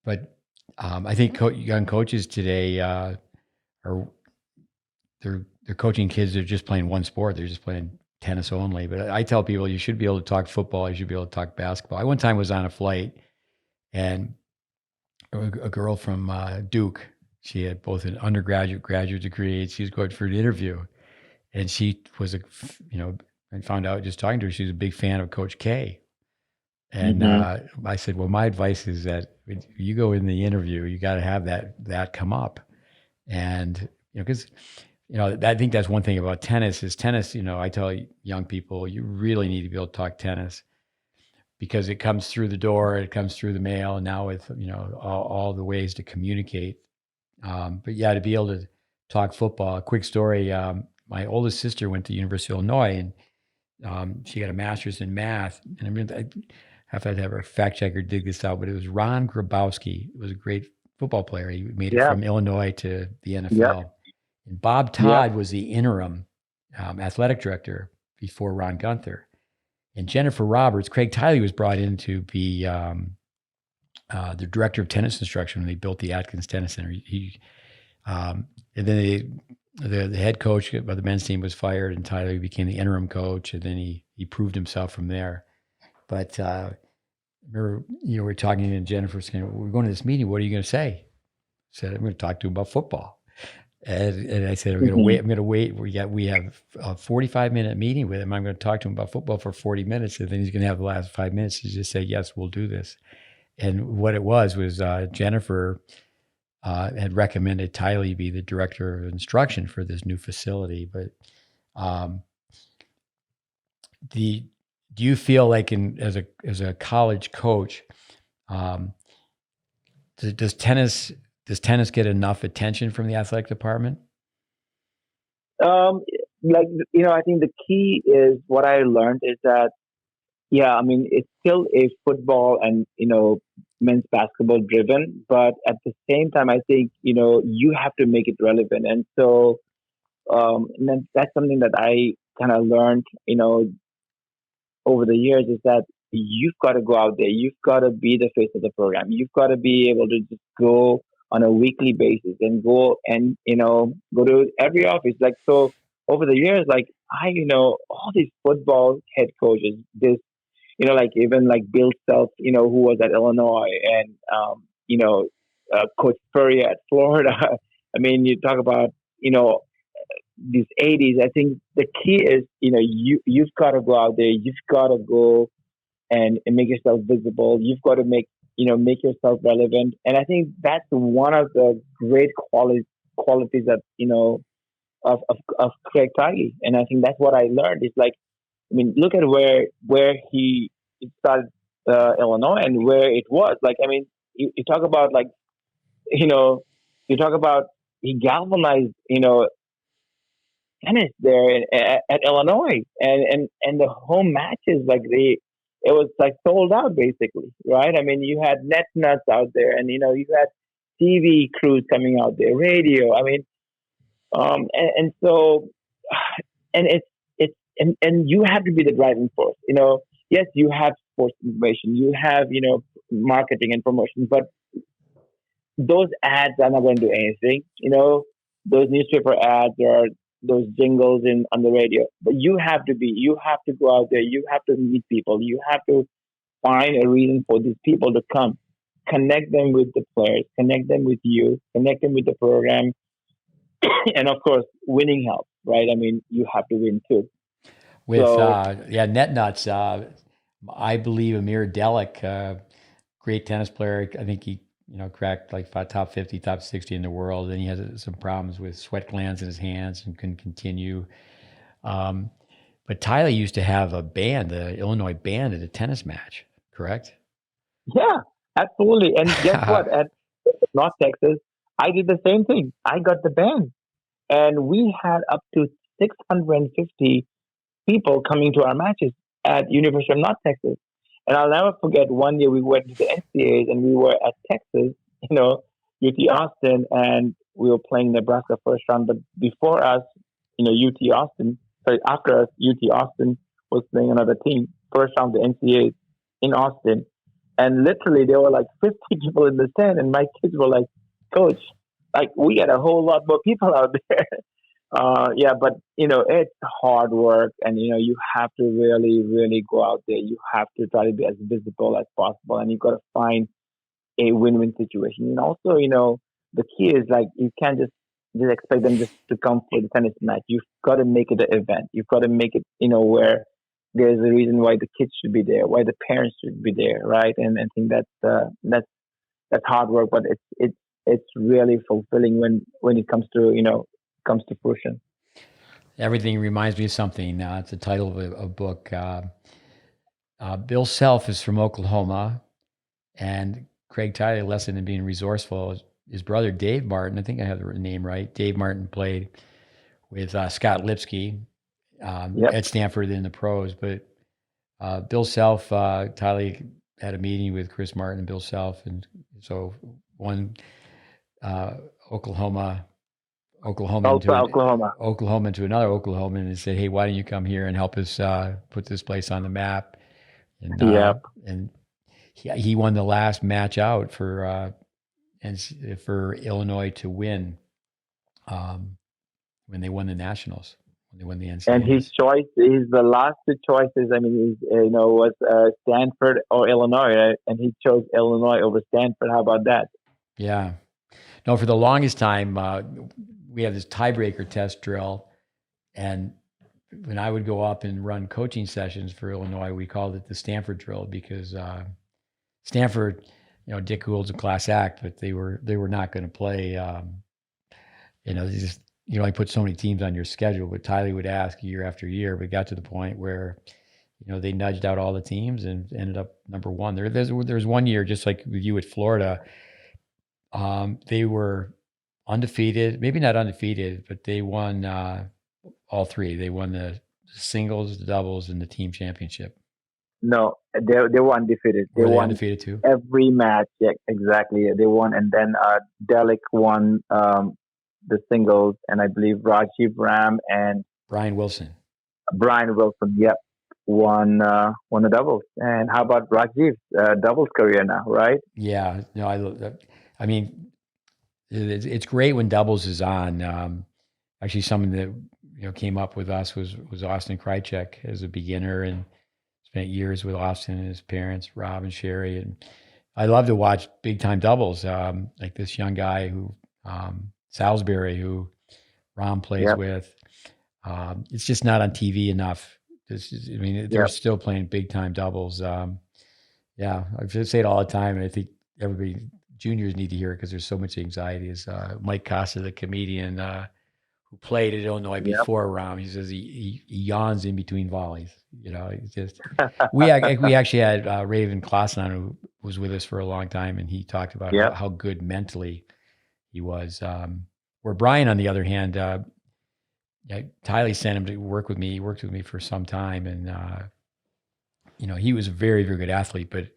But I think young coaches today are they're coaching kids that are just playing one sport. They're just playing tennis only. But I tell people you should be able to talk football. You should be able to talk basketball. I one time was on a flight, and a girl from Duke. She had both an undergraduate, graduate degree. And she was going for an interview, and she was and found out just talking to her, she was a big fan of Coach K. And I said, well, my advice is that when you go in the interview, you got to have that come up, and because I think that's one thing about tennis is tennis. I tell young people, you really need to be able to talk tennis because it comes through the door, it comes through the mail, and now with all the ways to communicate. But yeah, to be able to talk football. A quick story: my oldest sister went to University of Illinois, and she got a master's in math. And I have to have a fact checker dig this out, but it was Ron Grabowski. It was a great football player. He made it from Illinois to the NFL. Yep. And Bob Todd was the interim athletic director before Ron Gunther. And Jennifer Roberts, Craig Tiley was brought in to be the director of tennis instruction when they built the Atkins Tennis Center. And then the head coach of the men's team was fired, and Tiley became the interim coach, and then he proved himself from there. But remember, we're talking to Jennifer saying, we're going to this meeting. What are you going to say? I said, I'm going to talk to him about football. And I said, I'm going to wait. We have a 45-minute meeting with him. I'm going to talk to him about football for 40 minutes. And then he's going to have the last 5 minutes to just say, yes, we'll do this. And what it was Jennifer had recommended Tiley be the director of instruction for this new facility. But do you feel like as a college coach, does tennis get enough attention from the athletic department? I think the key is what I learned is that, it's still a football and, men's basketball driven, but at the same time, I think, you have to make it relevant. And so, and then that's something that I kind of learned, over the years is that you've got to go out there. You've got to be the face of the program. You've got to be able to just go on a weekly basis and go and, go to every office. Like, so over the years, all these football head coaches, even like Bill Self, who was at Illinois, and, Coach Furrier at Florida. I mean, you talk about, these 80s. I think the key is, you've got to go out there. You've got to go and make yourself visible. You've got to make yourself relevant. And I think that's one of the great qualities that, of Craig Tiley. And I think that's what I learned. It's like, look at where he started Illinois and where it was. Like, you talk about he galvanized, tennis there at Illinois, and the home matches, it was like sold out basically, right? You had net nuts out there, and you had TV crews coming out there, radio. And so, and and you have to be the driving force. Yes, you have sports information, you have marketing and promotion, but those ads are not going to do anything. Those newspaper ads or those jingles in on the radio. But you have to go out there. You have to meet people. You have to find a reason for these people to come. Connect them with the players. Connect them with you. Connect them with the program. And of course, winning helps, right? I mean, you have to win too. With So net nuts, I believe Amir Delic, great tennis player. I think he cracked like top 50, top 60 in the world, and he has some problems with sweat glands in his hands and couldn't continue. But Tyler used to have a band, the Illinois band, at a tennis match, correct? yeah, absolutely. And guess what? At North Texas, I did the same thing. I got the band, and we had up to 650 people coming to our matches at University of North Texas. And I'll never forget one year we went to the NCAAs and we were at Texas, UT Austin, and we were playing Nebraska first round. But before us, UT Austin, sorry, after us, UT Austin was playing another team, first round the NCAAs in Austin. And literally there were like 50 people in the stand, and my kids were like, Coach, like we got a whole lot more people out there. Yeah, but it's hard work, and you have to really, really go out there. You have to try to be as visible as possible, and you got to find a win-win situation. And also, the key is like you can't just expect them just to come for the tennis match. You've got to make it an event. You've got to make it, where there's a reason why the kids should be there, why the parents should be there, right? And I think that's hard work, but it's really fulfilling when it comes to fruition. Everything reminds me of something. It's the title of a book. Bill Self is from Oklahoma, and Craig Tiley, lesson in being resourceful. His brother Dave Martin, I think I have the name right. Dave Martin played with Scott Lipsky at Stanford in the pros, but Bill Self, Tiley had a meeting with Chris Martin and Bill Self, and so one Oklahoma into another Oklahoman, and said, "Hey, why don't you come here and help us put this place on the map?" And he won the last match out for Illinois to win when they won the nationals, when they won the NCAAs. And his choice is the last two choices. I mean, was Stanford or Illinois, right? And he chose Illinois over Stanford. How about that? Yeah. No, for the longest time, we have this tiebreaker test drill, and when I would go up and run coaching sessions for Illinois, we called it the Stanford drill because Stanford, Dick Gould's a class act, but they were not going to play. You only put so many teams on your schedule. But Tyler would ask year after year. We got to the point where, they nudged out all the teams and ended up number one. There's one year, just like with you at Florida, they were undefeated, maybe not undefeated, but they won all three. They won the singles, the doubles, and the team championship. No, they were undefeated. They won undefeated too. Every match, yeah, exactly. They won, and then Delic won the singles, and I believe Rajiv Ram and Brian Wilson. Yep, won the doubles. And how about Rajiv's doubles career now, right? Yeah, no, I mean, it's great when doubles is on. Actually, someone that came up with us was Austin Krychek as a beginner, and spent years with Austin and his parents, Rob and Sherry. And I love to watch big time doubles, like this young guy who Salisbury, who Ron plays with. It's just not on TV enough. They're still playing big time doubles. I say it all the time, and I think everybody, juniors, need to hear it because there's so much anxiety. Is Mike Costa, the comedian who played at Illinois before Ram? He says he yawns in between volleys. It's just we actually had Raven Klassen on, who was with us for a long time, and he talked about how good mentally he was. Where Brian, on the other hand, Tylee sent him to work with me. He worked with me for some time, and he was a very, very good athlete. But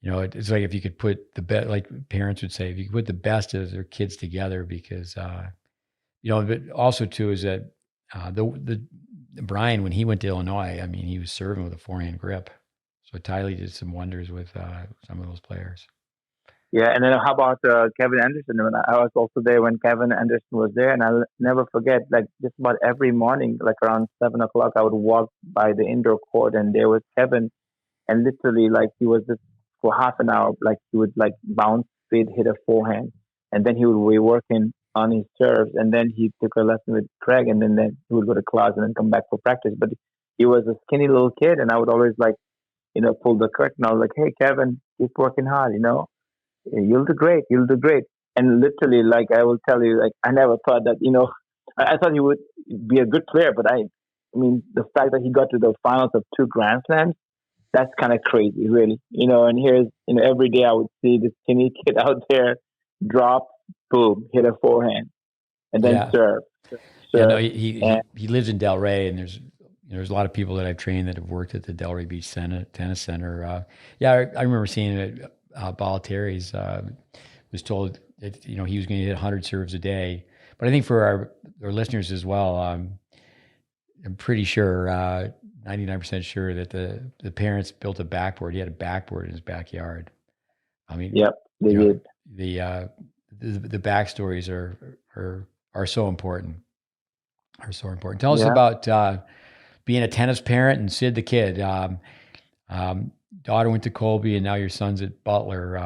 it's like if you could put the best, like parents would say, if you could put the best of their kids together, because but also too is that the Brian, when he went to Illinois, he was serving with a forehand grip. So Tylee did some wonders with some of those players. Yeah, and then how about Kevin Anderson? When I was also there when Kevin Anderson was there, and I'll never forget. Like just about every morning, like around 7 o'clock, I would walk by the indoor court, and there was Kevin, and literally, like he was just for half an hour, like he would like bounce, speed, hit a forehand, and then he would be working on his serves, and then he took a lesson with Craig, and then he would go to class and then come back for practice. But he was a skinny little kid, and I would always like pull the curtain. I was like, "Hey, Kevin, keep working hard, you'll do great. You'll do great." And literally, like I will tell you, like I never thought that, I thought he would be a good player, but I mean, the fact that he got to the finals of two Grand Slams, that's kind of crazy, really. And here's, every day I would see this skinny kid out there drop, boom, hit a forehand, and then Yeah. serve, Yeah, no, serve, he he and he he lives in Delray, and there's a lot of people that I've trained that have worked at the Delray Beach Tennis Center. Yeah, I remember seeing it. Balotelli's was told that he was going to hit 100 serves a day. But I think for our listeners as well, I'm pretty sure, 99% sure that the parents built a backboard. He had a backboard in his backyard. I mean, yep, they you know, did. the backstories are so important. Are so important. Tell us Yeah. about being a tennis parent and Sid the kid. Daughter went to Colby, and now your son's at Butler.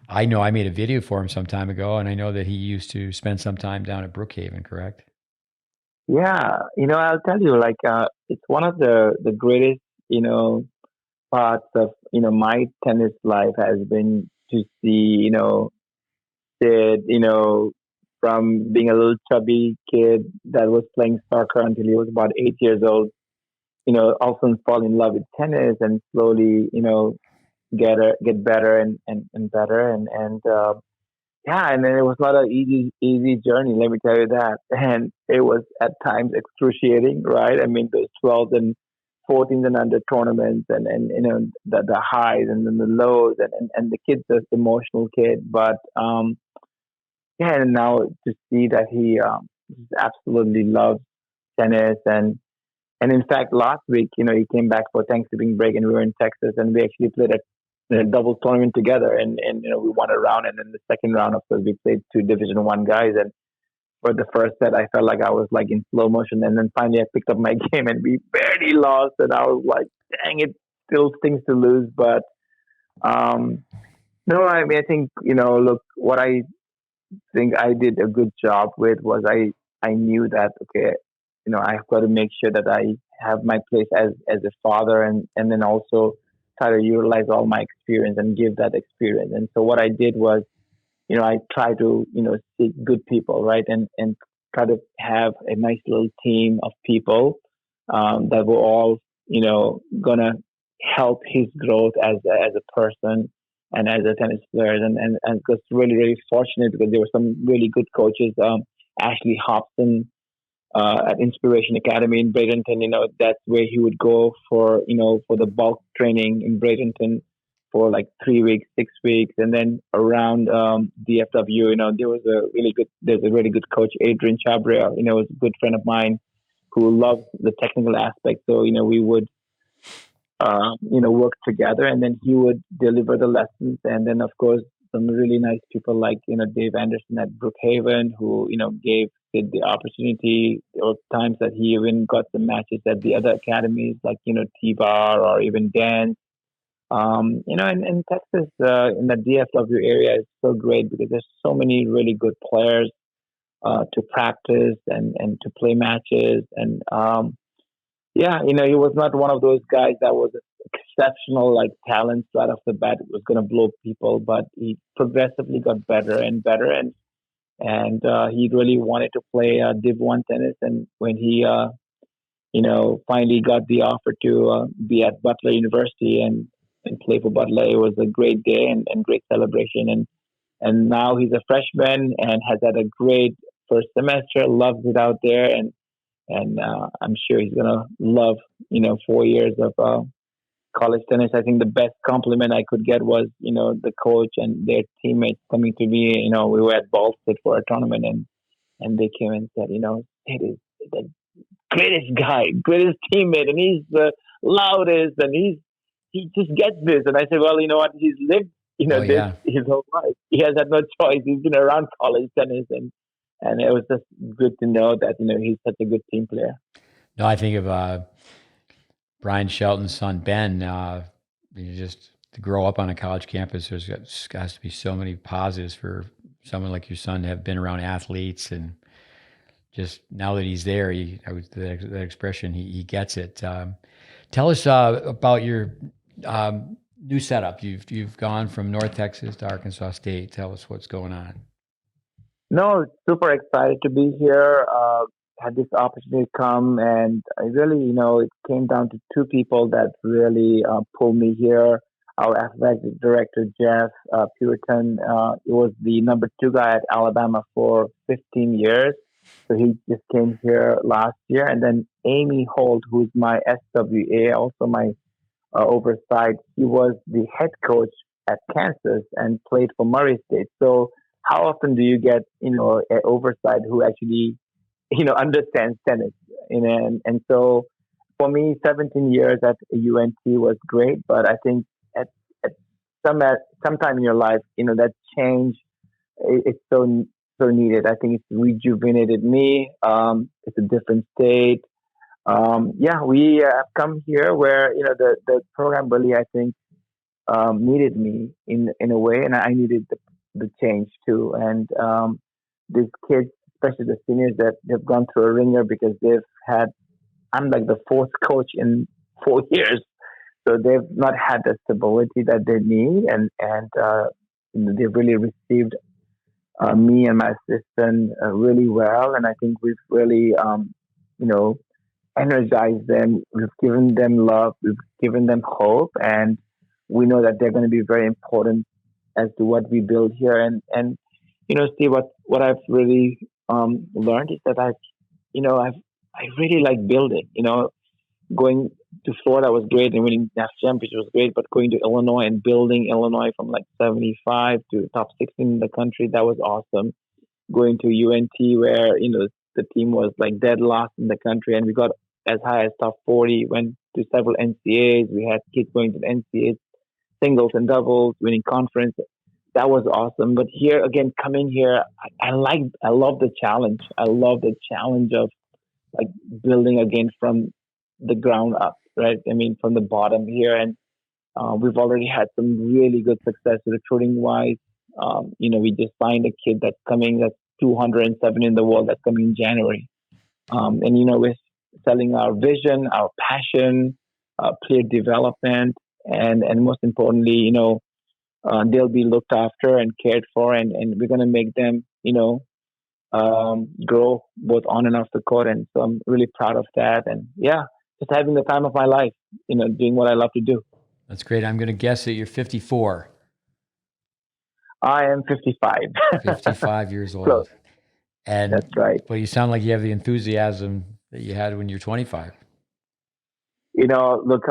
I know I made a video for him some time ago, and I know that he used to spend some time down at Brookhaven, correct? Yeah, I'll tell you, like, it's one of the greatest, parts of, my tennis life has been to see, Sid, from being a little chubby kid that was playing soccer until he was about 8 years old, also fall in love with tennis and slowly, get better and better and yeah, and then it was not an easy journey, let me tell you that. And it was at times excruciating, right? I mean, those 12 and 14s and under tournaments and the highs and then the lows and the kid's an emotional kid. But yeah, and now to see that he just absolutely loves tennis and in fact, last week, he came back for Thanksgiving break, and we were in Texas, and we actually played a doubles tournament together, and we won a round, and then the second round, of course, we played two Division One guys, and for the first set, I felt like I was like in slow motion, and then finally I picked up my game, and we barely lost, and I was like, dang, it still stings to lose, but um, no, I mean, I think look, what I think I did a good job with was I knew that okay, I've got to make sure that I have my place as a father and then also try to utilize all my experience and give that experience. And so what I did was, I try to, seek good people, right? And try to have a nice little team of people that were all, gonna help his growth as a person and as a tennis player. And was really, really fortunate because there were some really good coaches. Ashley Hobson at Inspiration Academy in Bradenton. That's where he would go for the bulk training in Bradenton for like 3 weeks, 6 weeks, and then around DFW. There's a really good coach, Adrian Chabria. Was a good friend of mine who loves the technical aspect. So we would work together, and then he would deliver the lessons, and then of course some really nice people like Dave Anderson at Brookhaven, who gave Sid the opportunity. There were times that he even got some matches at the other academies, like T-Bar or even Dan. In Texas, in the DFW area, is so great because there's so many really good players to practice and to play matches. And yeah, he was not one of those guys that was exceptional like talent right off the bat. It was going to blow people, but he progressively got better and better, and he really wanted to play Div One tennis. And when he finally got the offer to be at Butler University and play for Butler, it was a great day and great celebration. And now he's a freshman and has had a great first semester, loves it out there, and I'm sure he's gonna love 4 years of college tennis. I think the best compliment I could get was the coach and their teammates coming to me. We were at Ball State for a tournament, and they came and said, it is the greatest guy, greatest teammate, and he's the loudest, and he just gets this. And I said, well, you know what? He's lived Oh this yeah. his whole life. He has had no choice. He's been around college tennis, and it was just good to know that he's such a good team player. No, I think of Brian Shelton's son Ben. Just to grow up on a college campus, has to be so many positives for someone like your son to have been around athletes, and just now that he's there, that expression, he gets it. Tell us about your new setup. You've gone from North Texas to Arkansas State. Tell us what's going on. No, super excited to be here. Had this opportunity come, and I really, it came down to two people that really pulled me here. Our athletic director, Jeff Puritan, he was the number two guy at Alabama for 15 years. So he just came here last year. And then Amy Holt, who's my SWA, also my oversight. He was the head coach at Kansas and played for Murray State. So how often do you get an oversight who actually understands tennis? And so for me, 17 years at UNT was great, but I think at sometime in your life, that change it's so needed. I think it's rejuvenated me. It's a different state. Yeah, we have come here where the program really I think needed me in a way, and I needed the change too. And these kids, especially the seniors, that they've gone through a ringer because they've had. I'm like the fourth coach in 4 years, so they've not had the stability that they need, and they've really received me and my assistant really well, and I think we've really you know energized them. We've given them love. We've given them hope, and we know that they're going to be very important as to what we build here. And Steve, what I've really learned is that I really like building. Going to Florida was great and winning national championship was great, but going to Illinois and building Illinois from like 75 to top 16 in the country, that was awesome. Going to UNT where, the team was like dead last in the country and we got as high as top 40, went to several NCAAs. We had kids going to the NCAAs, singles and doubles, winning conference. That was awesome. But here again, coming here, I love the challenge. I love the challenge of like building again from the ground up, right? I mean, from the bottom here. And we've already had some really good success recruiting wise. We just signed a kid that's 207 in the world that's coming in January. We're selling our vision, our passion, player development, and most importantly, they'll be looked after and cared for, and we're going to make them, grow both on and off the court. And so I'm really proud of that. And yeah, just having the time of my life, doing what I love to do. That's great. I'm going to guess that you're 54. I am 55. 55 years old. Close. And That's right. Well, you sound like you have the enthusiasm that you had when you're 25. Look,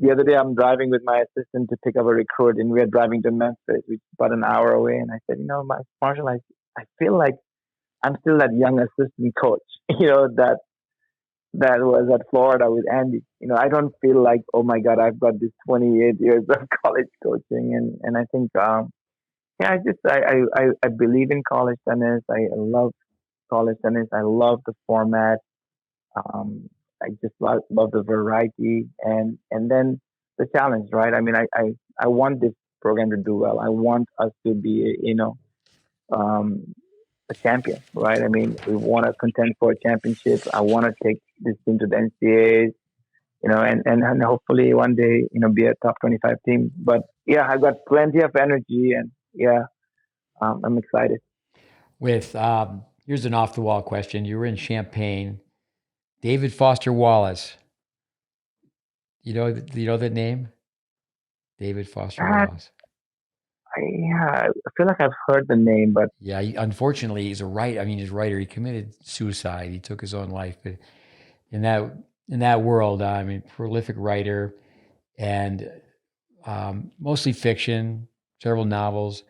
the other day I'm driving with my assistant to pick up a recruit, and we are driving to Memphis, which is about an hour away. And I said, Marshall, I feel like I'm still that young assistant coach, that was at Florida with Andy. I don't feel like, oh my God, I've got this 28 years of college coaching, and I think, yeah, I believe in college tennis. I love college tennis. I love the format. I just love the variety and then the challenge, right? I mean, I want this program to do well. I want us to be, a champion, right? I mean, we want to contend for a championship. I want to take this team to the NCAAs, and hopefully one day, be a top 25 team. But yeah, I've got plenty of energy, and yeah, I'm excited. With Here's an off the wall question. You were in Champaign. David Foster Wallace. You know that name? David Foster Wallace. I feel like I've heard the name, but yeah, unfortunately, he's a writer. I mean, he's a writer. He committed suicide. He took his own life. But in that world, I mean, prolific writer, and mostly fiction, several novels.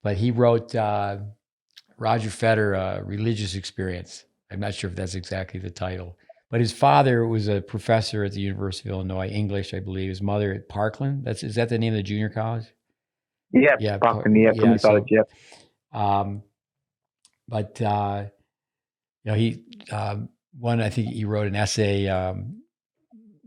But he wrote Roger Federer, Religious Experience. I'm not sure if that's exactly the title, but his father was a professor at the University of Illinois, English, I believe. His mother at Parkland. Is that the name of the junior college? Yep, Yeah, Parkland, yeah, yeah. community college, So, yep. um, but he one. I think he wrote an essay. I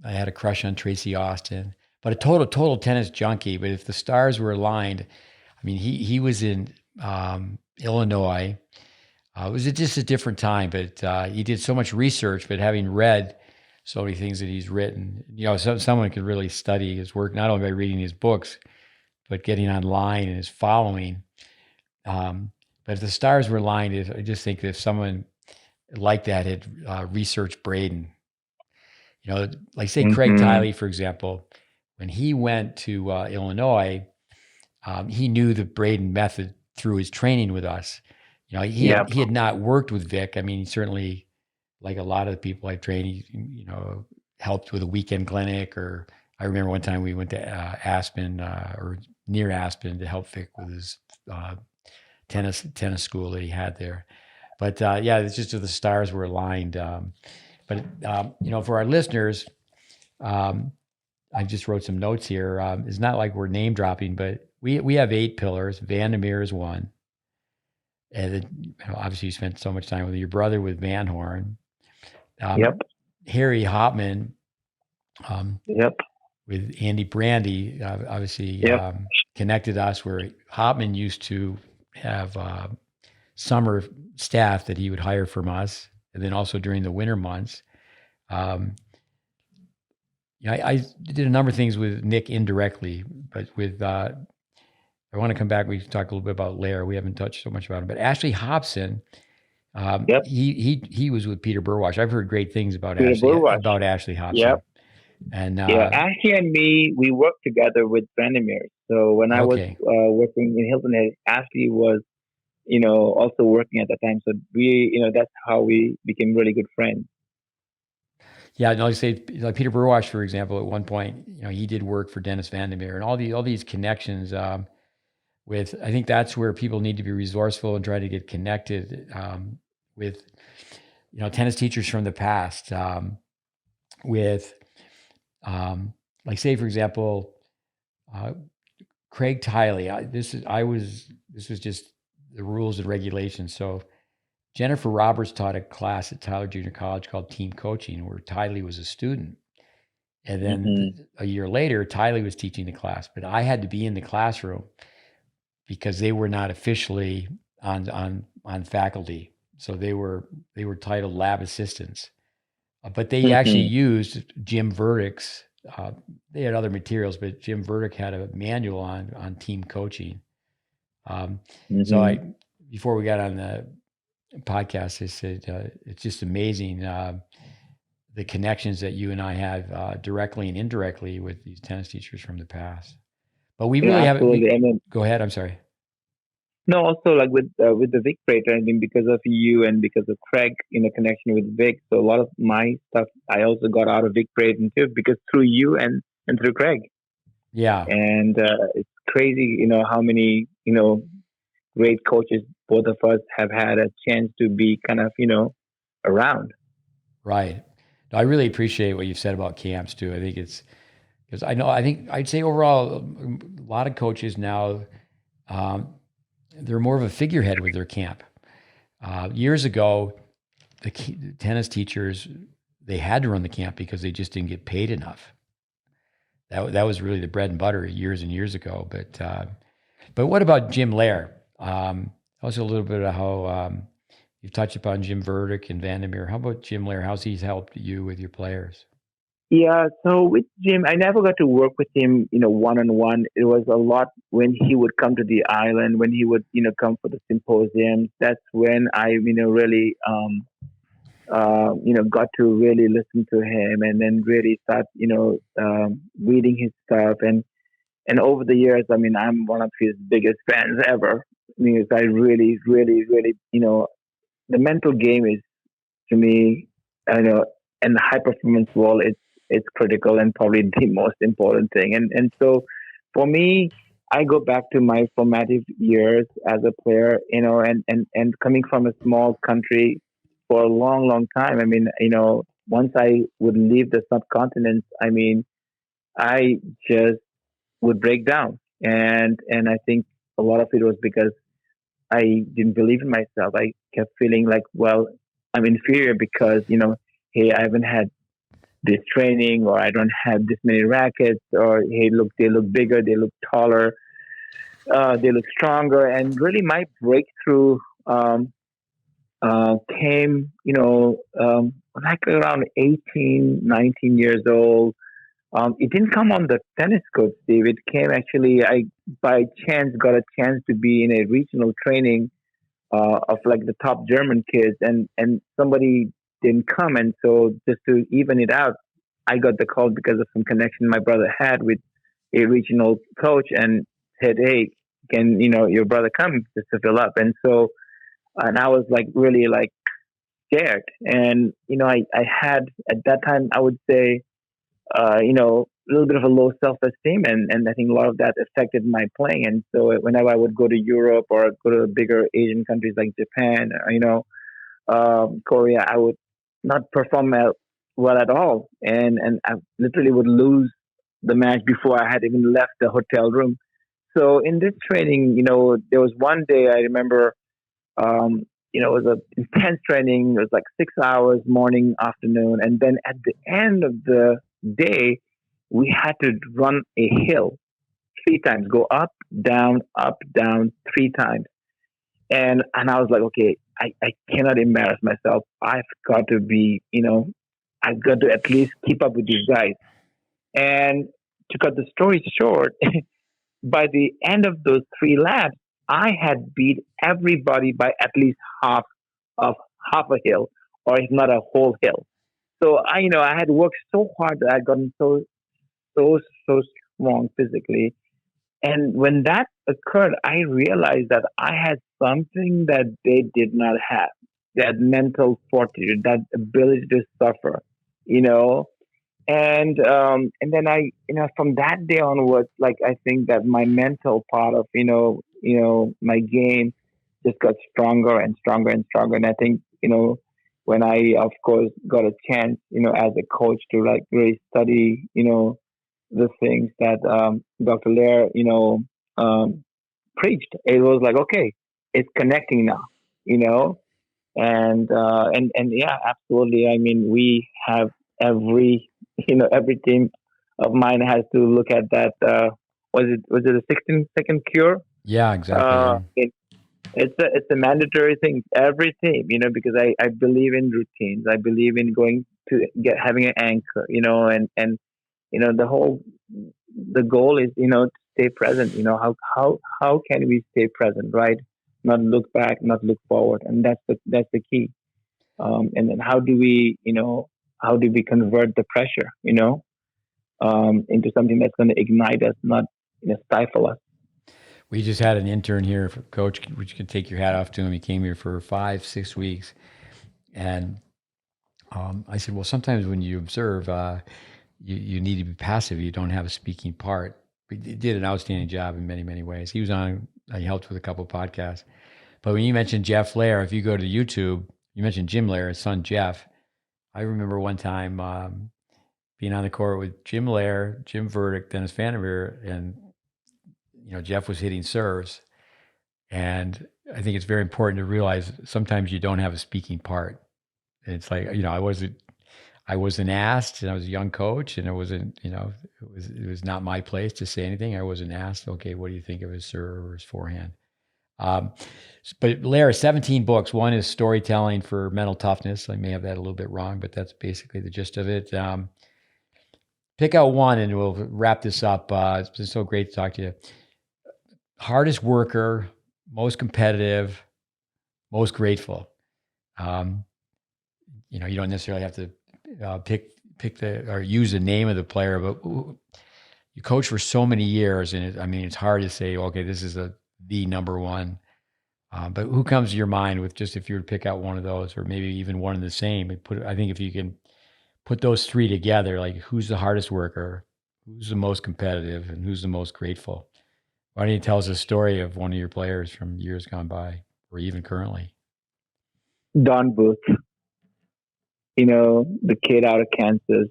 had a crush on Tracy Austin, but a total tennis junkie. But if the stars were aligned, I mean, he was in Illinois. It was just a different time, but he did so much research. But having read so many things that he's written, someone could really study his work not only by reading his books, but getting online and his following. But if the stars were aligned, I just think that if someone like that had researched Braden, like say Craig Mm-hmm. Tiley, for example, when he went to Illinois, he knew the Braden method through his training with us. Yep. He had not worked with Vic. I mean, he certainly, like a lot of the people I've trained, he helped with a weekend clinic. Or I remember one time we went to Aspen or near Aspen to help Vic with his tennis school that he had there. But yeah, it's just that the stars were aligned. But for our listeners, I just wrote some notes here. It's not like we're name dropping, but we have 8 pillars. Vandermeer is one. And then, obviously you spent so much time with your brother with Van Horn. Yep. Harry Hopman Yep. with Andy Brandy, obviously Yep. connected us, where Hopman used to have summer staff that he would hire from us. And then also during the winter months. I did a number of things with Nick indirectly, but with I want to come back. We can talk a little bit about Lair. We haven't touched so much about him, but Ashley Hobson, Yep. he was with Peter Burwash. I've heard great things about Peter Burwash. Ashley Hobson. Yep. And Ashley and me, we worked together with Vandermeer. So when I was working in Hilton Head, Ashley was, also working at that time. So we, that's how we became really good friends. Yeah, no, say like Peter Burwash, for example, at one point, he did work for Dennis Vandermeer, and all these connections. With, I think that's where people need to be resourceful and try to get connected with, tennis teachers from the past. With, like, say for example, Craig Tiley. This was just the rules and regulations. So Jennifer Roberts taught a class at Tyler Junior College called Team Coaching, where Tiley was a student. And then a year later, Tiley was teaching the class, but I had to be in the classroom because they were not officially on faculty. So they were titled lab assistants. But they actually used Jim Verdic's, they had other materials, but Jim Verdic had a manual on team coaching. So before we got on the podcast, I said, it's just amazing the connections that you and I have directly and indirectly with these tennis teachers from the past. But we really haven't. Go ahead. I'm sorry. No, also like with the Vic Prater, I mean, because of you and because of Craig in a connection with Vic, so a lot of my stuff I also got out of Vic Prater too, because through you and through Craig. Yeah. And it's crazy, how many great coaches both of us have had a chance to be kind of around. Right. No, I really appreciate what you've said about camps too. I think it's because I think I'd say overall a lot of coaches now. They're more of a figurehead with their camp. Years ago, the tennis teachers, they had to run the camp because they just didn't get paid enough. That was really the bread and butter years and years ago. But what about Jim Lair? Also a little bit of how you've touched upon Jim Verdic and Vandermeer. How about Jim Lair? How's he helped you with your players? Yeah, so with Jim, I never got to work with him, one-on-one. It was a lot when he would come to the island, when he would, come for the symposiums. That's when I, really, got to really listen to him and then really start, reading his stuff. And over the years, I mean, I'm one of his biggest fans ever. Because I really, really, really, the mental game is, to me, I know, in the high performance world, it's critical and probably the most important thing. And so for me, I go back to my formative years as a player, and coming from a small country for a long, long time. I mean, once I would leave the subcontinent, I mean, I just would break down. And I think a lot of it was because I didn't believe in myself. I kept feeling like, well, I'm inferior because, hey, I haven't had this training, or I don't have this many rackets, or hey, look, they look bigger, they look taller, they look stronger. And really, my breakthrough came, like around 18, 19 years old. It didn't come on the tennis court, Steve. It came actually, I by chance got a chance to be in a regional training of like the top German kids, and somebody didn't come, and so just to even it out, I got the call because of some connection my brother had with a regional coach, and said, "Hey, can your brother come just to fill up?" And so, and I was like really like scared, and I had at that time, I would say, a little bit of a low self esteem, and I think a lot of that affected my playing. And so whenever I would go to Europe or go to bigger Asian countries like Japan, or, Korea, I would not perform well at all, and I literally would lose the match before I had even left the hotel room. So in this training, there was one day I remember, it was an intense training. It was like 6 hours, morning, afternoon, and then at the end of the day, we had to run a hill three times, go up, down three times. And I was like, okay, I cannot embarrass myself. I've got to be, I've got to at least keep up with these guys. And to cut the story short, by the end of those three laps, I had beat everybody by at least half of half a hill, or if not a whole hill. So I had worked so hard that I'd gotten so, so strong physically. And when that occurred, I realized that I had something that they did not have, that mental fortitude, that ability to suffer, you know. And then from that day onwards, like I think that my mental part of my game just got stronger and stronger and stronger. And I think when I of course got a chance as a coach to like really study the things that Dr. Lair preached, it was like, okay, it's connecting now, you know, and yeah, absolutely. I mean, we have every every team of mine has to look at that. Was it a 16-second cure? Yeah, exactly. Yeah. It's a mandatory thing. Every team, because I believe in routines. I believe in going to get having an anchor, and the goal is to stay present. How can we stay present, right? Not look back, not look forward, and that's the key. And then how do we convert the pressure into something that's going to ignite us, not stifle us. We just had an intern here, for coach, which you can take your hat off to him. He came here for 5-6 weeks. And I said, well, sometimes when you observe, you need to be passive. You don't have a speaking part. He did an outstanding job in many, many ways. He helped with a couple of podcasts. But when you mentioned Jeff Lair, if you go to YouTube, you mentioned Jim Lair, his son Jeff. I remember one time being on the court with Jim Lair, Jim Verdict, Dennis Vanderveer, and Jeff was hitting serves. And I think it's very important to realize sometimes you don't have a speaking part. And it's like, I wasn't asked, and I was a young coach, and it wasn't, it was not my place to say anything. I wasn't asked, okay, what do you think of his serve or his forehand? But Lair, 17 books. One is Storytelling for Mental Toughness. I may have that a little bit wrong, but that's basically the gist of it. Pick out one and we'll wrap this up. It's been so great to talk to you. Hardest worker, most competitive, most grateful. You don't necessarily have to pick or use the name of the player, but you coach for so many years, and it's hard to say, okay, this is the number one. But who comes to your mind with just if you were to pick out one of those, or maybe even one and the same? I think if you can put those three together, like who's the hardest worker, who's the most competitive, and who's the most grateful? Why don't you tell us a story of one of your players from years gone by, or even currently? Don Booth. the kid out of Kansas,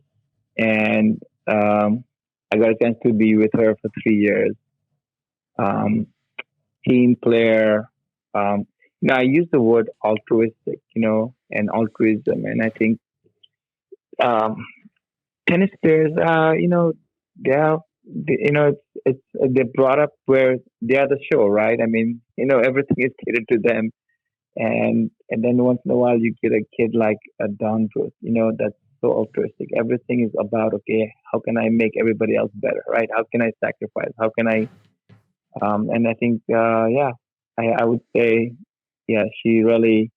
and I got a chance to be with her for 3 years. Um, Team player. I use the word altruistic, and altruism, and I think um, tennis players, they're, they're brought up where they are the show, right? I mean, everything is catered to them, and then once in a while you get a kid like a Don Bruce, that's so altruistic. Everything is about, okay, how can I make everybody else better, right? How can I sacrifice? How can I? And I think, yeah, I would say, yeah, she really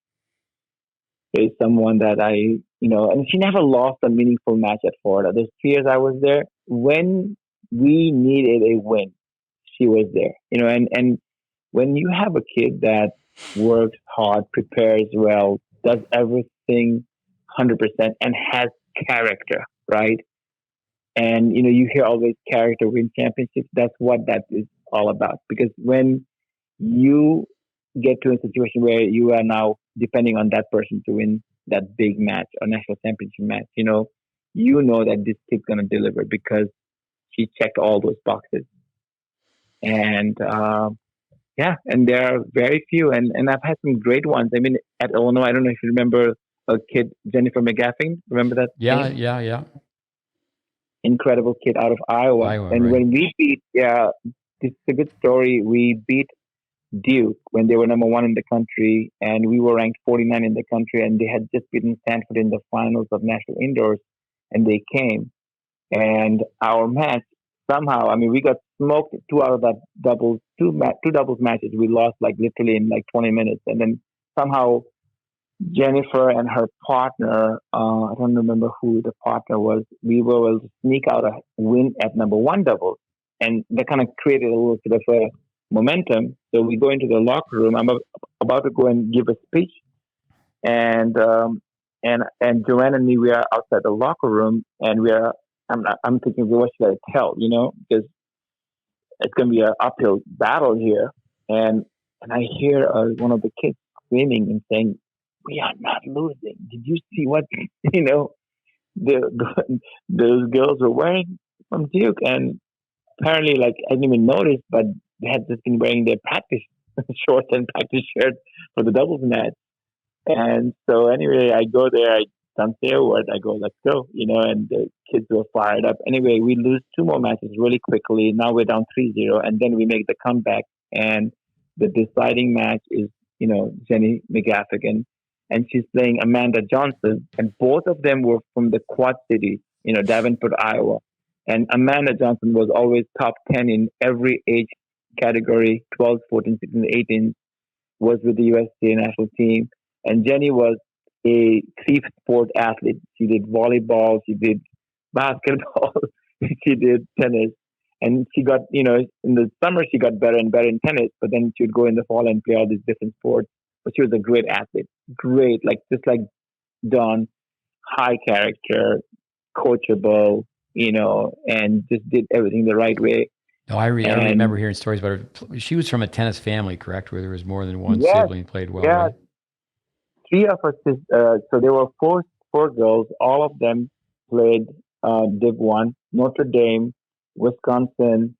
is someone that and she never lost a meaningful match at Florida. Those 3 years I was there, when we needed a win, she was there. And when you have a kid that works hard, prepares well, does everything 100% and has character, right? And you hear always character win championships. That's what that is all about. Because when you get to a situation where you are now depending on that person to win that big match or national championship match, you know that this kid's gonna deliver because she checked all those boxes. And yeah, and there are very few, and I've had some great ones. I mean, at Illinois, I don't know if you remember a kid, Jennifer McGaffin. Remember that Yeah, name? yeah, yeah. Incredible kid out of Iowa. Iowa, And right? when we beat, yeah, this is a good story. We beat Duke when they were number one in the country, and we were ranked 49 in the country, and they had just beaten Stanford in the finals of national indoors, and they came. And our match somehow, I mean, we got smoked two out of that two doubles matches. We lost like literally in like 20 minutes, and then somehow Jennifer and her partner, I don't remember who the partner was, we were able to sneak out a win at number one doubles. And that kind of created a little bit of a momentum. So we go into the locker room. I'm about to go and give a speech. And, and Joanne and me, we are outside the locker room, and I'm thinking, well, what should I tell, because it's going to be an uphill battle here. And I hear one of the kids screaming and saying, "We are not losing. Did you see what you know those girls were wearing from Duke?" And apparently, like, I didn't even notice, but they had just been wearing their practice shorts and practice shirts for the doubles match. And so anyway, I go there. I don't say a word. I go, "Let's go," and the kids were fired up. Anyway, we lose two more matches really quickly. Now we're down 3-0, and then we make the comeback. And the deciding match is, Jenny McGaffigan, and she's playing Amanda Johnson. And both of them were from the Quad Cities, Davenport, Iowa. And Amanda Johnson was always top 10 in every age category, 12, 14, 16, 18, was with the USA national team. And Jenny was a three sport athlete. She did volleyball, she did basketball, she did tennis. And she got, in the summer, she got better and better in tennis, but then she would go in the fall and play all these different sports. But she was a great athlete. Great, like just like Dawn, high character, coachable, and just did everything the right way. No, I And remember hearing stories about her. She was from a tennis family, correct? Where there was more than one yes, sibling played well, yeah, right? three of us. So there were four girls. All of them played Div One, Notre Dame, Wisconsin,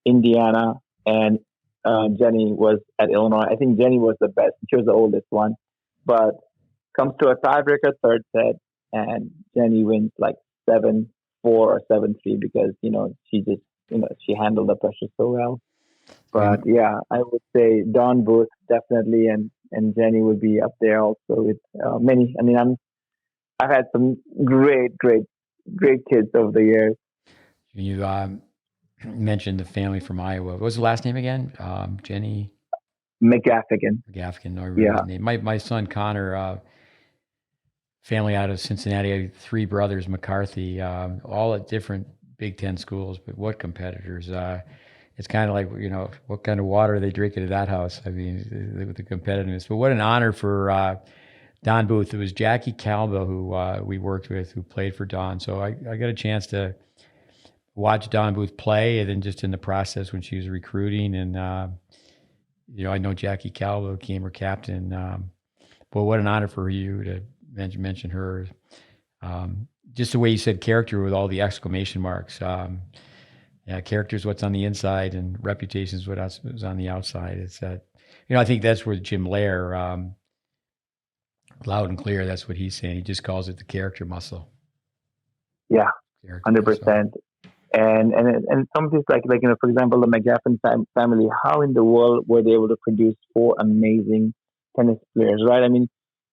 Indiana, and Jenny was at Illinois. I think Jenny was the best. She was the oldest one, but comes to a tiebreaker third set, and Jenny wins like 7-4 or 7-3 because she just she handled the pressure so well. But And yeah, I would say Don Booth definitely, and Jenny would be up there also with many. I mean, I've had some great kids over the years. you mentioned the family from Iowa. What was the last name again? Jenny McGaffigan. Gaffigan. No, I remember Yeah. the name. My son Connor, family out of Cincinnati. I had three brothers, McCarthy, all at different Big Ten schools. But what competitors! It's kind of like what kind of water are they drinking at that house? I mean, with the competitiveness. But what an honor for Don Booth. It was Jackie Calvo who we worked with, who played for Don. So I got a chance to watch Don Booth play, and then just in the process when she was recruiting, and I know Jackie Calvo became her captain. But what an honor for you to mention her. Just the way you said character with all the exclamation marks. Yeah, character is what's on the inside, and reputation is what's on the outside. It's that, I think that's where Jim Lair, loud and clear, that's what he's saying. He just calls it the character muscle. Yeah, Character hundred muscle. percent. And some of these for example the McGaffin family. How in the world were they able to produce four amazing tennis players, right? I mean,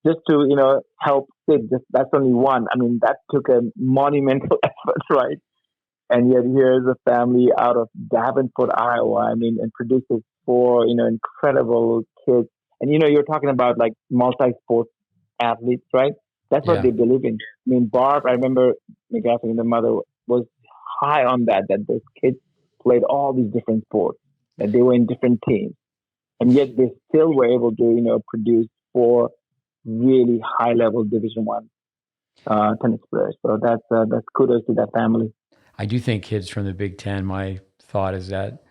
just to help Sid, just that's only one. I mean, that took a monumental effort, right? And yet here's a family out of Davenport, Iowa. I mean, and produces four incredible kids. And you're talking about like multi-sport athletes, right? That's what Yeah. they believe in. I mean, Barb, I remember McGaffin, the mother, was high on that those kids played all these different sports, that they were in different teams, and yet they still were able to produce four really high level Division One tennis players. So that's kudos to that family. I do think kids from the Big Ten, my thought is that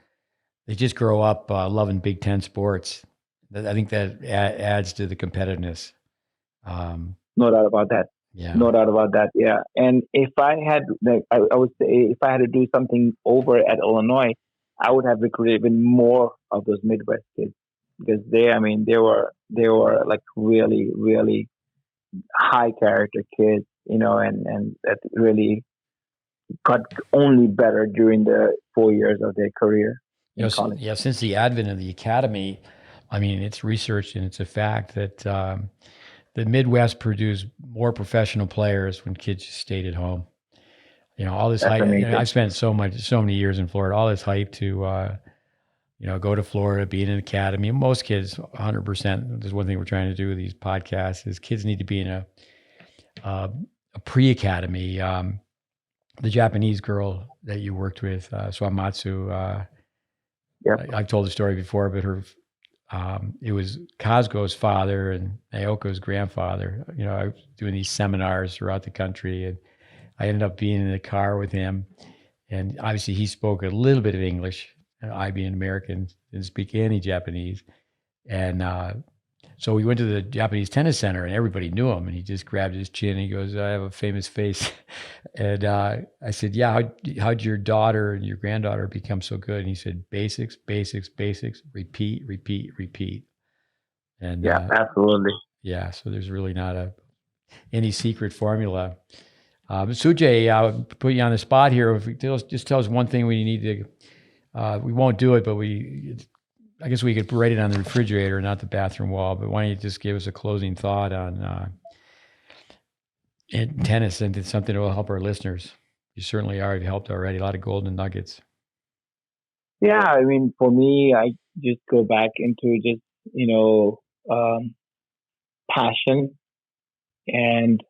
they just grow up loving Big Ten sports. I think that adds to the competitiveness. No doubt about that. Yeah. No doubt about that. Yeah. And if I had, I would say, if I had to do something over at Illinois, I would have recruited even more of those Midwest kids because I mean, they were like really, really high character kids, and that really got only better during the 4 years of their career in college. Yeah, since the advent of the academy, I mean, it's researched and it's a fact that the Midwest produced more professional players when kids just stayed at home. All this That's hype. amazing. I've spent so many years in Florida. All this hype to go to Florida, be in an academy. Most kids, 100%. There's one thing we're trying to do with these podcasts is kids need to be in a pre-academy. The Japanese girl that you worked with, Swamatsu. Yep. I've told the story before, but it was Cosgo's father and Naoko's grandfather. I was doing these seminars throughout the country, and I ended up being in the car with him. And obviously, he spoke a little bit of English. I, being American, didn't speak any Japanese. And so we went to the Japanese Tennis Center, and everybody knew him. And he just grabbed his chin and he goes, "I have a famous face." And I said, "Yeah, how'd your daughter and your granddaughter become so good?" And he said, "Basics, basics, basics, repeat, repeat, repeat." And Yeah, absolutely. yeah, so there's really not any secret formula. But Sujay, I'll put you on the spot here. If just tell us one thing we need to, we won't do it, but I guess we could write it on the refrigerator, not the bathroom wall. But why don't you just give us a closing thought on in tennis, and it's something that will help our listeners. You certainly are. You've helped already. A lot of golden nuggets. Yeah, I mean, for me, I just go back into just passion and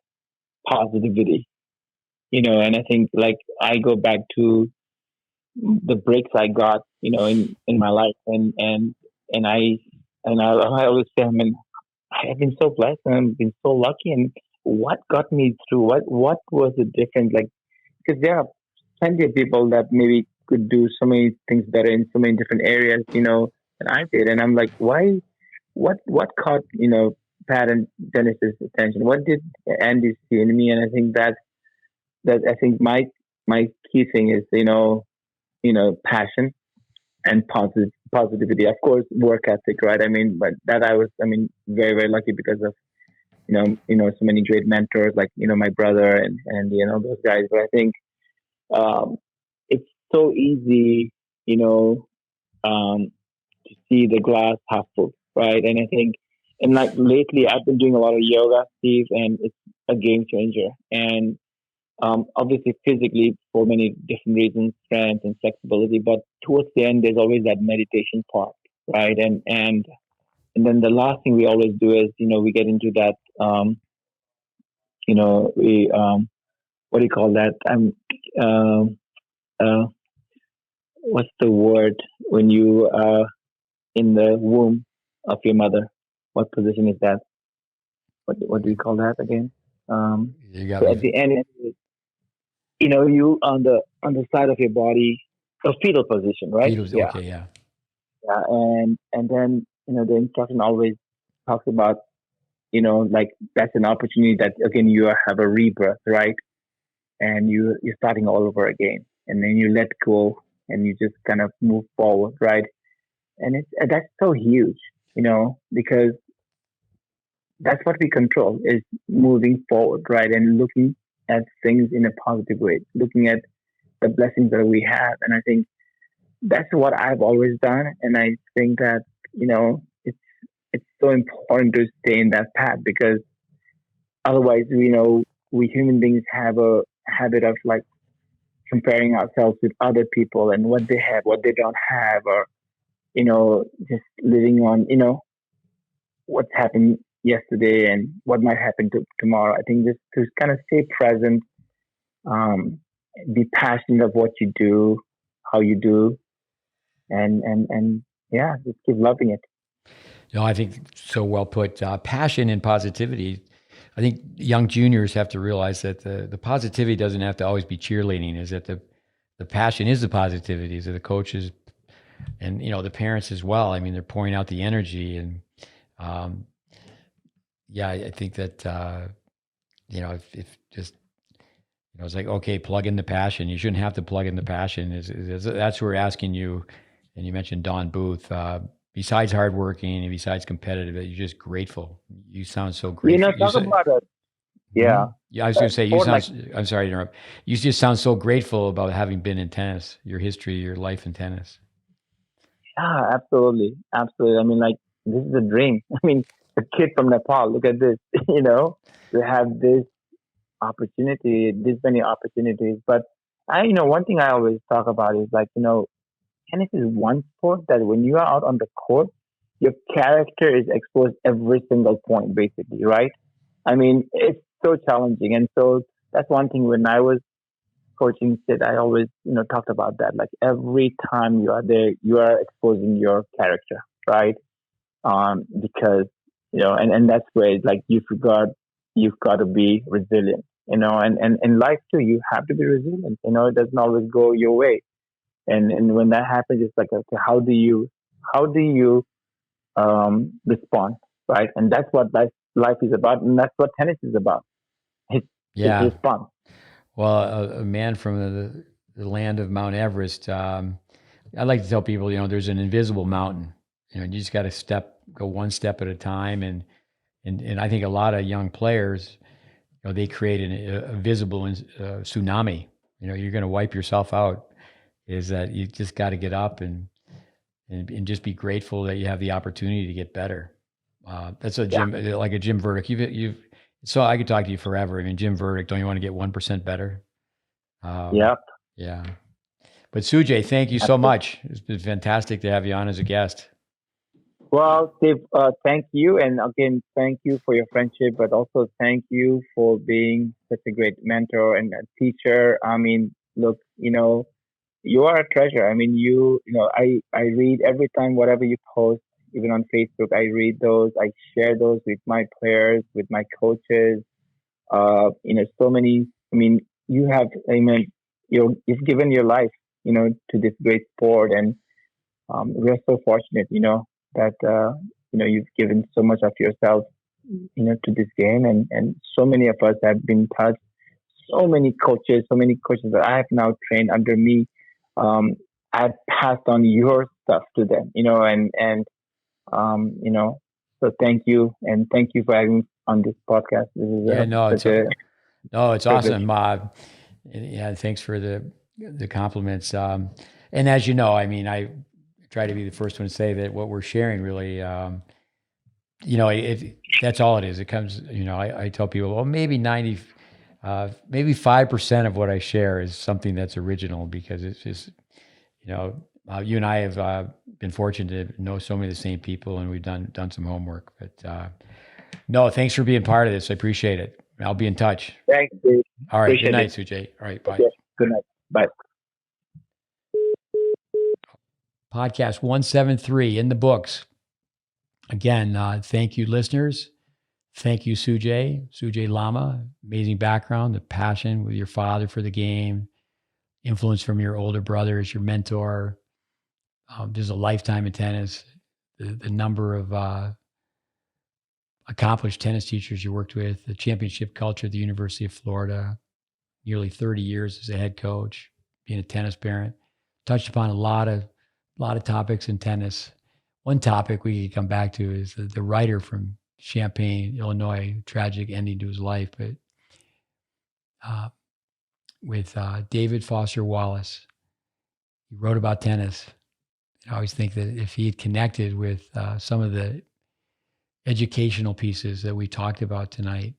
positivity. And I think like I go back to the breaks I got, in my life, and I always say, I mean, I have been so blessed and I've been so lucky. And what got me through? What was the difference? Like, because there are plenty of people that maybe could do so many things better in so many different areas, than I did. And I'm like, why? What caught Pat and Dennis's attention? What did Andy see in me? And I think that I think my key thing is passion and positivity. Of course, work ethic, right? I mean, but that I mean, very very lucky because of so many great mentors like my brother and those guys. But I think it's so easy, to see the glass half full, right? And I think, and like lately, I've been doing a lot of yoga, Steve, and it's a game changer. And obviously, physically, for many different reasons, strength and flexibility. But towards the end, there's always that meditation part, right? And then the last thing we always do is, we get into that, we what do you call that? Uh, what's the word when you in the womb of your mother? What position is that? What do you call that again? You got So at me. the end, you on the side of your body, a fetal position, right? Feet was Yeah, okay. Yeah. yeah. And then the instruction always talks about like that's an opportunity that again you have a rebirth, right? And you're starting all over again, and then you let go and you just kind of move forward, right? And it's that's so huge, because that's what we control is moving forward, right? And looking at things in a positive way, looking at the blessings that we have. And I think that's what I've always done. And I think that, it's so important to stay in that path because otherwise, we human beings have a habit of like comparing ourselves with other people and what they have, what they don't have, or, just living on, what's happened yesterday and what might happen tomorrow. I think just to kind of stay present, um, be passionate of what you do, how you do, and yeah, just keep loving it. I think so well put. Passion and positivity. I think young juniors have to realize that the positivity doesn't have to always be cheerleading. Is that the passion is the positivity. Is that the coaches and the parents as well. I mean, they're pouring out the energy and um, yeah, I think that if just it's like okay, plug in the passion. You shouldn't have to plug in the passion. That's what we're asking you. And you mentioned Don Booth. Besides hardworking and besides competitive, that you're just grateful. You sound so grateful. You Talk say, about it. Yeah, yeah, I was going to say you sport like sound. I'm sorry to interrupt. You just sound so grateful about having been in tennis, your history, your life in tennis. yeah, absolutely, absolutely. I mean, like this is a dream. I mean, a kid from Nepal. Look at this. To have this opportunity, this many opportunities. But one thing I always talk about is like, tennis is one sport that when you are out on the court, your character is exposed every single point, basically, right? I mean, it's so challenging. And so that's one thing when I was coaching Sid, I always, talked about that. Like every time you are there, you are exposing your character, right? Because, and that's where like you've got to be resilient, and in life too, you have to be resilient, it doesn't always go your way. And when that happens, it's like, okay, how do you respond, right? And that's what life is about, and that's what tennis is about. It's Yeah. response. Well, a man from the land of Mount Everest. I like to tell people, there's an invisible mountain. You just got to go one step at a time, and I think a lot of young players, they create a visible tsunami. You're going to wipe yourself out. Is that you just got to get up and just be grateful that you have the opportunity to get better. That's Yeah. like a Jim Verdict. You've so I could talk to you forever. I mean, Jim Verdict, don't you want to get 1% better? Um, Yep. yeah. But Sujay, thank you so Absolutely. much. It's been fantastic to have you on as a guest. Well, Steve, thank you, and again, thank you for your friendship, but also thank you for being such a great mentor and a teacher. I mean, look, you are a treasure. I mean, I read every time whatever you post, even on Facebook. I read those. I share those with my players, with my coaches. So many. I mean, you have. I mean, you've given your life, to this great sport, and we're so fortunate, that you've given so much of yourself, to this game, and so many of us have been touched. So many coaches that I have now trained under me, um, I've passed on your stuff to them, and um, you know. So thank you, and thank you for having me on this podcast. This is Yeah, no, such a it's privilege. awesome. Yeah, thanks for the compliments. And as you know, I mean, I try to be the first one to say that what we're sharing really, that's all it is. It comes, I tell people, well, maybe 90, maybe 5% of what I share is something that's original because it's just, you and I have been fortunate to know so many of the same people, and we've done some homework. But no, thanks for being part of this. I appreciate it. I'll be in touch. Thanks, Dave. All right. Good Appreciate night, it. Sujay. All right. Bye. Okay. Good night. Bye. Podcast 173 in the books. Again, thank you, listeners. Thank you, Sujay Lama. Amazing background, the passion with your father for the game, influence from your older brothers, your mentor. There's a lifetime in tennis. The number of accomplished tennis teachers you worked with, the championship culture at the University of Florida, nearly 30 years as a head coach, being a tennis parent. Touched upon a lot of topics in tennis. One topic we could come back to is the writer from Champaign, Illinois, tragic ending to his life, but with David Foster Wallace. He wrote about tennis. I always think that if he had connected with some of the educational pieces that we talked about tonight,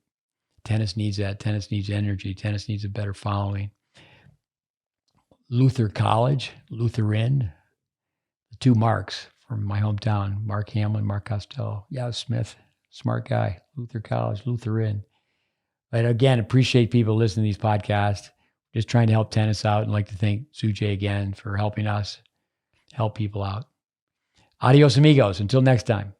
tennis needs that. Tennis needs energy. Tennis needs a better following. Luther College, Lutheran, the two Marks from my hometown, Mark Hamlin, Mark Costello. Yeah, Smith, smart guy. Luther College, Lutheran. But again, appreciate people listening to these podcasts. Just trying to help tennis out, and like to thank Sujay again for helping us help people out. Adios, amigos. Until next time.